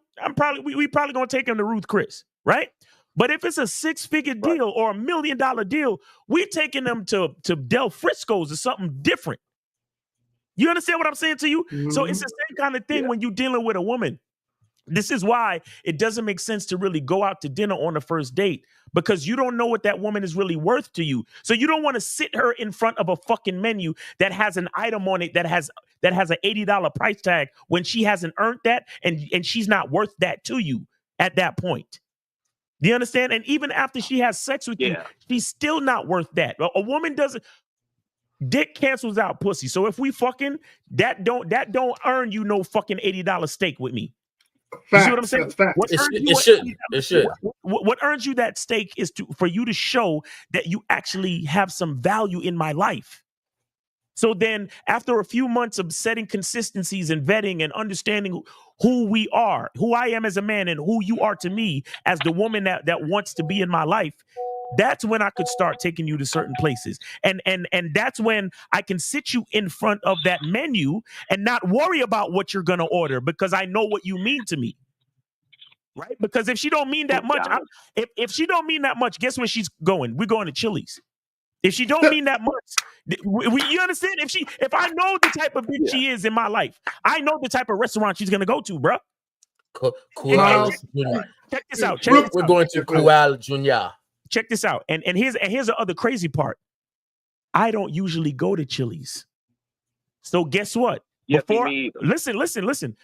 we probably gonna take them to Ruth Chris, right? But if it's a 6-figure deal or $1 million deal, we're taking them to Del Frisco's or something different. You understand what I'm saying to you? Mm-hmm. So it's the same kind of thing when you're dealing with a woman. This is why it doesn't make sense to really go out to dinner on the first date, because you don't know what that woman is really worth to you. So you don't want to sit her in front of a fucking menu that has an item on it that has an $80 price tag when she hasn't earned that, and she's not worth that to you at that point. Do you understand? And even after she has sex with you, she's still not worth that. A woman doesn't. Dick cancels out pussy. So if we fucking, that don't earn you no fucking $80 steak with me. You see what I'm saying? It should. What earns you that steak is for you to show that you actually have some value in my life. So then after a few months of setting consistencies and vetting and understanding who we are, who I am as a man and who you are to me as the woman that wants to be in my life, that's when I could start taking you to certain places. And that's when I can sit you in front of that menu and not worry about what you're going to order, because I know what you mean to me. Right? Because if she don't mean that much, if she don't mean that much, guess where she's going? We're going to Chili's. If she don't mean that much, you understand? If I know the type of bitch she is in my life, I know the type of restaurant she's going to go to, bro. Check this out. We're going to Kuala Junior. Check this out. And here's the other crazy part. I don't usually go to Chili's. So guess what? Listen.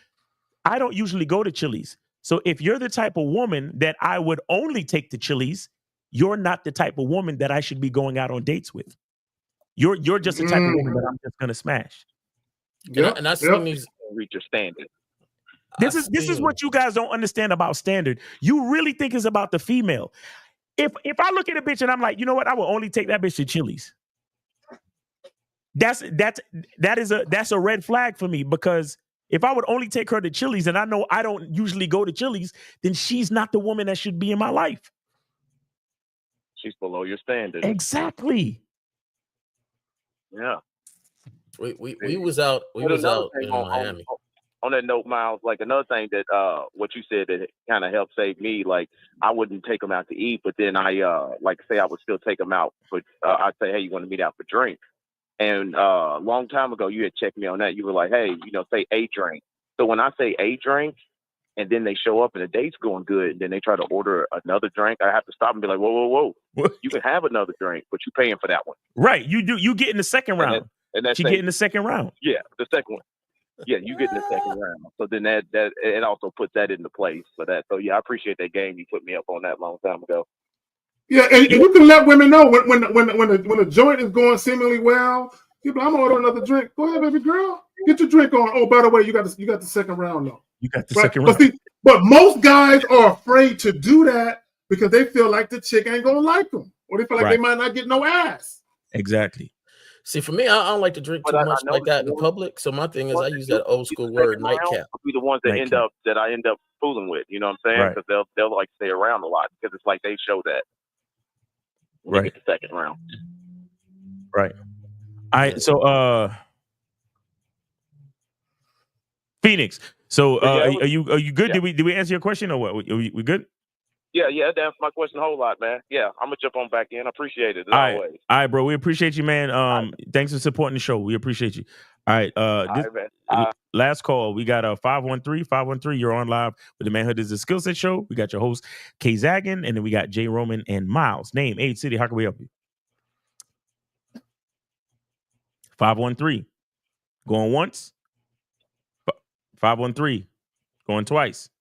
I don't usually go to Chili's. So if you're the type of woman that I would only take to Chili's, you're not the type of woman that I should be going out on dates with. You're just the type of woman that I'm just gonna smash. And I see these reach your standard. This is what you guys don't understand about standard. You really think it's about the female. If I look at a bitch and I'm like, you know what, I will only take that bitch to Chili's. That's a red flag for me, because if I would only take her to Chili's and I know I don't usually go to Chili's, then she's not the woman that should be in my life. She's below your standard. Exactly. Yeah. We was out in Miami. On that note, Miles, like another thing that what you said that kind of helped save me, like I wouldn't take them out to eat, but then I like say I would still take them out, but I'd say, hey, you want to meet out for drink? And a long time ago, you had checked me on that. You were like, hey, say a drink. So when I say a drink, and then they show up and the date's going good, and then they try to order another drink, I have to stop and be like, whoa. You can have another drink, but you're paying for that one. Right. You get in the second round. And that's you get in the second round. Yeah, the second one. Yeah, you get in the second round. So then that it also puts that into place for that. So yeah, I appreciate that game. You put me up on that long time ago. Yeah, and you can let women know when a joint is going seemingly well. You're like, I'm gonna order another drink. Go ahead, baby girl. Get your drink on. Oh, by the way, you got the second round though. You got the second round. But most guys are afraid to do that because they feel like the chick ain't gonna like them, or they feel like they might not get no ass. Exactly. See, for me, I don't like to drink too much like that in public. So my thing is, I use that old school word, nightcap. Be the ones that I end up fooling with. You know what I'm saying? Because they'll like stay around a lot because it's like they show that. When they get the second round. Right. All right. So, Phoenix. So, are you good? Yeah. Did we answer your question or what? We good? Yeah, that answers my question a whole lot, man. Yeah, I'm gonna jump on back in. I appreciate it as always. All right, bro. We appreciate you, man. Thanks for supporting the show. We appreciate you. All right. Last call. We got 513. You're on live with the Manhood is a Skill Set Show. We got your host K Zaggin, and then we got Jay Roman and Miles. Name, age, city. How can we help you? 513. Going once. 513. Going twice.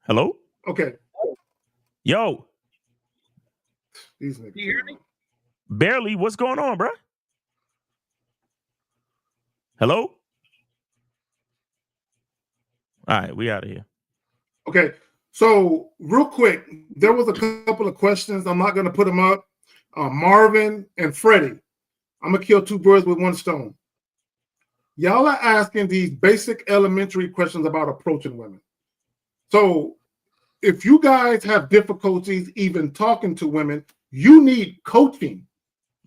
Hello? Okay. Yo. These niggas. You hear me? Barely. What's going on, bro? Hello? All right, we out of here. Okay. So real quick, there was a couple of questions. I'm not going to put them up. Marvin and Freddie. I'm going to kill two birds with one stone. Y'all are asking these basic elementary questions about approaching women. So if you guys have difficulties even talking to women, you need coaching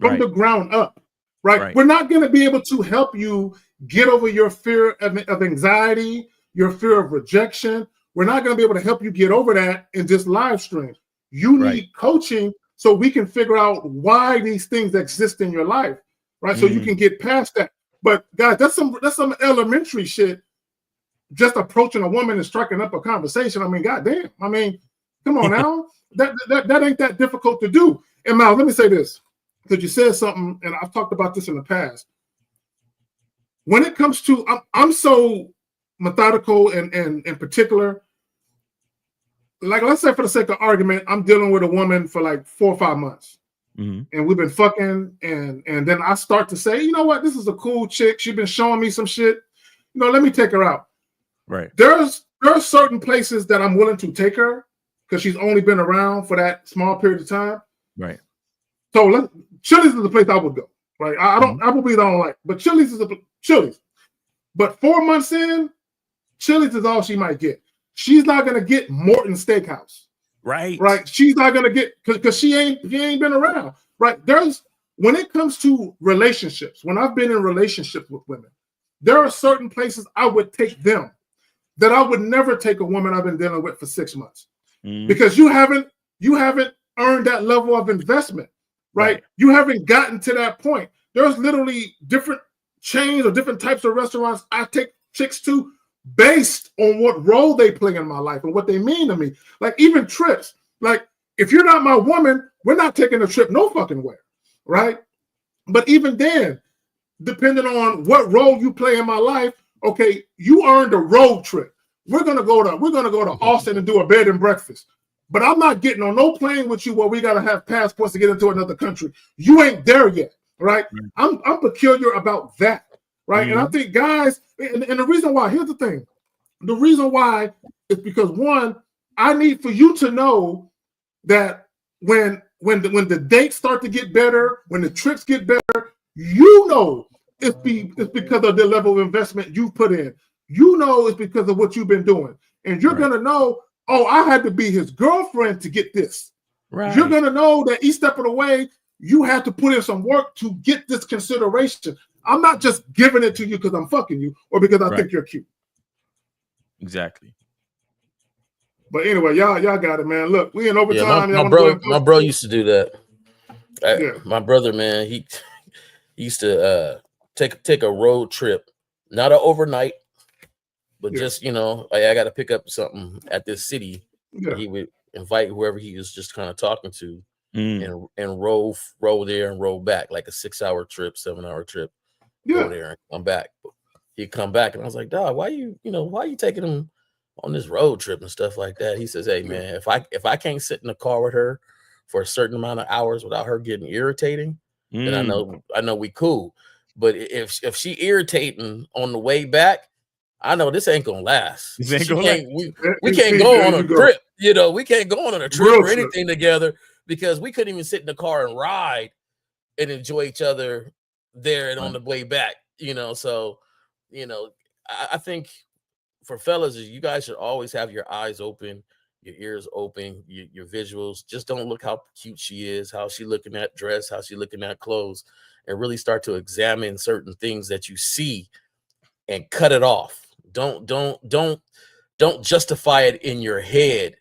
from the ground up, right? We're not going to be able to help you get over your fear of anxiety, your fear of rejection. We're not going to be able to help you get over that in this live stream. You need coaching so we can figure out why these things exist in your life, right? So you can get past that. But guys, that's some elementary shit. just approaching a woman and striking up a conversation. I mean, goddamn. I mean, come on now. that ain't that difficult to do. And Miles, let me say this, because you said something, and I've talked about this in the past. When it comes to, I'm so methodical and in particular. Like, let's say for the sake of argument, I'm dealing with a woman for like 4 or 5 months. And we've been fucking, and then I start to say, you know what, this is a cool chick. She's been showing me some shit. You know, let me take her out. Right. There are certain places that I'm willing to take her because she's only been around for that small period of time. Right. So Chili's is the place I would go. Right. I probably don't like, but Chili's is Chili's. But 4 months in, Chili's is all she might get. She's not gonna get Morton Steakhouse. Right. Right. She's not gonna get because she ain't been around. Right. When it comes to relationships, when I've been in relationships with women, there are certain places I would take them that I would never take a woman I've been dealing with for 6 months. Because you haven't earned that level of investment. Right. You haven't gotten to that point. There's literally different chains or different types of restaurants I take chicks to based on what role they play in my life and what they mean to me. Like even trips. Like if you're not my woman, we're not taking a trip no fucking where, right? But even then, depending on what role you play in my life, okay, you earned a road trip. We're gonna go to Austin and do a bed and breakfast. But I'm not getting on no plane with you where we gotta have passports to get into another country. You ain't there yet, right? I'm peculiar about that. Right. And I think guys, and the reason why, here's the thing. The reason why is because one, I need for you to know that when the dates start to get better, when the trips get better, you know it's because of the level of investment you put in. You know it's because of what you've been doing. And you're gonna know, oh, I had to be his girlfriend to get this. Right. You're gonna know that each step of the way, you have to put in some work to get this consideration. I'm not just giving it to you because I'm fucking you or because I think you're cute. Exactly. But anyway, y'all got it, man. Look, we in overtime. Yeah, my bro used to do that. My brother, man, he used to take a road trip, not an overnight, but just I got to pick up something at this city. He would invite whoever he was just kind of talking to, and roll there and roll back, like a 6-hour trip, 7-hour trip. Go there and come back. He'd come back, and I was like, "Dog, why you taking him on this road trip and stuff like that?" He says, "Hey, man, if I can't sit in the car with her for a certain amount of hours without her getting irritating, then I know we cool. But if she irritating on the way back, I know this ain't gonna last. We can't go on a trip. We can't go on a trip or anything together because we couldn't even sit in the car and ride and enjoy each other there and on the way back. So I think for fellas, you guys should always have your eyes open, your ears open, your visuals. Just don't look how cute she is, how she looking at dress, how she looking at clothes, and really start to examine certain things that you see and cut it off. Don't justify it in your head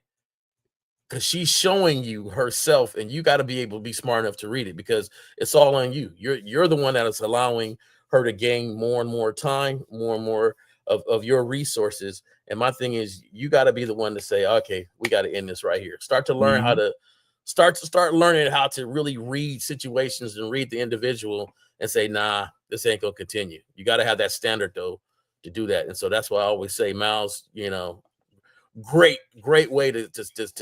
because she's showing you herself, and you got to be able to be smart enough to read it because it's all on you. You're the one that is allowing her to gain more and more time, more and more of your resources. And my thing is, you got to be the one to say, okay, we got to end this right here. Start to learn how to start learning how to really read situations and read the individual and say, nah, this ain't gonna continue. You got to have that standard though to do that. And so that's why I always say, Miles, great way to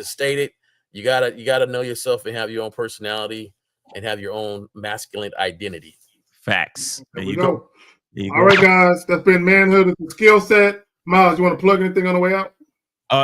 state it. You gotta know yourself and have your own personality and have your own masculine identity. Facts. There you go. All right, guys, that's been manhood as a skill set. Miles, you want to plug anything on the way out?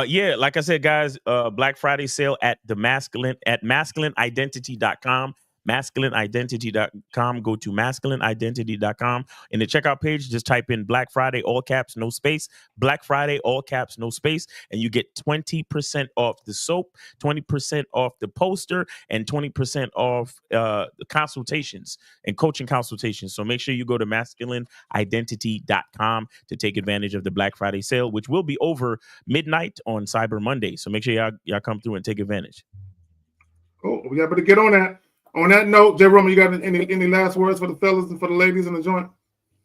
Yeah, like I said, guys, Black Friday sale at masculineidentity.com. masculineidentity.com. Go to masculineidentity.com. In the checkout page, just type in Black Friday, all caps, no space. Black Friday, all caps, no space. And you get 20% off the soap, 20% off the poster, and 20% off the consultations and coaching consultations. So make sure you go to masculineidentity.com to take advantage of the Black Friday sale, which will be over midnight on Cyber Monday. So make sure y'all come through and take advantage. Cool. We got to get on that. On that note, J. Roman, you got any last words for the fellas and for the ladies in the joint?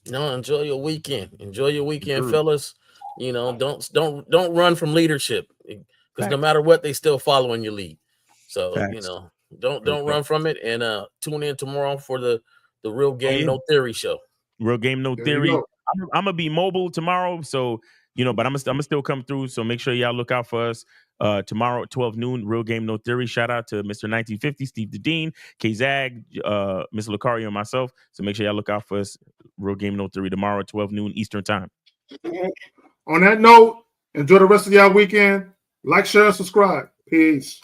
No, enjoy your weekend. Enjoy your weekend, fellas. You know, don't run from leadership, because no matter what, they still following your lead. So you know, don't run from it, and tune in tomorrow for the Real Game No Theory show. Real Game No Theory. I'm gonna be mobile tomorrow, so but I'm gonna still come through. So make sure y'all look out for us tomorrow at 12 noon. Real Game No Theory. Shout out to Mr. 1950, Steve the Dean, K Zag, Mr. Lucario, and myself. So make sure y'all look out for us. Real Game No Theory tomorrow at 12 noon Eastern time. On that note, enjoy the rest of y'all weekend. Like, share, and subscribe. Peace.